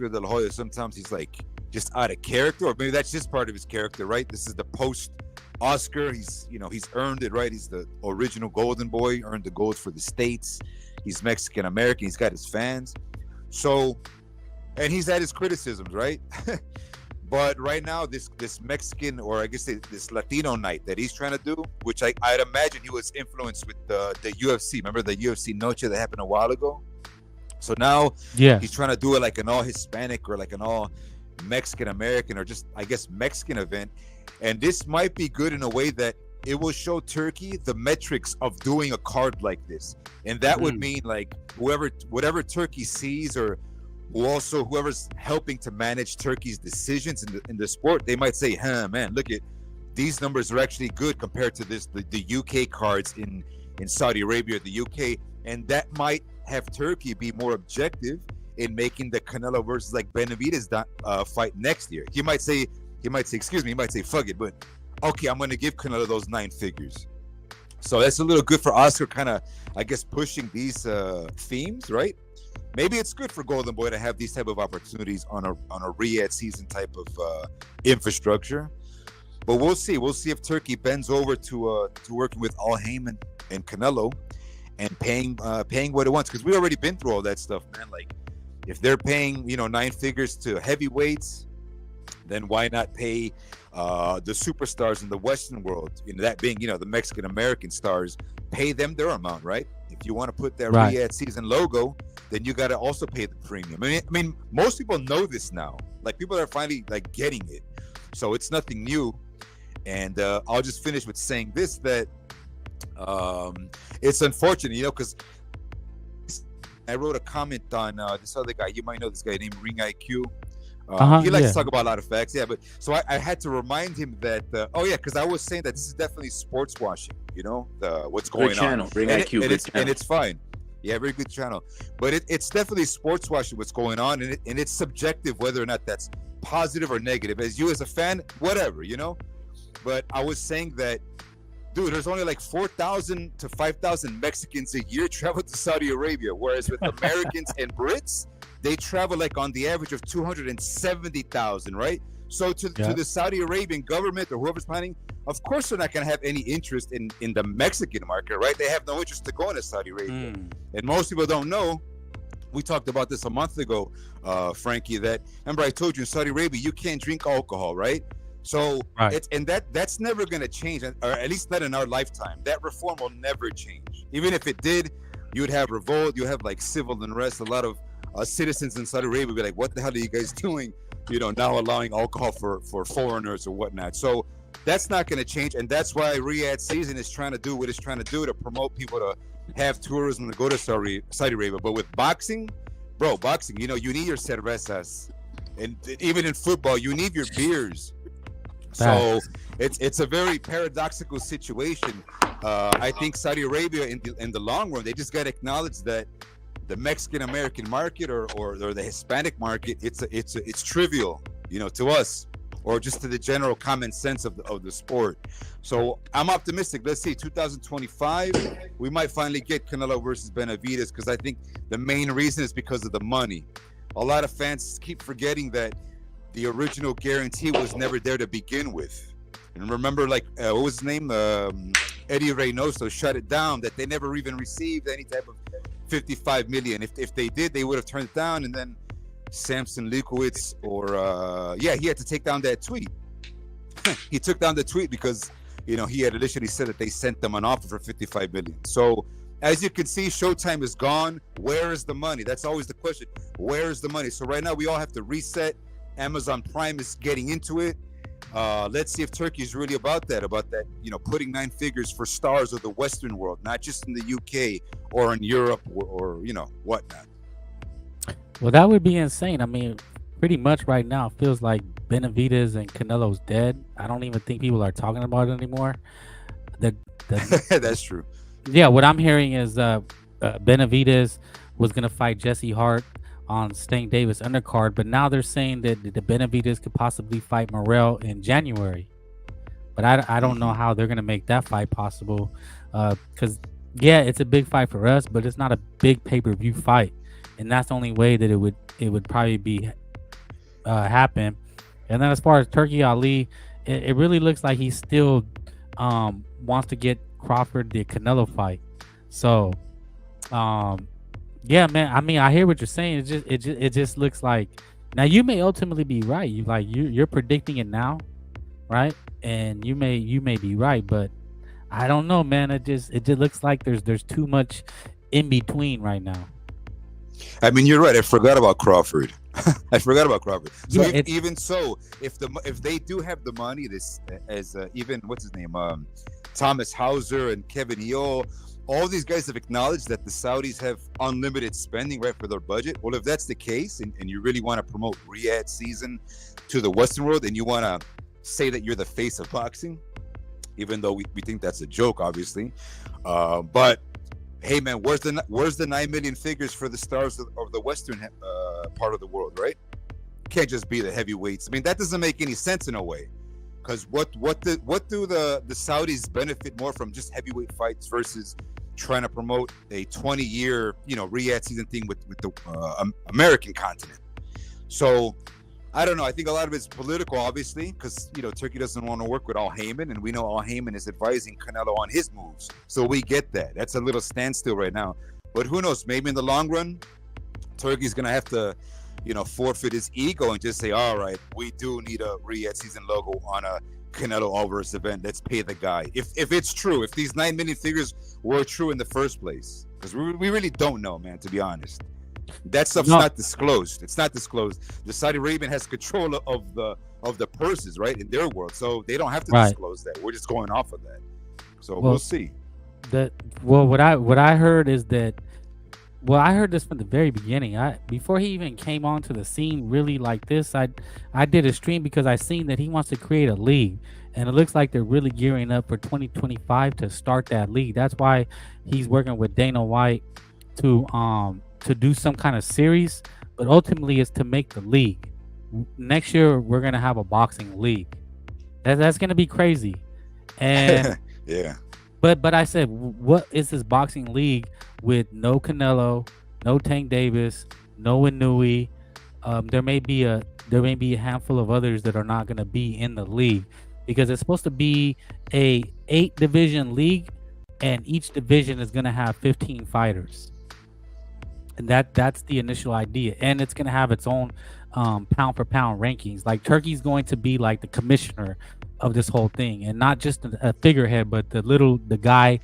De La Hoya, sometimes he's like just out of character, or maybe that's just part of his character, right? This is the post Oscar. He's earned it, right? He's the original Golden Boy, earned the gold for the States. He's Mexican American. He's got his fans. So, and he's had his criticisms, right? But right now, this Mexican, or I guess this Latino night that he's trying to do, which I'd imagine he was influenced with the UFC. Remember the UFC Noche that happened a while ago? So now Yeah. he's trying to do it like an all Hispanic or like an all Mexican American or just, I guess, Mexican event. And this might be good in a way that it will show Turkey the metrics of doing a card like this. And that would mean like whatever Turkey sees, or whoever's helping to manage Turkey's decisions in the sport, they might say, man, look at these numbers are actually good compared to the UK cards in Saudi Arabia, the UK. And that might have Turkey be more objective in making the Canelo versus like Benavidez fight next year. He might say, fuck it, but okay, I'm going to give Canelo those 9 figures. So that's a little good for Oscar, kind of, I guess, pushing these themes, right? maybe it's good for Golden Boy to have these type of opportunities on a Riyadh season type of infrastructure. But we'll see. We'll see if Turkey bends over to working with Al Heyman and Canelo and paying what it wants, because we already been through all that stuff, man. Like, if they're paying 9 figures to heavyweights, then why not pay the superstars in the Western world? That being the Mexican American stars, pay them their amount, right? If you want to put that Right. Riyadh season logo, then you got to also pay the premium. I mean, most people know this now. Like, people are finally like getting it, so it's nothing new. And I'll just finish with saying this, that it's unfortunate, because I wrote a comment on this other guy. You might know this guy named Ring IQ. He likes to talk about a lot of facts, yeah. But so I had to remind him that, because I was saying that this is definitely sports washing. What's going Good channel, on. Ring IQ, good channel. And it's fine. Yeah, very good channel. But it's definitely sports washing what's going on, and it's subjective whether or not that's positive or negative. As you as a fan, whatever, But I was saying that, dude, there's only like 4,000 to 5,000 Mexicans a year travel to Saudi Arabia, whereas with Americans and Brits, they travel like on the average of 270,000, right? So to the Saudi Arabian government or whoever's planning, of course they're not going to have any interest in the Mexican market, right? They have no interest to go into Saudi Arabia. And most people don't know. We talked about this a month ago, Frankie, that, remember I told you in Saudi Arabia, you can't drink alcohol, right? So that's never going to change, or at least not in our lifetime. That reform will never change. Even if it did, you would have revolt, you have like civil unrest. A lot of citizens in Saudi Arabia would be like, what the hell are you guys doing? Now allowing alcohol for foreigners or whatnot. So that's not going to change. And that's why Riyadh season is trying to do what it's trying to do to promote people to have tourism to go to Saudi Arabia. But with boxing, you need your cervezas. And even in football, you need your beers. So it's a very paradoxical situation. I think Saudi Arabia, in the long run, they just got to acknowledge that the Mexican American market or the Hispanic market, it's trivial, to us, or just to the general common sense of the sport. So I'm optimistic. Let's see, 2025, we might finally get Canelo versus Benavidez, because I think the main reason is because of the money. A lot of fans keep forgetting that the original guarantee was never there to begin with. And remember, what was his name? Eddie Reynoso shut it down, that they never even received any type of 55 million. If they did, they would have turned it down. And then Samson Lukowitz, he had to take down that tweet. He took down the tweet because, he had initially said that they sent them an offer for 55 million. So as you can see, Showtime is gone. Where is the money? That's always the question. Where is the money? So right now we all have to reset. Amazon Prime is getting into it. Let's see if Turkey is really about that, putting 9 figures for stars of the Western world, not just in the UK or in Europe or whatnot. Well, that would be insane. I mean, pretty much right now it feels like Benavidez and Canelo's dead. I don't even think people are talking about it anymore. That's true. Yeah, what I'm hearing is Benavidez was going to fight Jesse Hart on Stank Davis undercard, but now they're saying that the Benavidez could possibly fight Morrell in January. But I don't know how they're going to make that fight possible, because it's a big fight for us, but it's not a big pay-per-view fight, and that's the only way that it would probably be happen. And then as far as Turkey Ali, it really looks like he still wants to get Crawford the Canelo fight. So yeah, man. I mean, I hear what you're saying. It just looks like, now you may ultimately be right. You're predicting it now, right? And you may be right, but I don't know, man. It just looks like there's too much in between right now. I mean, you're right. I forgot about Crawford. So Yeah, even so, if they do have the money, even what's his name, Thomas Hauser and Kevin Eo, all these guys have acknowledged that the Saudis have unlimited spending, right, for their budget. Well, if that's the case, and you really want to promote Riyadh season to the Western world, and you want to say that you're the face of boxing, even though we think that's a joke, obviously, but hey, man, where's the 9 million figures for the stars of the Western part of the world, right? Can't just be the heavyweights. I mean, that doesn't make any sense in a way, because what do the Saudis benefit more from just heavyweight fights versus trying to promote a 20-year, Riyadh season thing with the American continent. So I don't know. I think a lot of it's political, obviously, because Turkey doesn't want to work with Al Heyman, and we know Al Heyman is advising Canelo on his moves. So we get that. That's a little standstill right now. But who knows? Maybe in the long run, Turkey's gonna have to, forfeit his ego and just say, all right, we do need a Riyadh season logo on a Canelo Alvarez event. Let's pay the guy. If it's true, if these 9 million figures were true in the first place, because we really don't know, man. To be honest. That stuff's not disclosed. It's not disclosed. The Saudi Arabian has control of the purses, right, in their world. So they don't have to disclose that. We're just going off of that. So we'll see. What I heard is that. Well, I heard this from the very beginning. Before he even came onto the scene, really like this, I did a stream because I seen that he wants to create a league, and it looks like they're really gearing up for 2025 to start that league. That's why he's working with Dana White to do some kind of series, but ultimately it's to make the league. Next year we're gonna have a boxing league. That's gonna be crazy. And yeah. But I said, what is this boxing league with no Canelo, no Tank Davis, no Inouye? There may be a handful of others that are not gonna be in the league because it's supposed to be a 8-division league, and each division is gonna have 15 fighters. And that's the initial idea, and it's gonna have its own pound for pound rankings. Like Turkey's going to be like the commissioner of this whole thing, and not just a figurehead, but the guy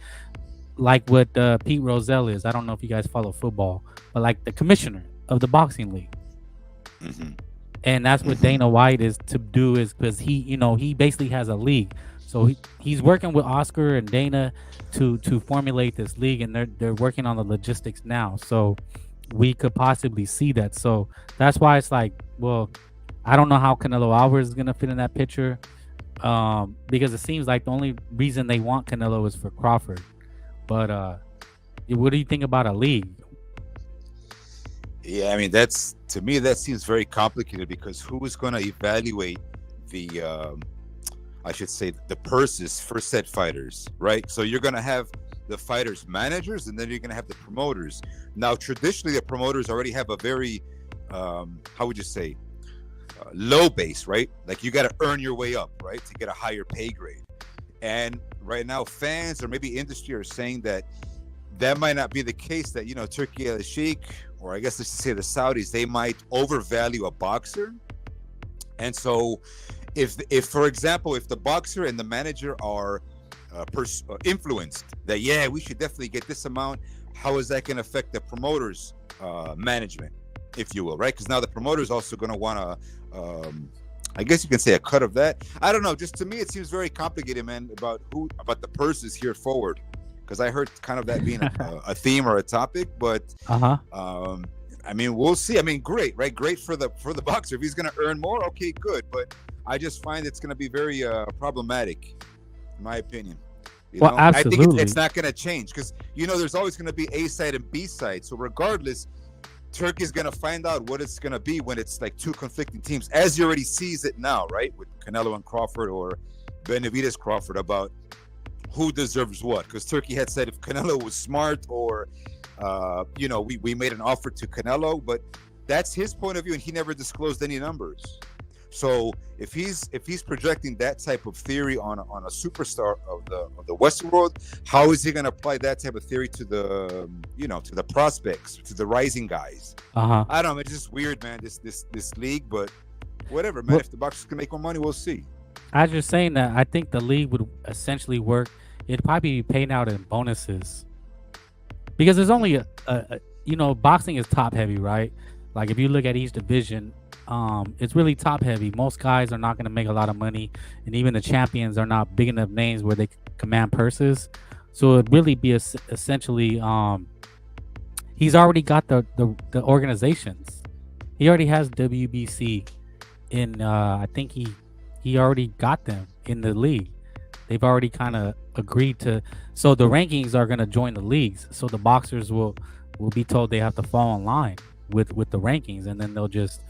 like what Pete Rozelle is. I don't know if you guys follow football, but like the commissioner of the boxing league. Mm-hmm. And that's what Dana White is to do, is because he basically has a league. So he's working with Oscar and Dana to formulate this league, and they're working on the logistics now. So we could possibly see that. So that's why it's like, well, I don't know how Canelo Alvarez is gonna fit in that picture, because it seems like the only reason they want Canelo is for Crawford. But what do you think about a league? Yeah, I mean, to me that seems very complicated, because who is going to evaluate the I should say the purses for said fighters, right? So you're going to have the fighters' managers, and then you're going to have the promoters. Now, traditionally, the promoters already have a very how would you say, low base, right? Like you got to earn your way up, right, to get a higher pay grade. And right now, fans or maybe industry are saying that might not be the case. That Turkey Al Sheikh, or I guess let's just say the Saudis, they might overvalue a boxer. And so, if for example, if the boxer and the manager are influenced that we should definitely get this amount, how is that going to affect the promoters' management, if you will, right? Because now the promoter is also going to want to, I guess you can say, a cut of that. I don't know. Just to me, it seems very complicated, man, about the purses here forward. Because I heard kind of that being a theme or a topic, but I mean, we'll see. I mean, great, right? Great for the boxer. If he's going to earn more, okay, good. But I just find it's going to be very problematic, in my opinion. Absolutely. I think it's not going to change, because there's always going to be A side and B side. So regardless, Turkey's going to find out what it's going to be when it's like two conflicting teams, as he already sees it now, right? With Canelo and Crawford, or Benavidez Crawford, about who deserves what. Because Turkey had said if Canelo was smart, or we made an offer to Canelo, but that's his point of view, and he never disclosed any numbers. So if he's projecting that type of theory on a superstar of the Western world, how is he going to apply that type of theory to the to the prospects, to the rising guys? I don't know. It's just weird, man. This league, but whatever, man. If the boxers can make more money, we'll see. I was just saying that I think the league would essentially work. It'd probably be paid out in bonuses, because there's only boxing is top heavy, right? Like if you look at each division, it's really top heavy. Most guys are not going to make a lot of money, and even the champions are not big enough names where they command purses. So it'd really be essentially, he's already got the organizations. He already has WBC in, I think he already got them in the league. They've already kind of agreed to, so the rankings are going to join the leagues. So the boxers will be told they have to fall in line with the rankings, and then they'll just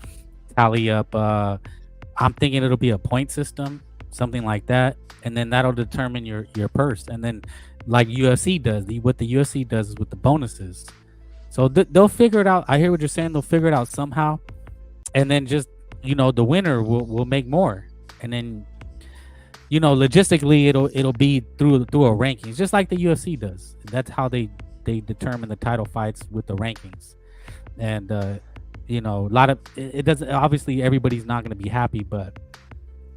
tally up. I'm thinking it'll be a point system, something like that, and then that'll determine your purse. And then like UFC does. What the UFC does is with the bonuses. So they'll figure it out. I hear what you're saying. They'll figure it out somehow, and then just the winner will make more, and then logistically it'll be through a rankings, just like the UFC does. That's how they determine the title fights with the rankings, and a lot of it doesn't. Obviously, everybody's not going to be happy, but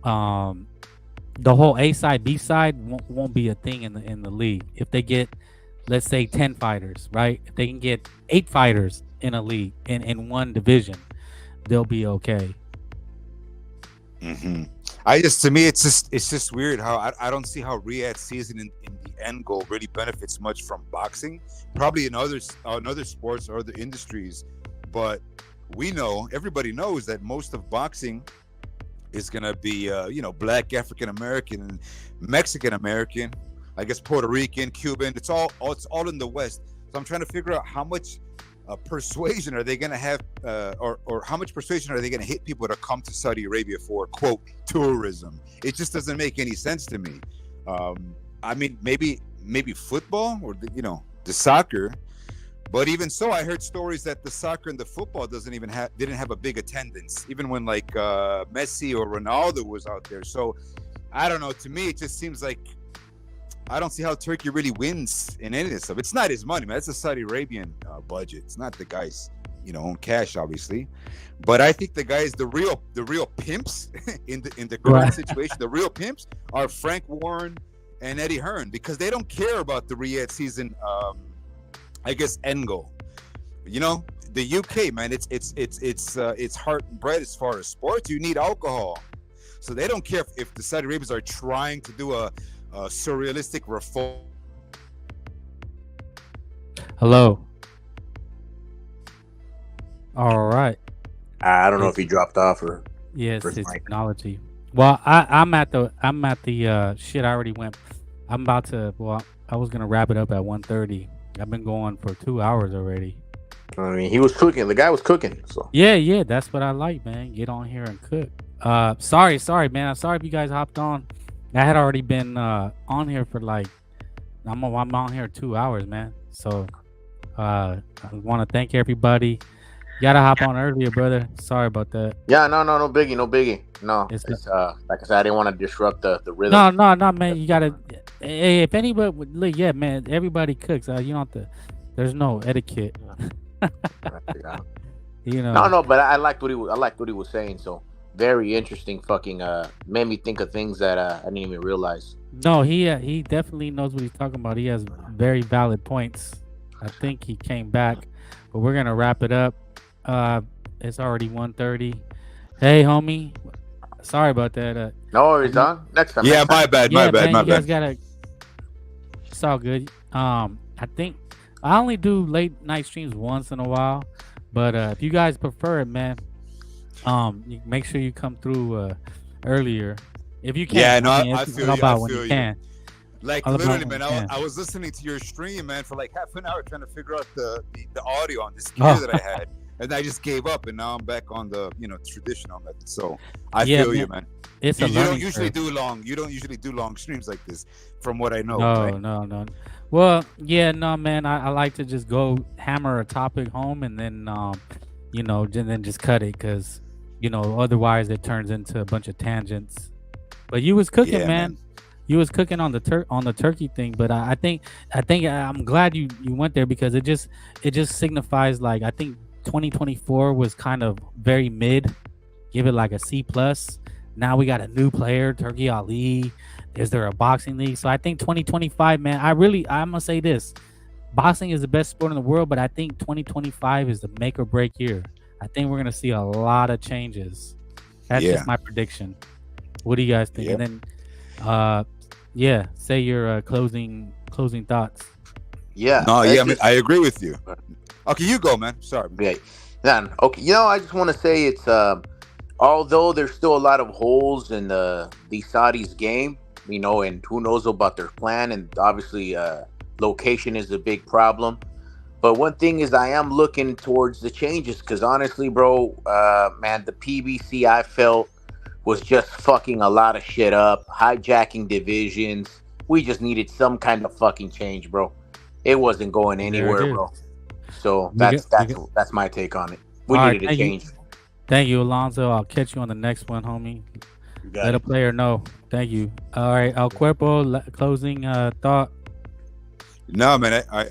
the whole A side, B side won't be a thing in the league. If they get, let's say, 10 fighters, right? If they can get 8 fighters in a league in one division, they'll be okay. Mm-hmm. To me, it's just weird how I don't see how Riyadh season in the end goal really benefits much from boxing. Probably in other sports or other industries, but everybody knows that most of boxing is gonna be Black, African American, Mexican American, I guess Puerto Rican, Cuban. It's all in the West. So I'm trying to figure out how much persuasion are they gonna have, or how much persuasion are they gonna hit people to come to Saudi Arabia for quote tourism? It just doesn't make any sense to me. I mean, maybe football or the soccer. But even so, I heard stories that the soccer and the football didn't have a big attendance, even when like Messi or Ronaldo was out there. So I don't know. To me, it just seems like I don't see how Turkey really wins in any of this stuff. It's not his money, man. It's a Saudi Arabian budget. It's not the guys, own cash, obviously. But I think the guys, the real pimps in the current situation, the real pimps are Frank Warren and Eddie Hearn, because they don't care about the Riyadh season. I guess end goal. The UK, man, it's heart and bread as far as sports. You need alcohol, so they don't care if the Saudi Arabians are trying to do a surrealistic reform. Hello. All right. I don't know if he dropped off or. Yes, it's technology. Well, I'm at the shit. I already went. I'm about to. Well, I was gonna wrap it up at 1:30. I've been going for 2 hours already. I mean, he was cooking. The guy was cooking. So yeah, that's what I like, man. Get on here and cook. Sorry, man. I'm sorry if you guys hopped on. I had already been on here for I'm on here 2 hours, man. So I want to thank everybody. You gotta hop on earlier, brother. Sorry about that. Yeah, no biggie. No, it's like I said, I didn't want to disrupt the rhythm. No, man. You gotta. Hey, if anybody would look, yeah, man. Everybody cooks. You don't have to. There's no etiquette. No, but I liked what he was saying. So very interesting. Fucking made me think of things that I didn't even realize. No, he definitely knows what he's talking about. He has very valid points. I think he came back, but we're gonna wrap it up. It's already 1:30. Hey, homie. Sorry about that. No worries, Don. Next time. Yeah, my bad. You guys gotta. It's all good. I think I only do late night streams once in a while, but if you guys prefer it, man, you make sure you come through earlier if you can. Yeah, no, I feel you. Can. Like literally, man, I was listening to your stream, man, for like half an hour trying to figure out the audio on this gear that I had, and I just gave up, and now I'm back on the traditional method. So I feel you, man. You don't usually do long streams like this, from what I know. No. Well, yeah, no, man. I like to just go hammer a topic home and then then just cut it, because otherwise it turns into a bunch of tangents. But you was cooking, man. You was cooking on the turkey thing, but I think I'm glad you went there, because it just signifies, like, I think 2024 was kind of very mid. Give it like a C+. Now we got a new player, Turki Ali. Is there a boxing league? So I think 2025, man, I'm gonna say this: boxing is the best sport in the world, but I think 2025 is the make or break year. I think we're gonna see a lot of changes. That's just my prediction. What do you guys think? Yep. And then, say your closing thoughts. Yeah. No, yeah, I agree with you. Okay, you go, man. Sorry. Yeah. Then okay. I just want to say it's although there's still a lot of holes in the Saudis' game, and who knows about their plan, and obviously location is a big problem. But one thing is, I am looking towards the changes, because honestly, bro, man, the PBC I felt was just fucking a lot of shit up, hijacking divisions, We just needed some kind of fucking change, bro. It wasn't going anywhere, is. bro. So We that's my take on it. We All right, needed a thank you. change. Thank you, Alonzo. I'll catch you on the next one, homie. You got Let a it. player know. Thank you. All right, El Cuerpo, closing thought. No, man, I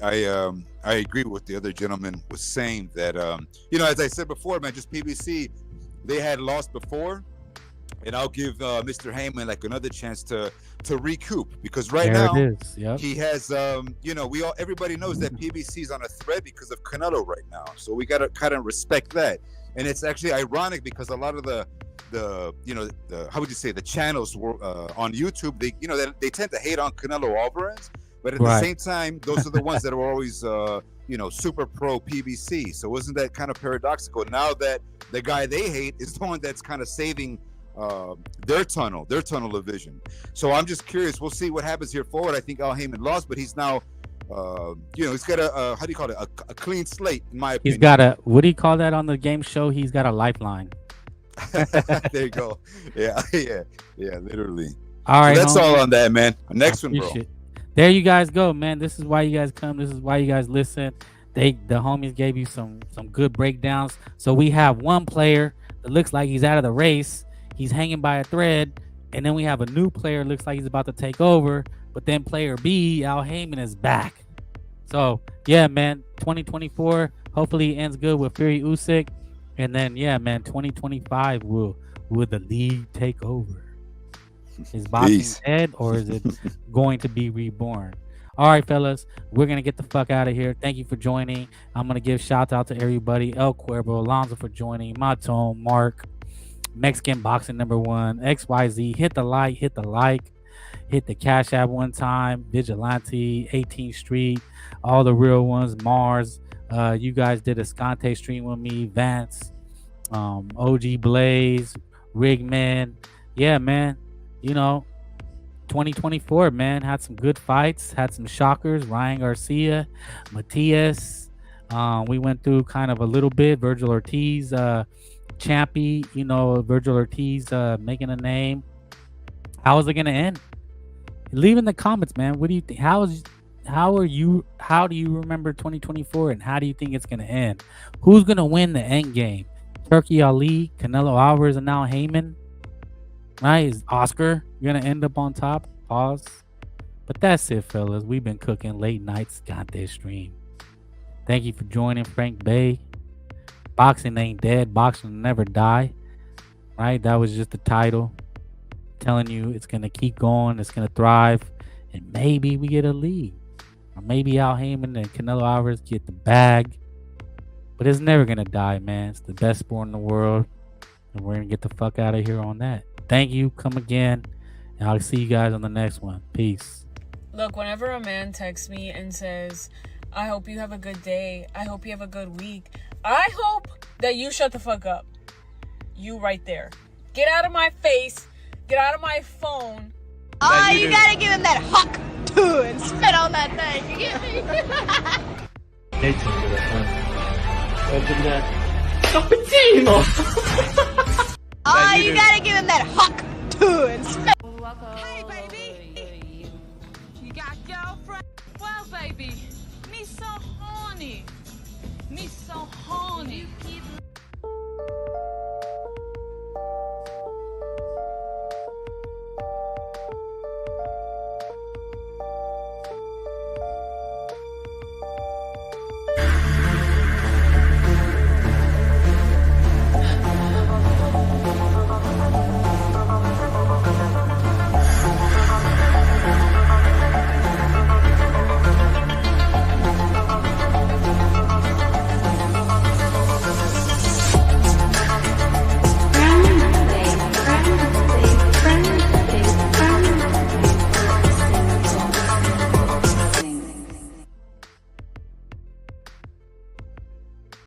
agree with what the other gentleman was saying that as I said before, man, just PBC, they had lost before, and I'll give Mr. Heyman like another chance to recoup, because right There now it is. Yep. he has everybody knows that PBC is on a thread because of Canelo right now, so we gotta kind of respect that. And it's actually ironic because a lot of the how would you say, the channels on YouTube, they tend to hate on Canelo Alvarez, but at the same time, those are the ones that are always super pro PBC. So isn't that kind of paradoxical now that the guy they hate is the one that's kind of saving their tunnel of vision? So I'm just curious. We'll see what happens here forward. I think Al Heyman lost, but he's now he's got a how do you call it, a clean slate, in my opinion. He's got a, what do you call that on the game show? He's got a lifeline. There you go. Yeah, literally. All right, So that's homie. all on that, man. Next I one, bro. appreciate it. There you guys go, man. This is why you guys come. This is why you guys listen. The homies gave you some good breakdowns. So we have one player that looks like he's out of the race. He's hanging by a thread. And then we have a new player, looks like he's about to take over. But then player B, Al Heyman, is back. So yeah, man, 2024 hopefully ends good with Fury Usyk. And then yeah, man, 2025 will the league take over? Is boxing Peace. dead, or is it going to be reborn? All right, fellas, we're going to get the fuck out of here. Thank you for joining. I'm going to give shout out to everybody. El Cuervo, Alonzo for joining, Matone, Mark, Mexican Boxing #1, XYZ. Hit the like, hit the Cash App one time, Vigilante, 18th Street, all the real ones, Mars. You guys did a Scante stream with me, Vance, OG Blaze, Rigman. Yeah, man. 2024, man, had some good fights, had some shockers. Ryan Garcia, Matias. We went through kind of a little bit. Virgil Ortiz, Champy, Virgil Ortiz making a name. How is it gonna end? Leave in the comments, man. What do you think? How do you remember 2024, and how do you think it's gonna end? Who's gonna win the end game? Turkey Ali, Canelo Alvarez, and now Heyman? Right? Is Oscar gonna end up on top? Pause. But that's it, fellas. We've been cooking late nights. Got this stream. Thank you for joining, Frank Bay. Boxing ain't dead. Boxing will never die. Right? That was just the title. Telling you it's gonna keep going. It's gonna thrive, and maybe we get a lead, or maybe Al Heyman and Canelo Alvarez get the bag. But it's never gonna die, man. It's the best sport in the world, and we're gonna get the fuck out of here on that. Thank you. Come again. And I'll see you guys on the next one. Peace. Look, whenever a man texts me and says, I hope you have a good day, I hope you have a good week, I hope that you shut the fuck up. You right there. Get out of my face. Get out of my phone. Oh, you gotta give him that huck too and spit on that thing. You get me? Oh, you gotta give him that huck too and spit. Hey, baby. You got girlfriend? Well, baby, me so horny.